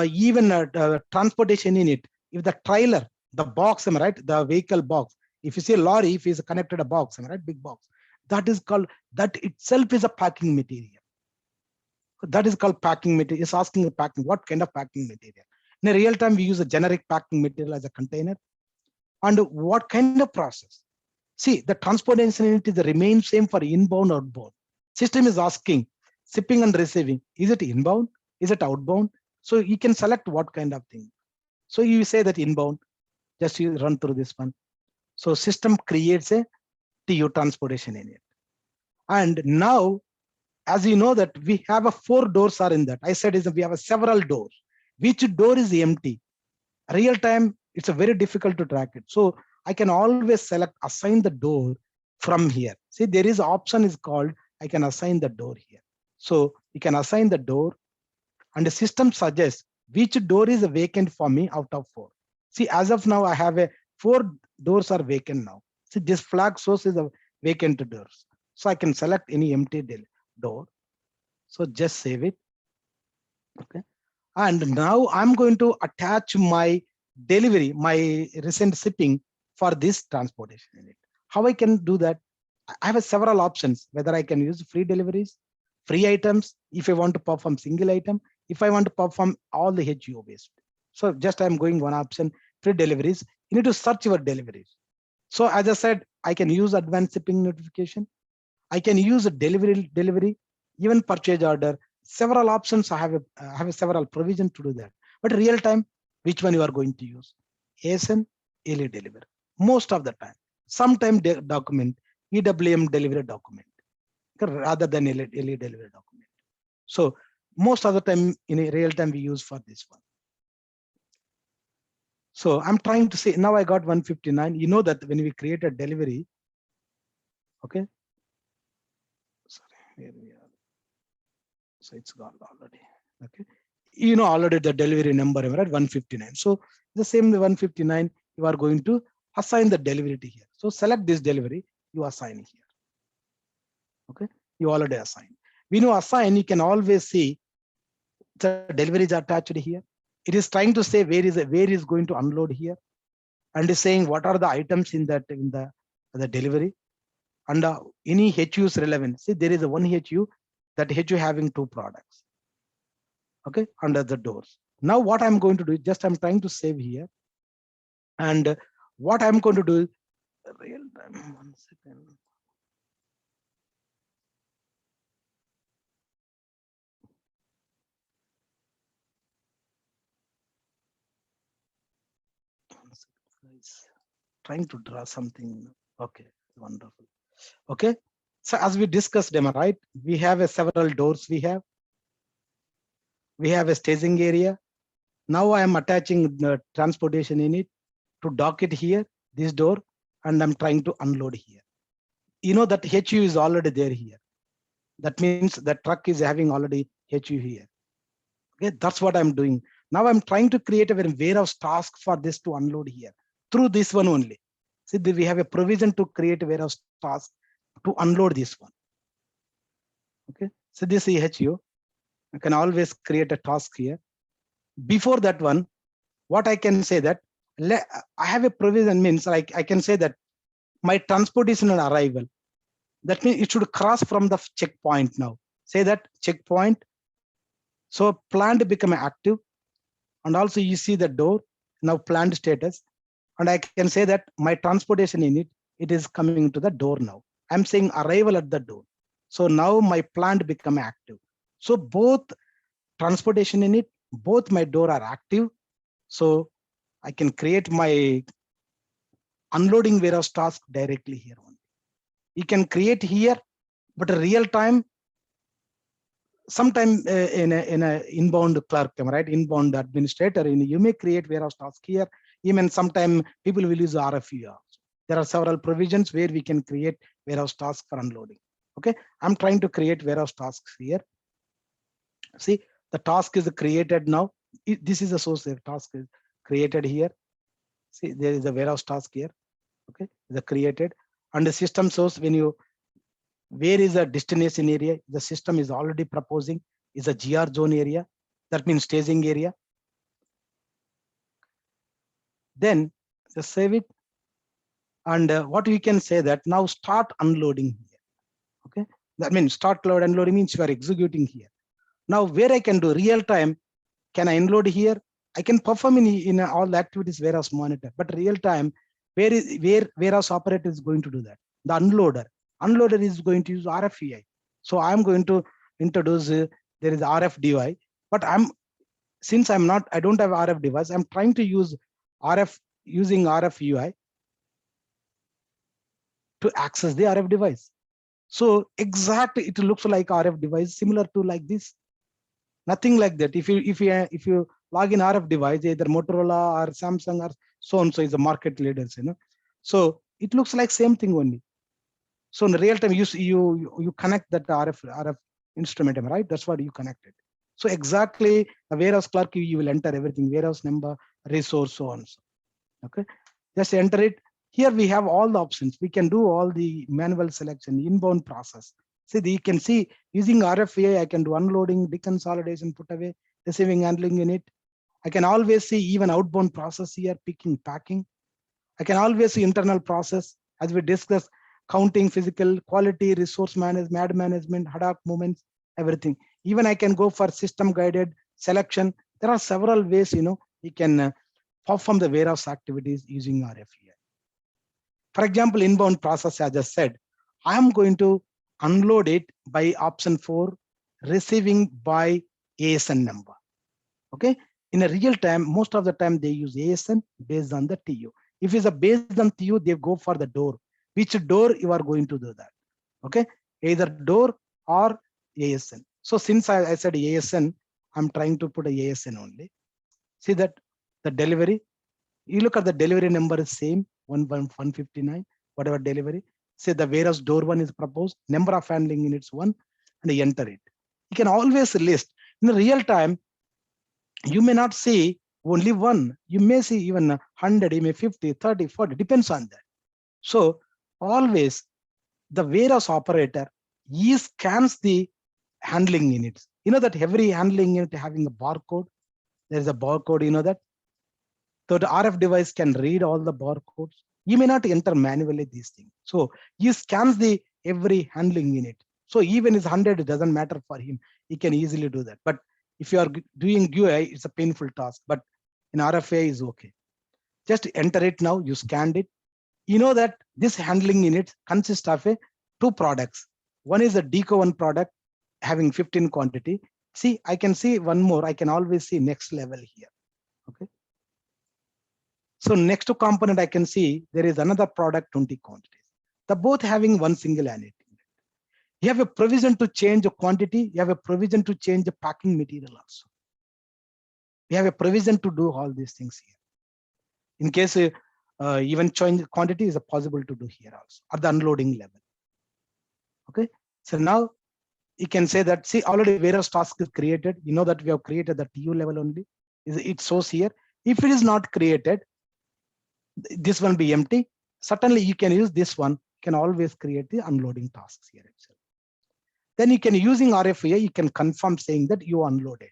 even transportation in it. If the trailer, the box, right, the vehicle box. If you see a lorry, if it's connected a box, right, big box, that is called, that itself is a packing material. That is called packing material. It's asking a packing, what kind of packing material? In a real time, we use a generic packing material as a container. And what kind of process? See, the transportation in it is the remain same for inbound, outbound. System is asking shipping and receiving. Is it inbound? Is it outbound? So you can select what kind of thing. So you say that inbound, just you run through this one. So system creates a TU transportation in it. And now, as you know that we have a 4 doors are in that. I said is we have a several doors. Which door is empty? Real time, it's a very difficult to track it. So I can always select assign the door from here. See, there is option is called, I can assign the door here. So you can assign the door, and the system suggests which door is vacant for me out of 4. See, as of now, I have a 4 doors are vacant now. See, this flag source is a vacant doors. So I can select any empty door. So just save it. Okay. And now I'm going to attach my delivery, my recent shipping for this transportation in it. How I can do that? I have several options, whether I can use free deliveries, free items, if I want to perform single item, if I want to perform all the HUO based. So just I'm going one option, free deliveries. You need to search your deliveries. So as I said, I can use advanced shipping notification. I can use a delivery, even purchase order. Several options. I have several provision to do that. But real time, which one you are going to use? ASN, LE deliver. Most of the time. Sometime document, EWM delivery document, rather than LE delivery document. So most of the time in a real time we use for this one. So I'm trying to say, now I got 159. You know that when we create a delivery, okay. Sorry, here we are. So it's gone already. Okay. You know already the delivery number, right? 159. So the same 159, you are going to assign the delivery to here. So select this delivery, you assign here. Okay. You already assign. We know assign, you can always see the delivery is attached here. It is trying to say where is going to unload here, and is saying what are the items in the delivery, and any HU is relevant. See, there is a one HU, that HU having 2 products. Okay, under the doors. Now what I'm going to do, just I'm trying to save here, and what I'm going to do, real time. 1 second. Trying to draw something. Okay, wonderful. Okay, so as we discussed, am I right? We have several doors. We have a staging area. Now I am attaching the transportation in it to dock it here, this door, and I'm trying to unload here. You know that HU is already there here. That means the truck is having already HU here. Okay, that's what I'm doing. Now I'm trying to create a warehouse task for this to unload here through this one only. See, we have a provision to create a warehouse task to unload this one. Okay, so this is HU. I can always create a task here. Before that one, what I can say that I have a provision, means like I can say that my transportation and arrival. That means it should cross from the checkpoint now. Say that checkpoint. So planned become active, and also you see the door now planned status, and I can say that my transportation in it is coming to the door now. I'm saying arrival at the door. So now my planned become active. So both transportation in it, both my door are active. So I can create my unloading warehouse task directly here only. You can create here, but a real time, sometime in a inbound clerk, right? Inbound administrator, you may create warehouse task here. Even sometime people will use RFU. There are several provisions where we can create warehouse task for unloading. Okay, I'm trying to create warehouse tasks here. See, the task is created now. This is a source of task is created here. See, there is a warehouse task here. Okay, the created, and the system source, when you, where is a destination area, the system is already proposing is a GR zone area. That means staging area. Then just save it. And what we can say that now start unloading here. Okay, that means start load unloading means you are executing here. Now where I can do real time, can I unload here? I can perform in all the activities warehouse monitor, but real time, where warehouse operator is going to do that? The unloader. Unloader is going to use RFEI. So I'm going to introduce there is RF device, but since I don't have RF device, I'm trying to use RF using RF UI to access the RF device. So exactly it looks like RF device, similar to like this. Nothing like that. If you log in RF device, either Motorola or Samsung or so and so is the market leaders, So it looks like same thing only. So in real time, you connect that RF instrument, right? That's what you connected. So exactly the warehouse clerk, you will enter everything, warehouse number, resource, so on. So, okay, just enter it. Here we have all the options. We can do all the manual selection, inbound process. See, you can see using RFA, I can do unloading, deconsolidation, put away, receiving, handling in it. I can always see even outbound process here, picking, packing. I can always see internal process, as we discussed, counting, physical, quality, resource management, ad hoc movements, everything. Even I can go for system guided selection. There are several ways, you can perform the warehouse activities using RFEI. For example, inbound process, as I said, I am going to unload it by option 4, receiving by ASN number. Okay, in a real time, most of the time they use ASN based on the TU. If it's a based on TU, they go for the door. Which door you are going to do that? Okay, either door or ASN. So since I said ASN, I'm trying to put a ASN only. See that the delivery, you look at the delivery number is same, 159, whatever delivery. Say the warehouse door one is proposed, number of handling units one, and you enter it. You can always list. In real time, you may not see only one. You may see even 100, you may 50, 30, 40, depends on that. So always the warehouse operator, he scans the handling units. You know that every handling unit having a barcode. There is a barcode, you know that. So the RF device can read all the barcodes. You may not enter manually these things. So he scans the every handling unit. So even if 100, it doesn't matter for him. He can easily do that. But if you are doing GUI, it's a painful task. But in RFA is okay. Just enter it now. You scanned it. You know that this handling unit consists of two products. One is a DECO1 product having 15 quantity. See, I can see one more. I can always see next level here. Okay. So next to component, I can see there is another product 20 quantities. The both having one single entity. You have a provision to change the quantity. You have a provision to change the packing material also. You have a provision to do all these things here. In case even change quantity is possible to do here also at the unloading level. Okay. So now you can say that, see, already warehouse task is created. You know that we have created the TU level only. It shows here. If it is not created, this one be empty. Certainly you can use this one. You can always create the unloading tasks here itself. Then you can, using RFA, you can confirm saying that you unloaded.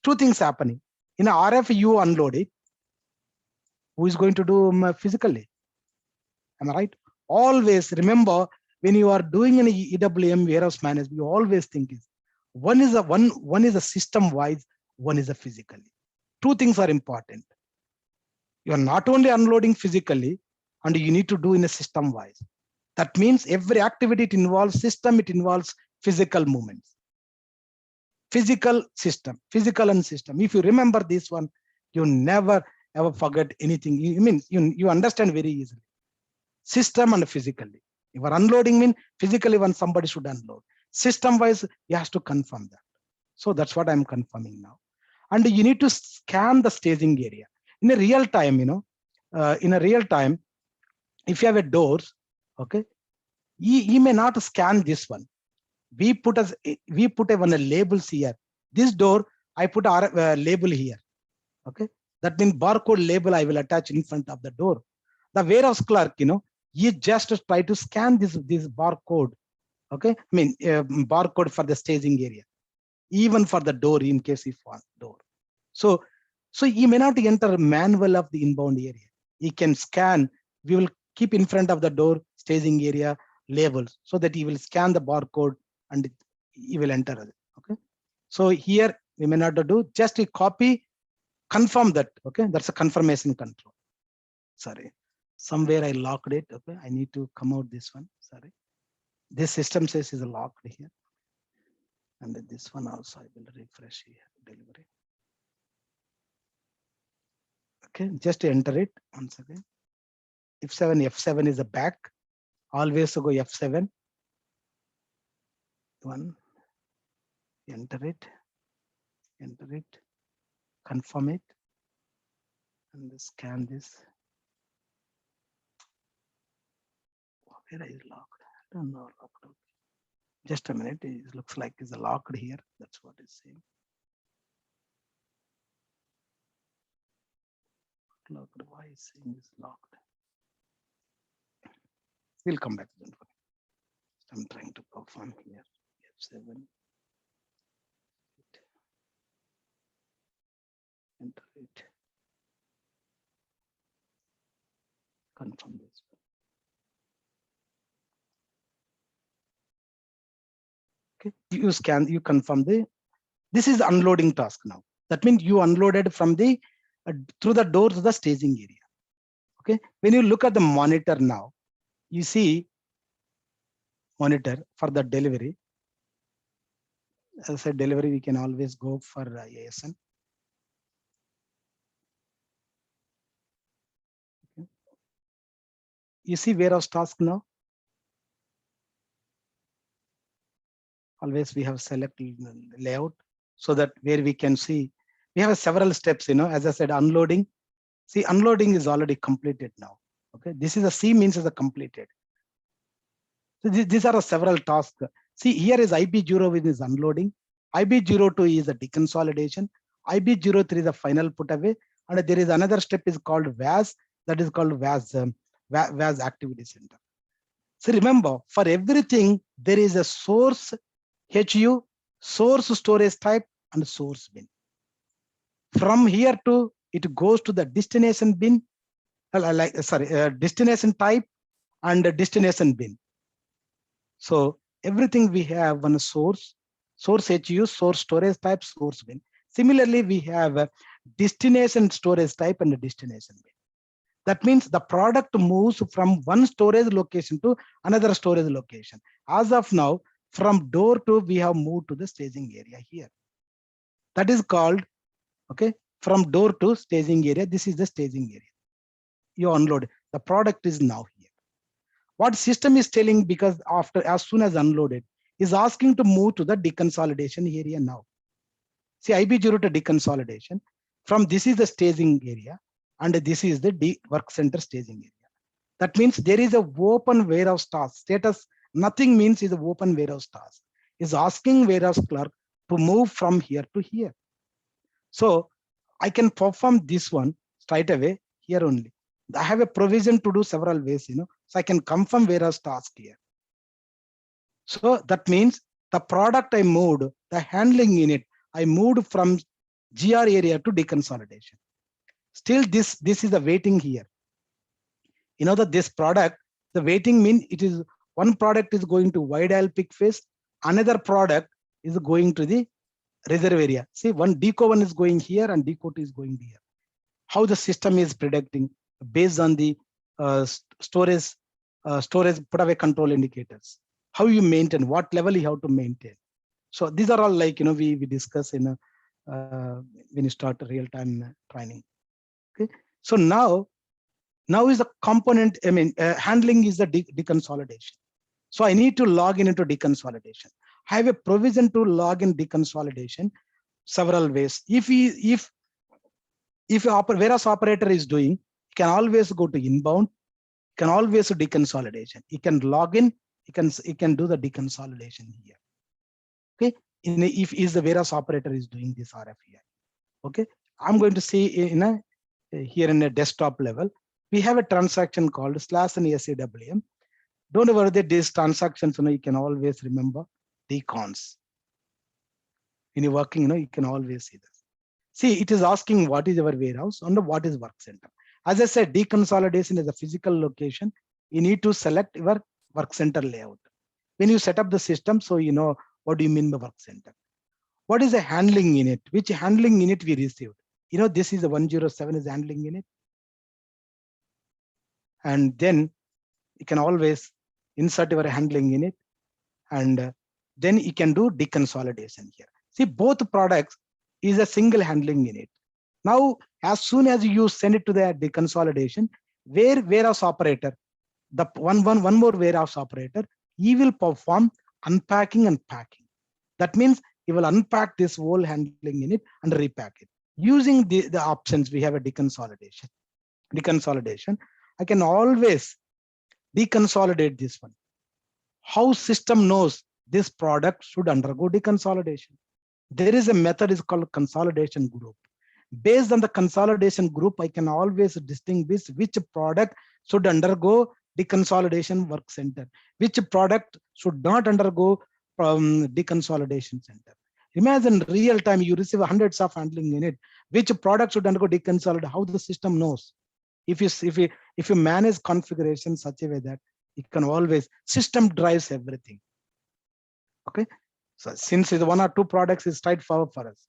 Two things happening. In a RF, you unload it. Who is going to do physically? Am I right? Always remember, when you are doing an EWM warehouse management, you always think is one is a system wise, one is a physically. Two things are important. You are not only unloading physically, and you need to do in a system wise. That means every activity, it involves system, it involves physical movements. Physical system, physical and system. If you remember this one, you never ever forget anything. You understand very easily. System and physically. If are unloading mean physically when somebody should unload. System wise, you have to confirm that. So that's what I'm confirming now. And you need to scan the staging area in a real time. In a real time, if you have a doors, okay, you may not scan this one. We put one labels here. This door, I put a label here. Okay, that means barcode label I will attach in front of the door. The warehouse clerk, you just try to scan this barcode. Okay, barcode for the staging area, even for the door in case if one door. So you may not enter manual of the inbound area. You can scan. We will keep in front of the door staging area labels so that you will scan the barcode and you will enter it. Okay. So here we may not do, just a copy, confirm that. Okay, that's a confirmation control. Sorry, somewhere I locked it. Okay, I need to come out this one. Sorry, this system says is locked here, and this one also I will refresh here. Delivery. Okay, just enter it once again. F7 is the back. Always go F7. One. Enter it, confirm it, and scan this. Where is locked? I don't know. Locked. Just a minute. It looks like it's locked here. That's what it's saying. Locked. Why is saying it's locked? We'll come back. I'm trying to perform here. F7. Enter it. Confirm this. Okay, you scan, you confirm this is unloading task now. That means you unloaded from the through the door to the staging area. Okay, when you look at the monitor now, you see monitor for the delivery. As I said, delivery, we can always go for ASN. Okay. You see warehouse task now. always we have select layout, so that where we can see, we have several steps, as I said, unloading. See, unloading is already completed now. Okay, this is a C means is a completed. So these are several tasks. See, here is IB01 is unloading, IB02 is a deconsolidation, IB03 is a final put away, and there is another step is called VAS, that is called VAS activity center. So remember, for everything there is a source HU, source storage type, and source bin. From here to it goes to the destination bin, destination type and destination bin. So everything we have one source HU, source storage type, source bin. Similarly, we have a destination storage type and a destination bin. That means the product moves from one storage location to another storage location. As of now, from door to we have moved to the staging area here. That is called, okay, from door to staging area. This is the staging area. You unload, the product is now here. What system is telling, because after as soon as unloaded, is asking to move to the deconsolidation area now. See, IB0 to deconsolidation. From this is the staging area, and this is the work center staging area. That means there is a open warehouse task status. Nothing means is an open warehouse task. Is asking warehouse clerk to move from here to here. So I can perform this one straight away here only. I have a provision to do several ways, so I can confirm warehouse task here. So that means the product I moved, the handling unit, I moved from GR area to deconsolidation. Still this is the waiting here. That this product, the waiting means it is one product is going to wide aisle pick phase, another product is going to the reserve area. See, one deco one is going here and deco 2 is going here. How the system is predicting based on the storage put away control indicators. How you maintain, what level you have to maintain. So these are all like we discuss in when you start real-time training. Okay, so now is the component. Handling is the deconsolidation. So I need to log in into deconsolidation. I have a provision to log in deconsolidation several ways. If warehouse operator is doing, you can always go to inbound. You can always do deconsolidation. You can log in. You can do the deconsolidation here. Okay, if the warehouse operator is doing this RFEI. Okay, I'm going to see here in a desktop level, we have a transaction called /SAP. Don't worry that these transactions, you can always remember decons. When you're working, you can always see this. See, it is asking what is our warehouse and what is work center. As I said, deconsolidation is a physical location. You need to select your work center layout. When you set up the system, so what do you mean by work center? What is a handling unit? Which handling unit we received? This is the 107 is handling unit. And then you can always insert your handling unit, and then you can do deconsolidation here. See, both products is a single handling unit. Now, as soon as you send it to the deconsolidation, warehouse operator, the one more warehouse operator, he will perform unpacking and packing. That means he will unpack this whole handling unit and repack it. Using the options, we have a deconsolidation. I can always deconsolidate this one. How system knows this product should undergo deconsolidation? There is a method is called consolidation group. Based on the consolidation group, I can always distinguish which product should undergo deconsolidation work center, which product should not undergo deconsolidation center. Imagine real time you receive hundreds of handling unit, which product should undergo deconsolidation, how the system knows. If you manage configuration such a way that you can always, system drives everything. Okay, so since it's one or two products is straightforward for us.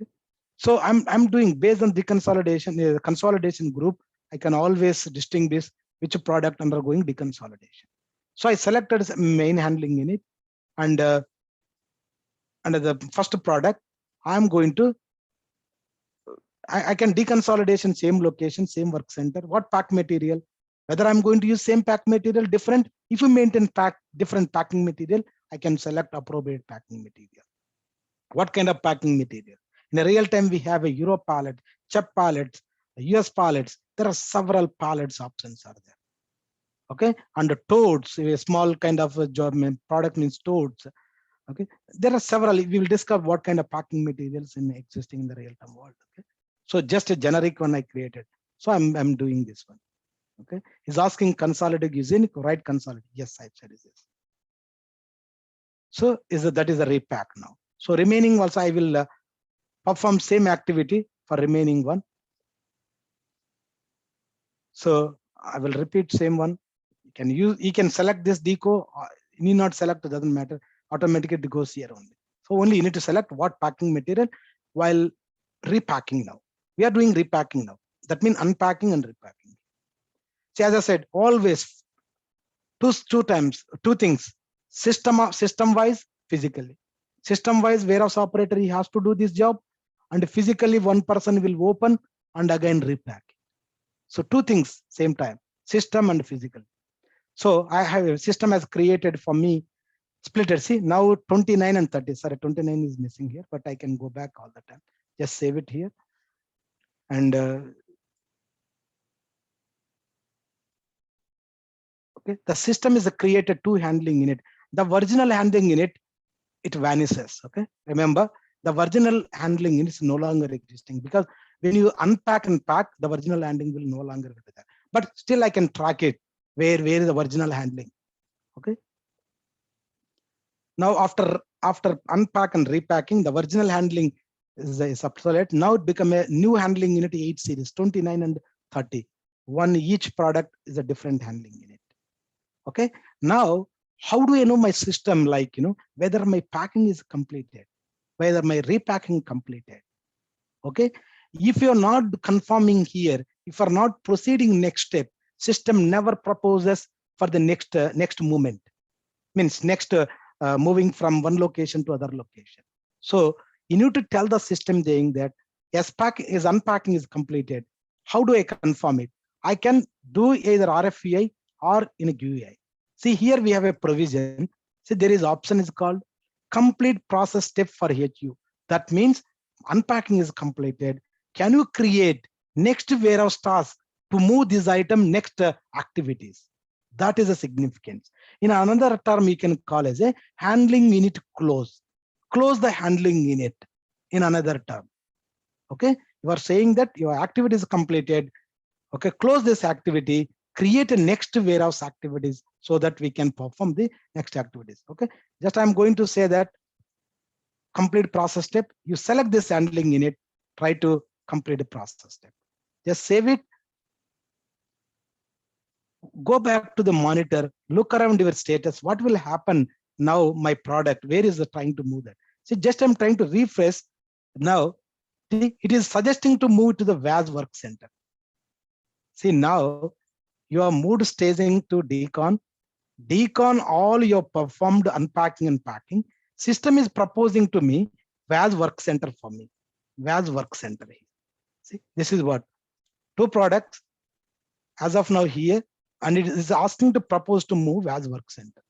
Okay? So I'm doing based on deconsolidation, the consolidation group, I can always distinguish which product undergoing deconsolidation. So I selected main handling unit, and under the first product, I'm going to, I can deconsolidation same location, same work center. What pack material? Whether I'm going to use same pack material, different. If you maintain different packing material, I can select appropriate packing material. What kind of packing material? In a real time, we have a Euro pallet, CHEP pallets, US pallets. There are several pallets options are there. Okay, and the totes, a small kind of a job product means totes. Okay, there are several. We will discuss what kind of packing materials in existing in the real time world. Okay, so just a generic one I created. So I'm doing this one. Okay, he's asking consolidate using right consolidate. Yes, I said this. So that is a repack now. So remaining also I will perform same activity for remaining one. So I will repeat same one. You can select this deco. You need not select, it doesn't matter. Automatically it goes here only. So only you need to select what packing material while repacking now. We are doing repacking now. That means unpacking and repacking. See, as I said, always two things: system wise, physically. System wise, warehouse operator, he has to do this job, and physically one person will open and again repack. So two things same time, system and physical. So I have a system has created for me splitter. See, now 29 and 30. Sorry, 29 is missing here, but I can go back all the time. Just save it here. And okay, the system is created two handling unit. The original handling unit, it vanishes. Okay, remember the original handling unit is no longer existing, because when you unpack and pack, the original handling will no longer be there. But still I can track it. Where is the original handling? Okay. Now after unpack and repacking, the original handling is obsolete. Now it become a new handling unit 8 series, 29 and 30. One each product is a different handling unit. Okay. Now, how do I know my system, like, whether my packing is completed, whether my repacking completed? Okay. If you're not confirming here, if you're not proceeding next step, system never proposes for the next movement. Means next moving from one location to other location. So you need to tell the system saying that yes, unpacking is completed. How do I confirm it? I can do either RFEI or in a GUI. See, here we have a provision. See, there is option is called complete process step for HU. That means unpacking is completed. Can you create next warehouse task to move this item next activities? That is a significance. In another term, you can call as a handling unit close. Close the handling unit in another term. Okay, you are saying that your activity is completed. Okay, close this activity, create a next warehouse activities so that we can perform the next activities. Okay, just I'm going to say that complete process step. You select this handling unit, try to complete the process step. Just save it. Go back to the monitor, look around your status. What will happen now? My product, where is it trying to move that? See, just I'm trying to refresh. Now, it is suggesting to move to the VAS work center. See, now you are moved staging to decon. Decon all your performed unpacking and packing. System is proposing to me VAS work center for me. VAS work center. See, this is what two products as of now here, and it is asking to propose to move as work center.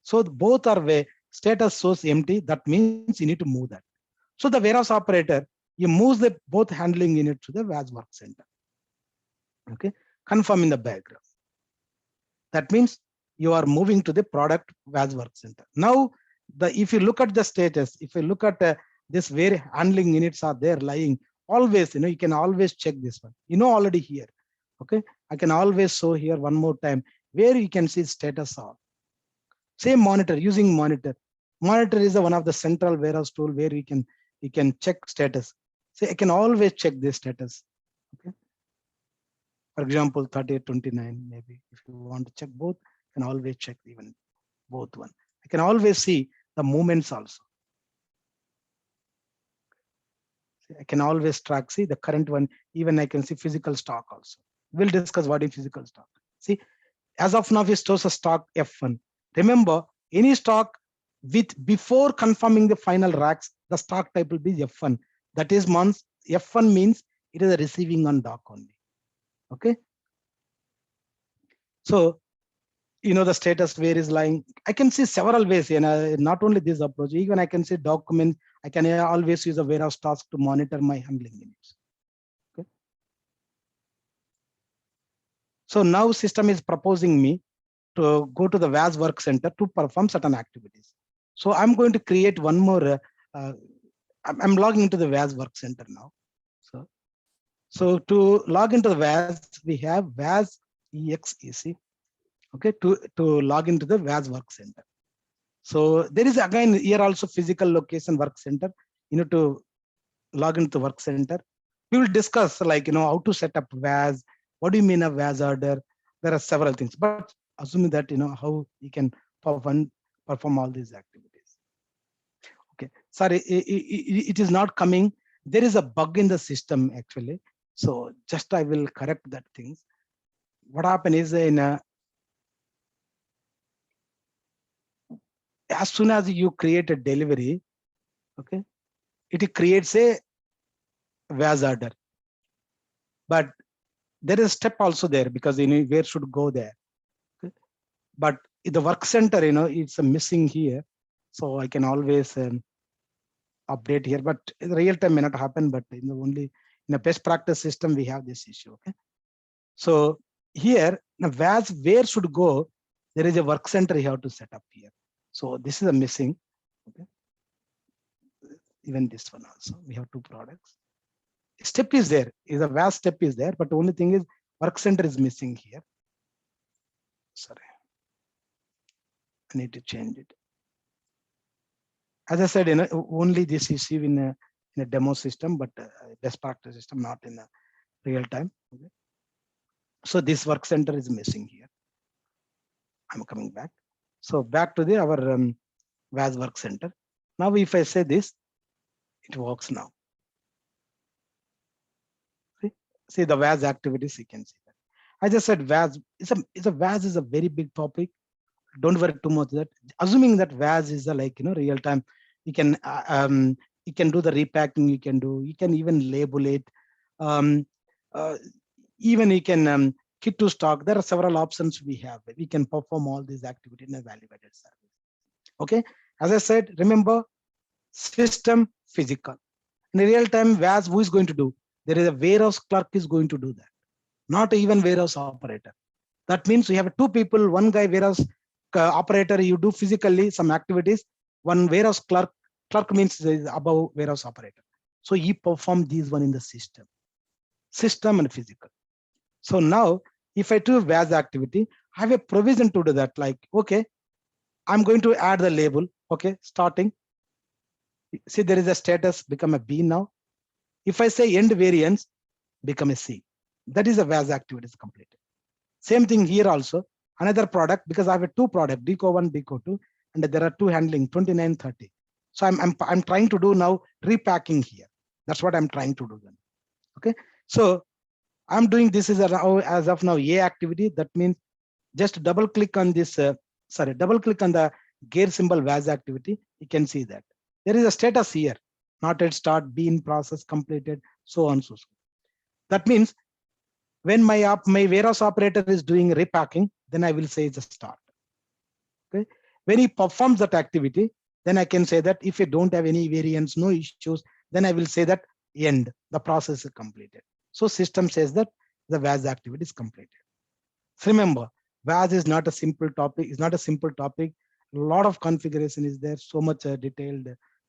So both are where status source empty. That means you need to move that. So the warehouse operator, you move the both handling unit to the VAS work center. Okay, confirm in the background. That means you are moving to the product VAS work center. Now, if you look at the status, if you look at this where handling units are there lying, always, you can always check this one. Already here. Okay, I can always show here one more time where you can see status all. Same monitor, using monitor. Monitor is one of the central warehouse tool where you can check status. See, I can always check this status. Okay. For example, 3829, maybe if you want to check both, you can always check even both one. I can always see the movements also. See, I can always track, see the current one, even I can see physical stock also. We'll discuss what is physical stock. See, as of now, we stores a stock F1. Remember, any stock with before confirming the final racks, the stock type will be F1. That is months. F1 means it is a receiving on dock only. Okay. So the status where is lying. I can see several ways, not only this approach, even I can see documents. I can always use a warehouse task to monitor my handling units. Okay. So now system is proposing me to go to the VAS work center to perform certain activities. So I'm going to create one more, I'm logging into the VAS work center now. So to log into the VAS, we have VAS EXEC. Okay, to log into the VAS work center. So there is again here also physical location work center. To log into the work center, we will discuss how to set up VAS. What do you mean a VAS order? There are several things, but assuming that how you can perform all these activities. Okay, sorry, it is not coming. There is a bug in the system actually. So just I will correct that things. What happened is as soon as you create a delivery, okay, it creates a VAS order. But there is a step also there because where should go there. Okay? But in the work center, it's missing here. So I can always update here, but in real time may not happen, but only in a best practice system, we have this issue. Okay. So here, now VAS where should go, there is a work center you have to set up here. So this is a missing. Okay. Even this one also, we have two products. Step is there, is a VAS step is there, but the only thing is work center is missing here. Sorry, I need to change it. As I said, only this issue in a demo system, but best practice system, not in a real time. Okay. So this work center is missing here. I'm coming back. So back to our VAS work center. Now, if I say this, it works now. See the VAS activities, you can see that. I just said VAS VAS is a very big topic. Don't worry too much that. Assuming that VAS is a real time, you can do the repacking. You can even label it. Even you can kit to stock. There are several options we have. We can perform all these activities in a value-added service. Okay. As I said, remember system physical. In real time VAS, who is going to do? There is a warehouse clerk is going to do that. Not even warehouse operator. That means we have two people, one guy warehouse operator, you do physically some activities. One warehouse clerk means is above warehouse operator. So he performed these one in the system and physical. So now if I do VAS activity, I have a provision to do that. Like, okay, I'm going to add the label. Okay, starting. See, there is a status become a B now. If I say end variance, become a C. That is a VAS activity is completed. Same thing here also. Another product, because I have a two product, DCO1, DCO2, and there are two handling 29, 30. So I'm trying to do now repacking here. That's what I'm trying to do then. Okay. So I'm doing this is as of now A activity. That means just double click on this. Double click on the gear symbol VAS activity. You can see that there is a status here. Not at start, be in process, completed, so on, so. That means when my warehouse operator is doing repacking, then I will say it's a start. Okay. When he performs that activity, then I can say that if you don't have any variance, no issues, then I will say that end, the process is completed. So system says that the VAS activity is completed. So remember, VAS is not a simple topic. It's not a simple topic. A lot of configuration is there, so much detailed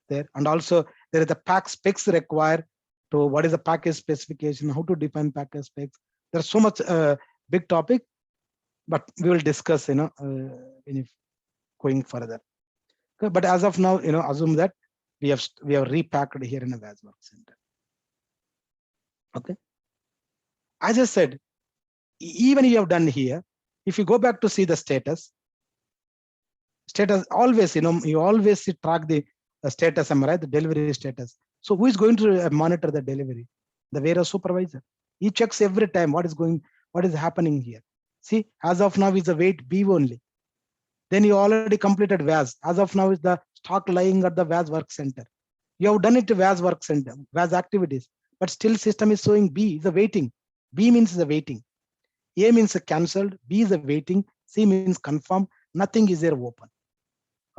there. And also there is the pack specs required to what is the package specification, how to define package specs. There's so much big topic, but we will discuss, going further. Okay, but as of now, assume that we have repacked here in a VAS work center. Okay. As I said, even you have done here, if you go back to see the status always, you always track the status, am I right? The delivery status. So who is going to monitor the delivery? The warehouse supervisor. He checks every time what is happening here. See, as of now is the weight B only. Then you already completed VAS. As of now is the stock lying at the VAS work center. You have done it to VAS work center, VAS activities, but still system is showing B is a waiting. B means the waiting. A means a cancelled, B is a waiting, C means confirm, nothing is there open.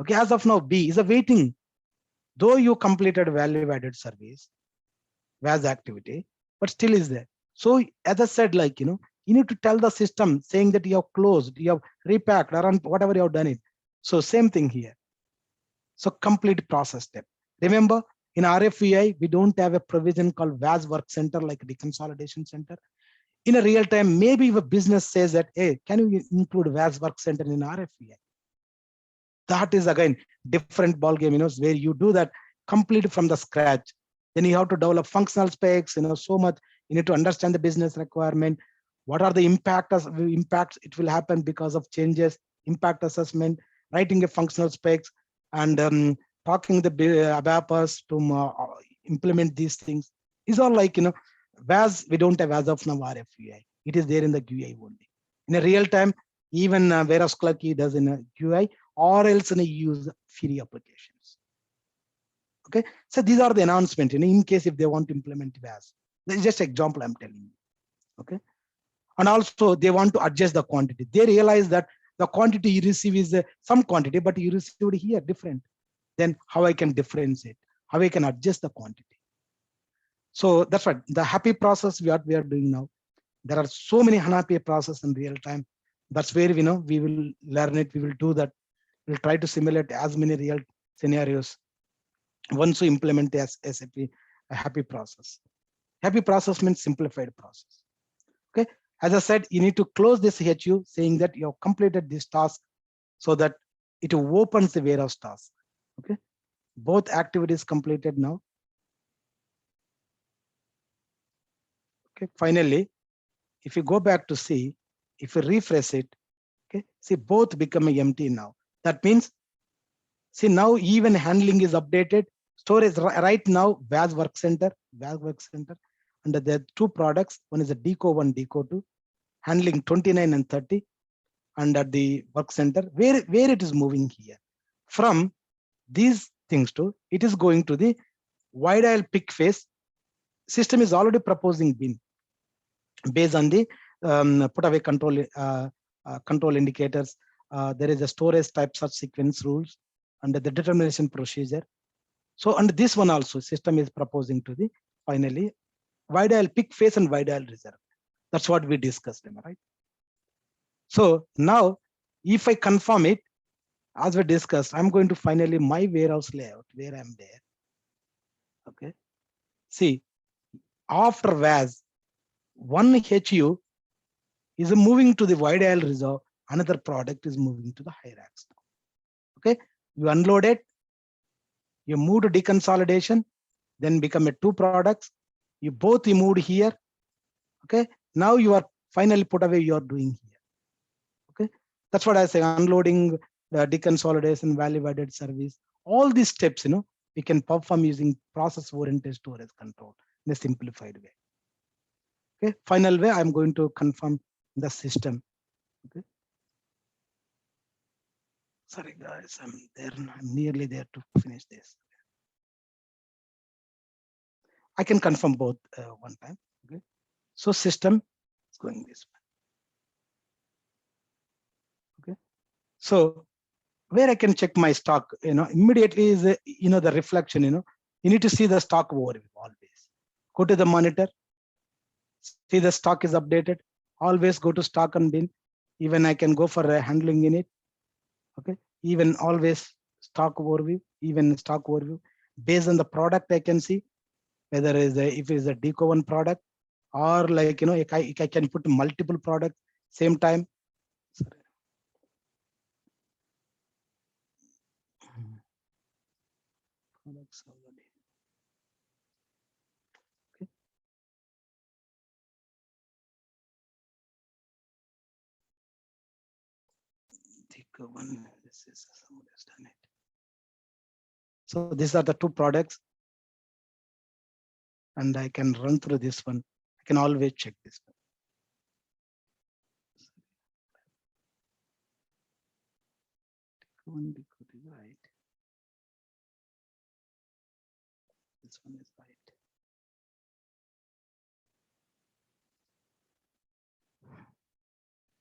Okay, as of now, B is a waiting. Though you completed value-added service, VAS activity, but still is there. So as I said, like, you need to tell the system saying that you have closed, you have repacked, or whatever you have done it. So same thing here. So complete process step. Remember, in RFEI, we don't have a provision called VAS work center like deconsolidation center. In a real time, maybe if a business says that, hey, can you include VAS work center in RFEI? That is again different ball game, where you do that complete from the scratch. Then you have to develop functional specs, so much. You need to understand the business requirement. What are the impacts it will happen because of changes, impact assessment, writing a functional specs, and talking the ABAPers to implement these things. These are like, VAS, we don't have as of now RFEI. It is there in the GUI only. In a real time, even warehouse clerk does in a GUI, or else use free applications. Okay, so these are the announcements, in case if they want to implement VAS. This is just example I'm telling you. Okay, and also they want to adjust the quantity. They realize that the quantity you receive is some quantity, but you received here different. Then how I can differentiate, how I can adjust the quantity. So that's what the happy process we are doing now. There are so many unhappy process in real time. That's where we will learn it. We will do that. We'll try to simulate as many real scenarios once we implement the SAP a happy process. Happy process means simplified process. Okay, as I said, you need to close this HU saying that you have completed this task so that it opens the warehouse task. Okay, both activities completed now. Okay, finally, if you go back to C, if you refresh it, okay, see both become empty now. That means, see now even handling is updated. Storage right now, VAS work center, and there are two products. One is a DECO 1, DECO 2, handling 29 and 30 under the work center, where it is moving here. From these things to, it is going to the wide aisle pick phase. System is already proposing bin based on the put away control control indicators. There is a storage type such sequence rules under the determination procedure. So under this one also, system is proposing to the finally wide aisle pick phase and wide aisle reserve. That's what we discussed, right? So now, if I confirm it, as we discussed, I'm going to finally my warehouse layout where I'm there. Okay. See, after VAS, one HU is moving to the wide aisle reserve. Another product is moving to the high racks. Okay. You unload it. You move to deconsolidation, then become a two products. You moved here. Okay. Now you are finally put away. You are doing here. Okay. That's what I say. Unloading, the deconsolidation, value-added service. All these steps, we can perform using process-oriented storage control in a simplified way. Okay. Final way, I'm going to confirm the system. Okay. Sorry guys, I'm nearly there to finish this. I can confirm both one time. Okay. So system is going this way. Okay. So where I can check my stock, immediately is the reflection. You need to see the stock overview always. Go to the monitor. See the stock is updated. Always go to stock and bin. Even I can go for a handling unit. Okay. Even always stock overview. Even stock overview based on the product I can see whether if it is a DECO 1 product or like I can put multiple products same time. Sorry. Products already. Okay. DECO 1. This is somebody has done it. So these are the two products, and I can run through this one. I can always check this one. DECO 1, DECO 2, right? This one is right.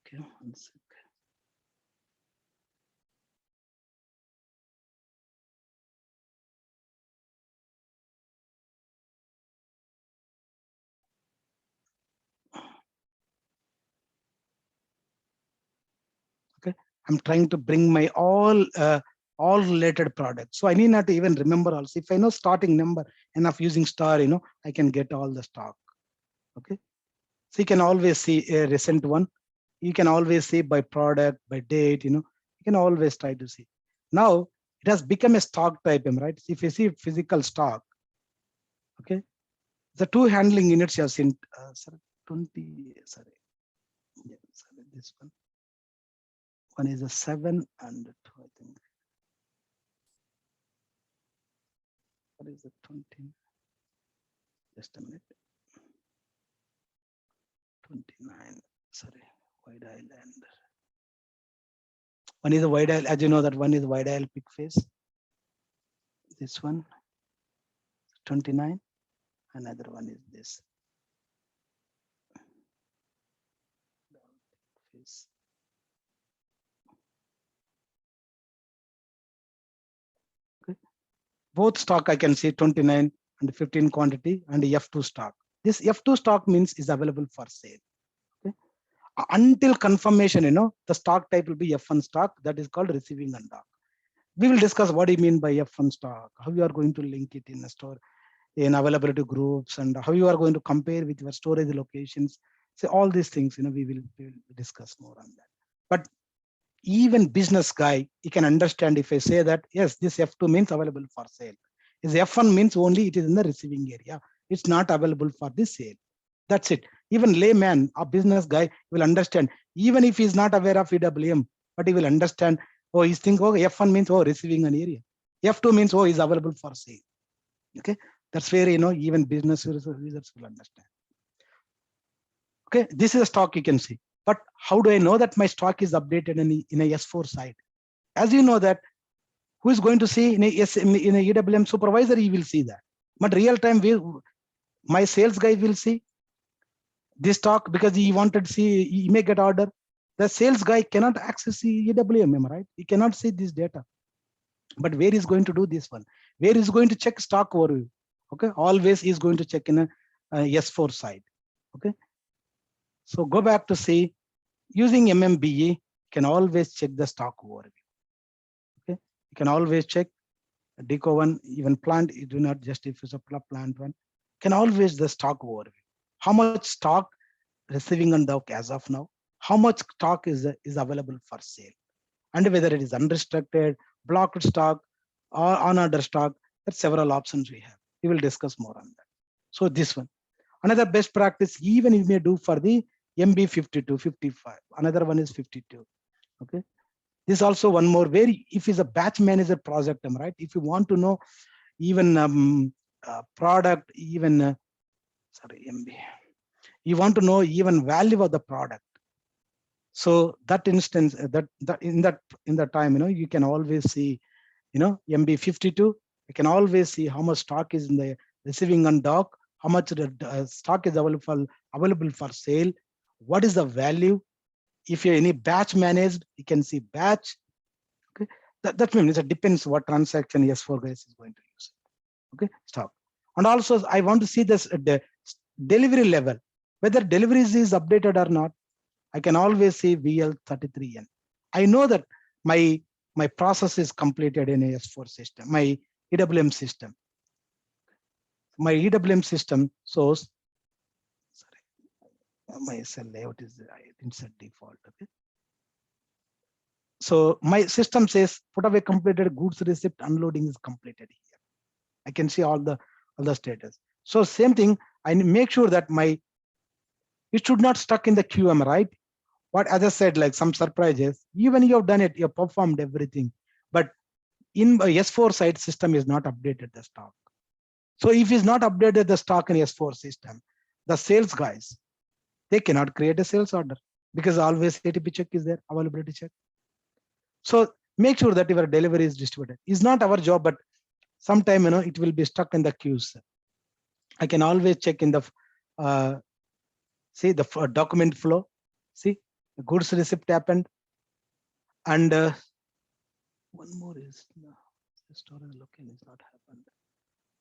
Okay, 1 second. I'm trying to bring my all related products. So I need not to even remember also. If I know starting number enough using star, I can get all the stock. Okay. So you can always see a recent one. You can always see by product, by date, you can always try to see. Now it has become a stock type, right? If you see physical stock, okay, the two handling units you have seen, sorry, 20, sorry, yeah, sorry, this one. One is a 7 and 2, I think. What is the 20? Just a minute. 29, sorry, wide island. One is a wide aisle, as you know that one is wide aisle pick face. This one, 29. Another one is this. Okay. Both stock I can see 29 and 15 quantity and F2 stock. This F2 stock means is available for sale. Okay. Until confirmation, the stock type will be F1 stock, that is called receiving and dock. We will discuss what do you mean by F1 stock, how you are going to link it in a store, in availability groups, and how you are going to compare with your storage locations. So all these things, we will discuss more on that. But even business guy, he can understand if I say that, yes, this F2 means available for sale. This F1 means only it is in the receiving area. It's not available for the sale. That's it. Even layman, a business guy will understand, even if he's not aware of EWM, but he will understand, oh, he's thinking, oh, F1 means, oh, receiving an area. F2 means, oh, is available for sale. Okay. That's where, even business users will understand. Okay. This is a stock you can see. But how do I know that my stock is updated in a S4 side? As you know that, who is going to see in a EWM supervisor, he will see that. But real time, my sales guy will see this stock because he wanted to see, he may get order. The sales guy cannot access the EWM, right? He cannot see this data. But where is going to do this one? Where is going to check stock overview? Okay, always is going to check in a S4 side. Okay, so go back to see using MMBE can always check the stock overview. Okay, you can always check DECO one, even plant. You do not just if it's a plant one, can always the stock overview. How much stock receiving on dock as of now? How much stock is available for sale? And whether it is unrestricted, blocked stock, or on order stock, that's several options we have. We will discuss more on that. So this one. Another best practice, even you may do for the MB 52, 55. Another one is 52. Okay. This also one more, where if it's a batch manager project, right? If you want to know even product, even, sorry, MB. You want to know even value of the product. So that instance, in that time, you can always see, MB 52. You can always see how much stock is in the receiving on dock, how much stock is available for sale, what is the value. If you're any batch managed, you can see batch. Okay, that means it depends what transaction S4 guys is going to use. Okay, stock. And also I want to see this the delivery level, whether deliveries is updated or not. I can always see VL33N. I know that my process is completed in a S4 system, my EWM system. My EWM system shows, sorry, my cell layout is insert default. Okay. So my system says put away completed, goods receipt unloading is completed here. I can see all the status. So same thing, I make sure that it should not stuck in the QM, right? What as I said, like some surprises, even you have done it, you have performed everything, but in S4 side system is not updated the stock. So if it's not updated the stock in S4 system, the sales guys, they cannot create a sales order because always ATP check is there, availability check. So make sure that your delivery is distributed. It's not our job, but sometime it will be stuck in the queues. I can always check in the see the document flow. See the goods receipt happened, and one more is the storage location is not happened.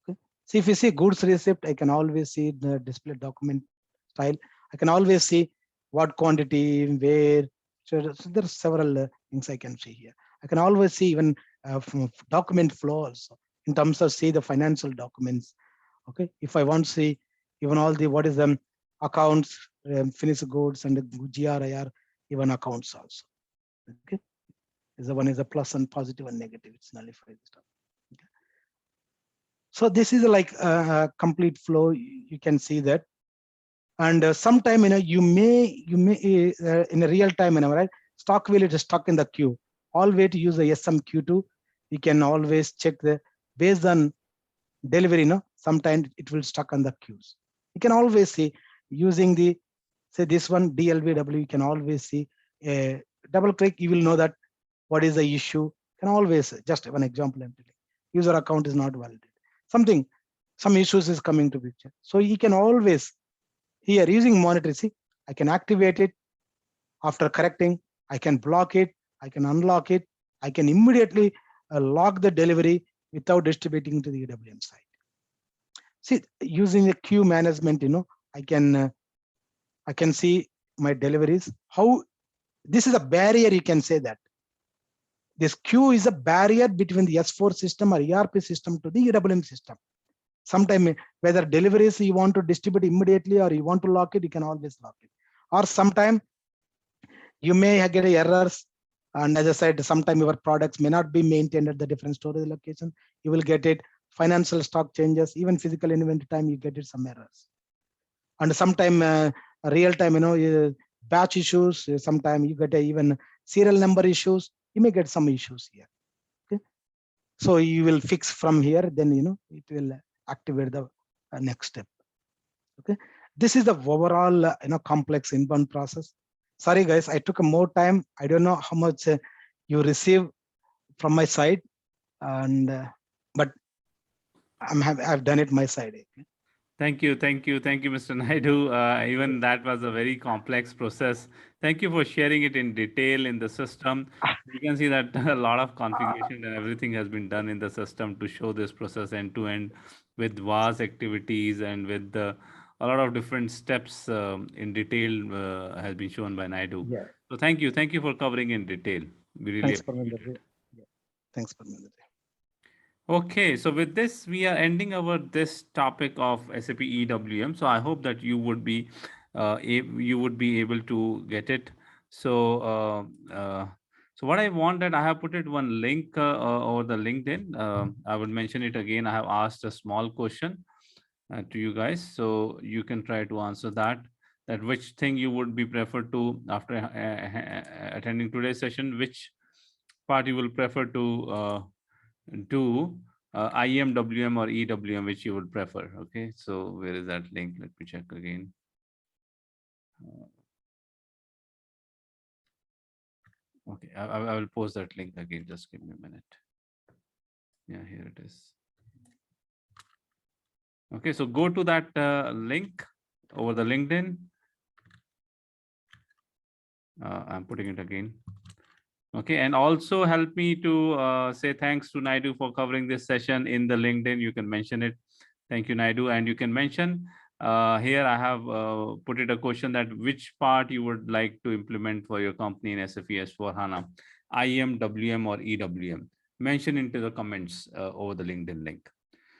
Okay. See if you see goods receipt, I can always see the display document style. I can always see what quantity, where. So there are several things I can see here. I can always see even document flow also in terms of see the financial documents. Okay, if I want to see even all the what is the accounts, finished goods and the GRIR, even accounts also. Okay, is the one is a plus and positive and negative. It's nullified stuff. Okay. So this is like a complete flow. You can see that. And sometime you may in a real time, right, stock wheel it is stuck in the queue. All way to use the SMQ2, you can always check the based on delivery. Sometimes it will stuck on the queues. You can always see using the say this one DLVW. You can always see a double click. You will know that what is the issue. You can always just one example. I'm telling. User account is not validated. Some issues is coming to picture. So you can always here using monitor, see, I can activate it after correcting, I can block it, I can unlock it, I can immediately lock the delivery without distributing to the EWM side. See, using the queue management, I can see my deliveries. How this is a barrier, you can say that. This queue is a barrier between the S4 system or ERP system to the EWM system. Sometime whether deliveries you want to distribute immediately or you want to lock it, you can always lock it. Or sometime you may get errors. And as I said, sometime your products may not be maintained at the different storage location. You will get it. Financial stock changes, even physical inventory time, you get it some errors. And sometime real time, batch issues. Sometime you get even serial number issues. You may get some issues here. Okay, so you will fix from here. Then it will activate the next step. Okay, this is the overall complex inbound process. Sorry guys, I took more time. I don't know how much you receive from my side, and but I've done it my side. Okay? Thank you, Mr. Naidu. Even that was a very complex process. Thank you for sharing it in detail in the system. You can see that a lot of configuration and everything has been done in the system to show this process end to end with vast activities and with a lot of different steps in detail has been shown by Naidu. Yeah. So thank you for covering in detail. We really Thanks, appreciate Parminder. it. Yeah. Thanks, Parminder. Okay, so with this, we are ending our this topic of SAP EWM. So I hope that you would be able to get it. So what I want that I have put it one link over the LinkedIn. I would mention it again. I have asked a small question to you guys, so you can try to answer that. That which thing you would be preferred to after attending today's session? Which part you will prefer to do IM, WM or EWM, which you would prefer. Okay, so where is that link? Let me check again. Okay, I will post that link again. Just give me a minute. Yeah, here it is. Okay, so go to that link over the LinkedIn. I'm putting it again. Okay, and also help me to say thanks to Naidu for covering this session in the LinkedIn. You can mention it. Thank you, Naidu. And you can mention here I have put it a question that which part you would like to implement for your company in SAP S/4HANA, IM, WM or EWM. Mention into the comments over the LinkedIn link.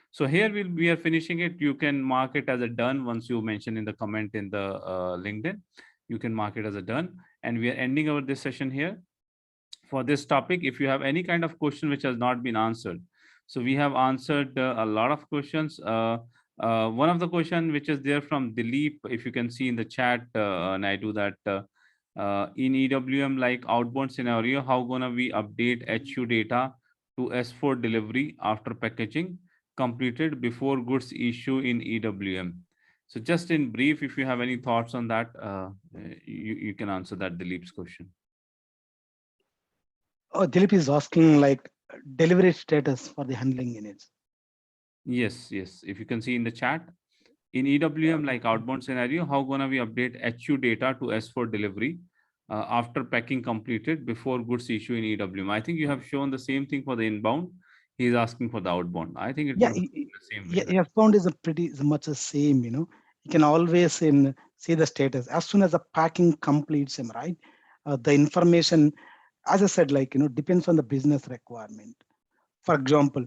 So here we are finishing it. You can mark it as a done once you mention in the comment in the LinkedIn. You can mark it as a done. And we are ending our this session here. For this topic, if you have any kind of question which has not been answered, so we have answered a lot of questions. One of the question which is there from Dilip, if you can see in the chat, Naidu, that in EWM like outbound scenario, how gonna we update HU data to S4 delivery after packaging completed before goods issue in EWM? So just in brief, if you have any thoughts on that, you can answer that Dilip's question. Oh, Dilip is asking like delivery status for the handling units. Yes. If you can see in the chat, in EWM like outbound scenario, how gonna we update HU data to S4 delivery after packing completed before goods issue in EWM? I think you have shown the same thing for the inbound. He's asking for the outbound. I think it Yeah, would be the same way. yeah, outbound is pretty much the same. You can always see the status as soon as the packing completes, right? The information as I said, like, depends on the business requirement. For example,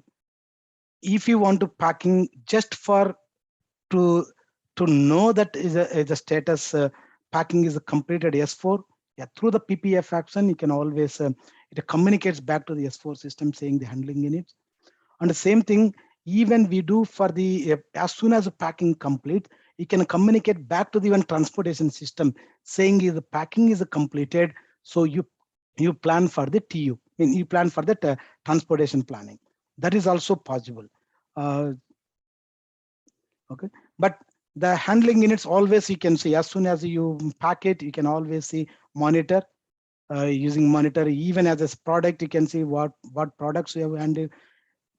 if you want to packing just for to know that is a status packing is completed S4, yeah, through the PPF action, you can always it communicates back to the S4 system saying the handling units. And the same thing, even we do for the as soon as the packing complete, you can communicate back to the even transportation system saying the packing is completed. So you plan for the TU, you plan for the transportation planning. That is also possible. Okay, but the handling units always you can see as soon as you pack it, you can always see monitor using monitor. Even as a product, you can see what products you have handled.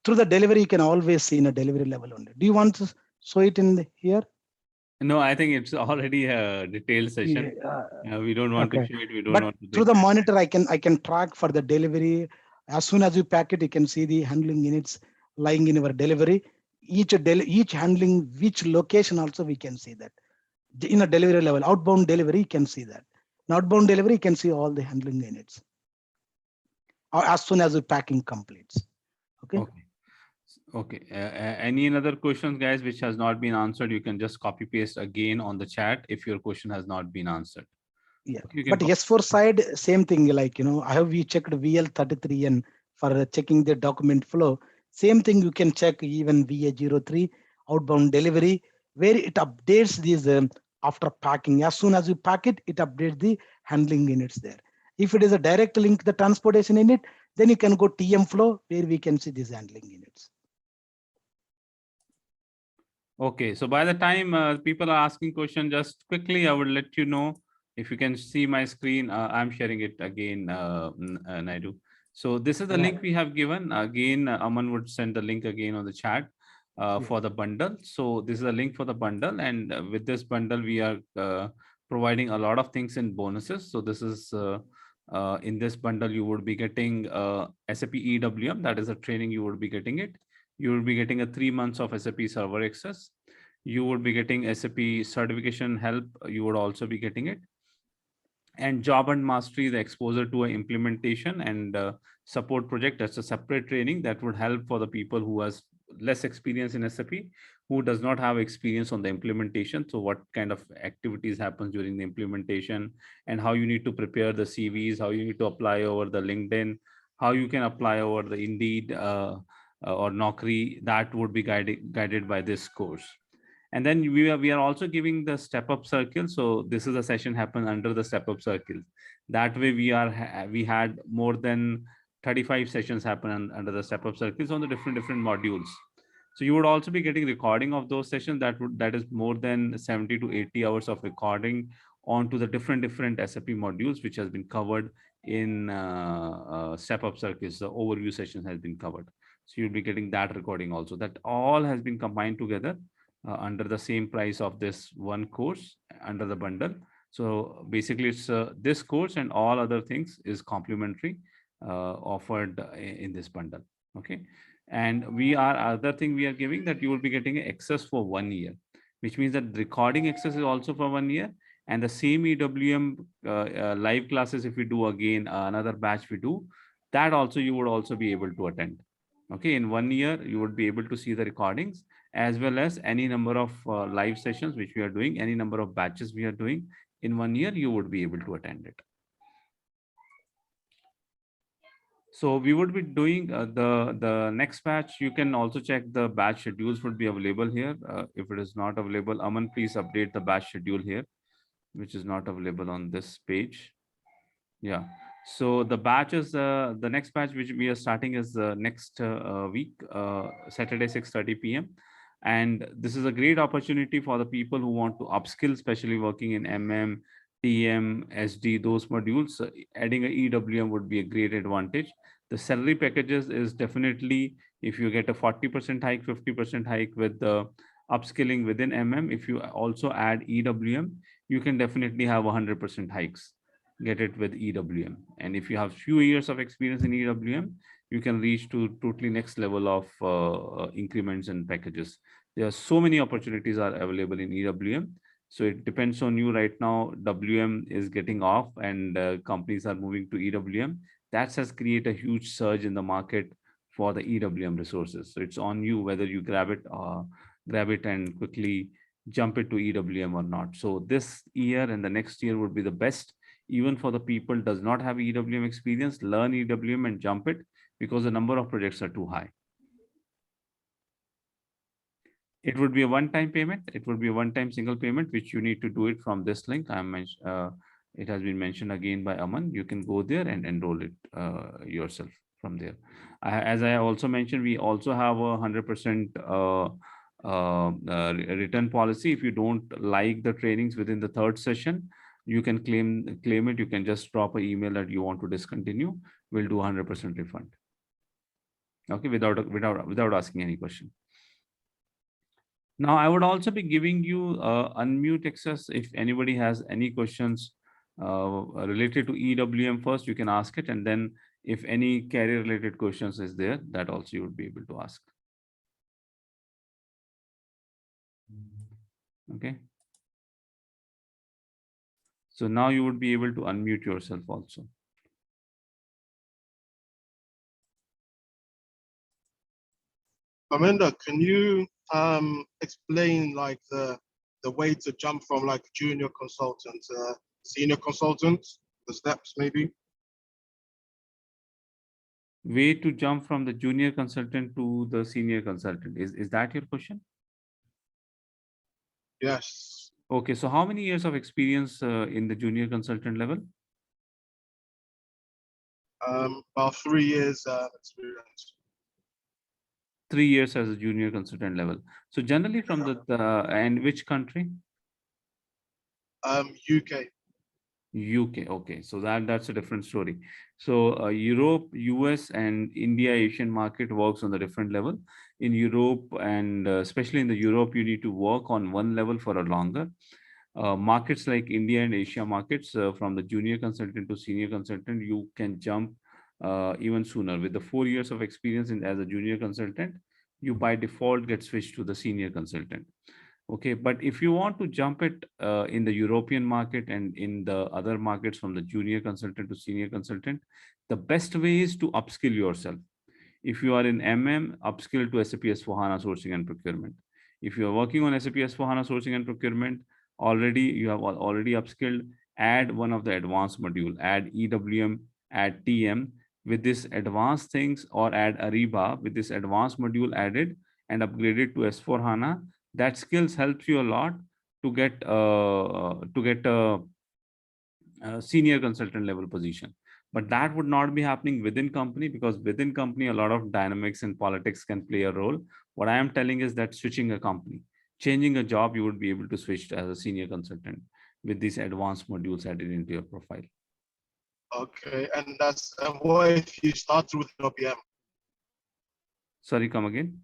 Through the delivery, you can always see in a delivery level only. Do you want to show it in here? No, I think it's already a detailed session. We don't want to Okay, show it. We don't but want to through the monitor, I can track for the delivery. As soon as you pack it, you can see the handling units lying in our delivery. Each handling which location also we can see that in a delivery level. Outbound delivery, you can see that. In outbound delivery, you can see all the handling units as soon as the packing completes. Okay. Okay. Okay. Any another questions, guys, which has not been answered? You can just copy paste again on the chat if your question has not been answered. Yeah, Okay, you can but S4 side, same thing. Like, I have we checked VL33N for checking the document flow. Same thing you can check even VA03 outbound delivery, where it updates these after packing. As soon as you pack it, it updates the handling units there. If it is a direct link, the transportation unit, then you can go TM flow where we can see these handling units. Okay, so by the time people are asking question, just quickly, I would let you know if you can see my screen. I'm sharing it again, Naidu. So this is the link we have given. Again, Aman would send the link again on the chat for the bundle. So this is a link for the bundle. And with this bundle, we are providing a lot of things in bonuses. So this is in this bundle, you would be getting SAP EWM. That is a training you would be getting it. You will be getting a 3 months of SAP server access. You would be getting SAP certification help. You would also be getting it. And job and mastery, the exposure to an implementation and support project. That's a separate training that would help for the people who has less experience in SAP, who does not have experience on the implementation. So what kind of activities happens during the implementation and how you need to prepare the CVs, how you need to apply over the LinkedIn, how you can apply over the Indeed or Naukri, that would be guided by this course. And then we are also giving the step up circle. So this is a session happen under the step up circle. That way we had more than 35 sessions happen under the step up circles on the different modules. So you would also be getting recording of those sessions. That is more than 70 to 80 hours of recording onto the different SAP modules, which has been covered in step up circles. The overview session has been covered. So you'll be getting that recording also. That all has been combined together under the same price of this one course under the bundle. So basically it's this course and all other things is complimentary offered in this bundle. Okay. And other thing we are giving that you will be getting access for 1 year, which means that recording access is also for 1 year. And the same EWM live classes, if we do again, another batch we do, that also you would also be able to attend. Okay, in 1 year, you would be able to see the recordings as well as any number of live sessions which we are doing, any number of batches we are doing. In 1 year, you would be able to attend it. So we would be doing the next batch. You can also check the batch schedules would be available here. If it is not available, Aman, please update the batch schedule here, which is not available on this page. Yeah. So the batch is the next batch which we are starting is next week, Saturday 6:30 p.m. And this is a great opportunity for the people who want to upskill, especially working in MM, TM, SD, those modules. Adding a EWM would be a great advantage. The salary packages is definitely, if you get a 40% hike, 50% hike with the upskilling within MM, if you also add EWM, you can definitely have 100% hikes. Get it with EWM. And if you have few years of experience in EWM, you can reach to totally next level of increments and packages. There are so many opportunities are available in EWM. So it depends on you right now. WM is getting off and companies are moving to EWM. that has created a huge surge in the market for the EWM resources. So it's on you whether you grab it and quickly jump it to EWM or not. So this year and the next year would be the best, even for the people does not have EWM experience. Learn EWM and jump it, because the number of projects are too high. It would be a one-time payment. It would be a one-time single payment, which you need to do it from this link. It has been mentioned again by Aman. You can go there and enroll it yourself from there. As I also mentioned, we also have a 100% return policy. If you don't like the trainings within the third session, you can claim it. You can just drop an email that you want to discontinue. We'll do 100% refund. Okay, without asking any question. Now, I would also be giving you unmute access. If anybody has any questions related to EWM first, you can ask it. And then if any career related questions is there, that also you would be able to ask. Okay. So now you would be able to unmute yourself also. Parminder, can you explain like the way to jump from like junior consultant to senior consultant, the steps maybe? Way to jump from the junior consultant to the senior consultant. Is that your question? Yes. Okay, so how many years of experience in the junior consultant level? About 3 years experience. 3 years as a junior consultant level. So generally from the and which country? UK. UK. Okay, so that's a different story. So Europe, US, and India Asian market works on the different level. In Europe, and especially in the Europe, you need to work on one level for a longer. Markets like India and Asia markets, from the junior consultant to senior consultant, you can jump even sooner. With the 4 years of experience as a junior consultant, you by default get switched to the senior consultant. Okay, but if you want to jump it in the European market and in the other markets from the junior consultant to senior consultant, the best way is to upskill yourself. If you are in upskill to SAP S/4HANA sourcing and procurement. If you are working on SAP S/4HANA sourcing and procurement, you have already upskilled, add one of the advanced module, add EWM, add TM with this advanced things, or add Ariba with this advanced module added and upgraded to S/4HANA. That skills helps you a lot to get a senior consultant level position. But that would not be happening within company, because within company, a lot of dynamics and politics can play a role. What I am telling is that switching a company, changing a job, you would be able to switch as a senior consultant with these advanced modules added into your profile. Okay, and what if you start with EWM? Sorry, come again.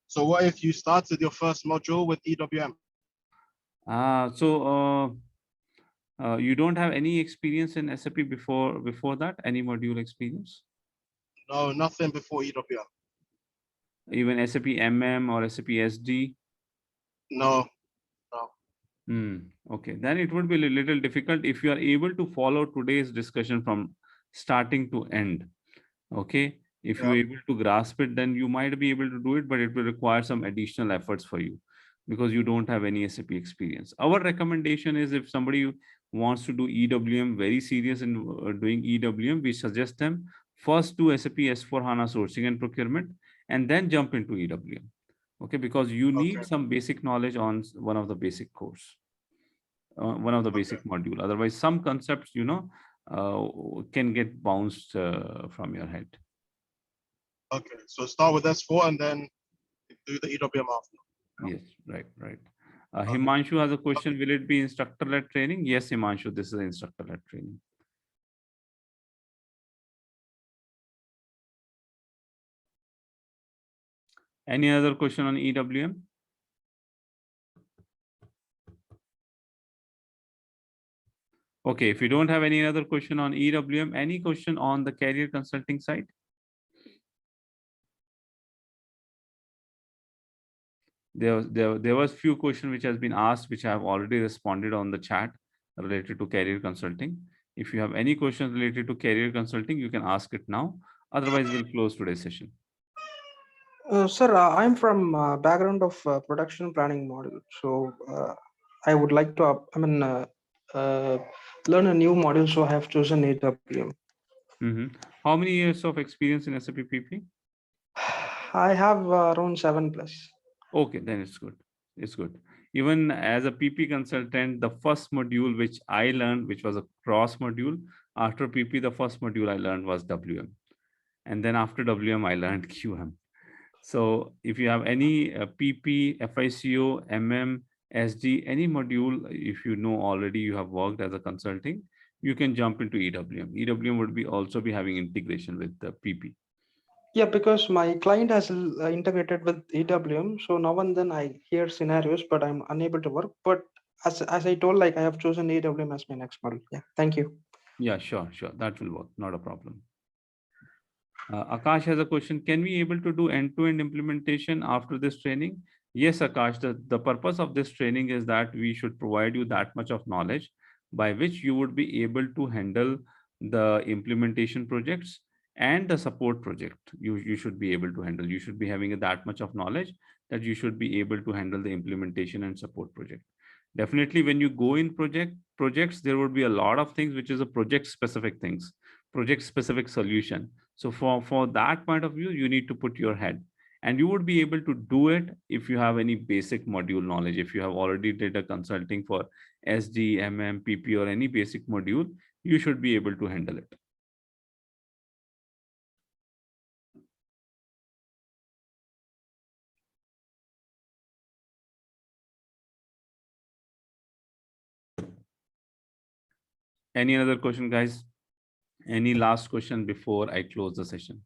So what if you started your first module with EWM? You don't have any experience in SAP before that? Any module experience? No, nothing before EWM. Even SAP MM or SAP SD? No. Okay, then it would be a little difficult if you are able to follow today's discussion from starting to end. Okay, if you're able to grasp it, then you might be able to do it, but it will require some additional efforts for you because you don't have any SAP experience. Our recommendation is, if somebody wants to do EWM, very serious in doing EWM, we suggest them first do SAP S/4HANA sourcing and procurement and then jump into EWM. Okay, because you need some basic knowledge on one of the basic course, one of the basic module. Otherwise, some concepts, can get bounced from your head. Okay, so start with S4 and then do the EWM after. Yes, right. Himanshu has a question. Will it be instructor-led training? Yes, Himanshu, this is instructor-led training. Any other question on EWM? Okay, if you don't have any other question on EWM, any question on the career consulting side? There was few questions which has been asked, which I have already responded on the chat related to career consulting. If you have any questions related to career consulting, you can ask it now. Otherwise, we'll close today's session. Sir, I'm from background of production planning module. So I would like to, learn a new module. So I have chosen EWM. How many years of experience in SAP PP? I have around 7+. Okay, then it's good. It's good. Even as a PP consultant, the first module which I learned, which was a cross module, after PP, the first module I learned was WM. And then after WM, I learned QM. So if you have any PP, FICO, MM, SD, any module, if you know already you have worked as a consulting, you can jump into EWM. EWM would be also be having integration with the PP. Yeah, because my client has integrated with EWM. So now and then I hear scenarios, but I'm unable to work. But as I told, like I have chosen EWM as my next model. Yeah, thank you. Yeah, sure. That will work. Not a problem. Akash has a question. Can we able to do end-to-end implementation after this training? Yes, Akash, the purpose of this training is that we should provide you that much of knowledge by which you would be able to handle the implementation projects and the support project. You should be able to handle. You should be having that much of knowledge that you should be able to handle the implementation and support project. Definitely when you go in projects, there would be a lot of things which is a project specific things, project specific solution. So for that point of view, you need to put your head, and you would be able to do it if you have any basic module knowledge. If you have already did a consulting for SD, MM, PP, or any basic module, you should be able to handle it. Any other question, guys? Any last question before I close the session?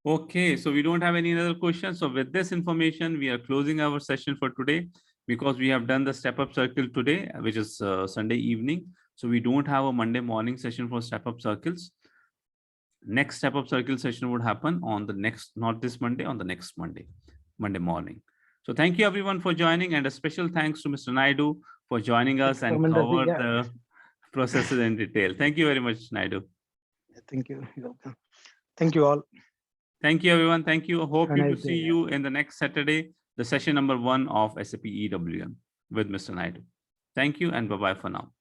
Okay, so we don't have any other questions. So with this information, we are closing our session for today because we have done the step up circle today, which is Sunday evening. So we don't have a Monday morning session for step up circles. Next step up circle session would happen on the next, not this Monday, on the next Monday morning. So thank you everyone for joining, and a special thanks to Mr. Naidu for joining us and cover the processes in detail. Thank you very much, Naidu. Thank you. You're welcome. Thank you all. Thank you, everyone. Thank you. Hope Have a to nice see day. you in the next Saturday, the session number 1 of SAP EWM with Mr. Naidu. Thank you and bye-bye for now.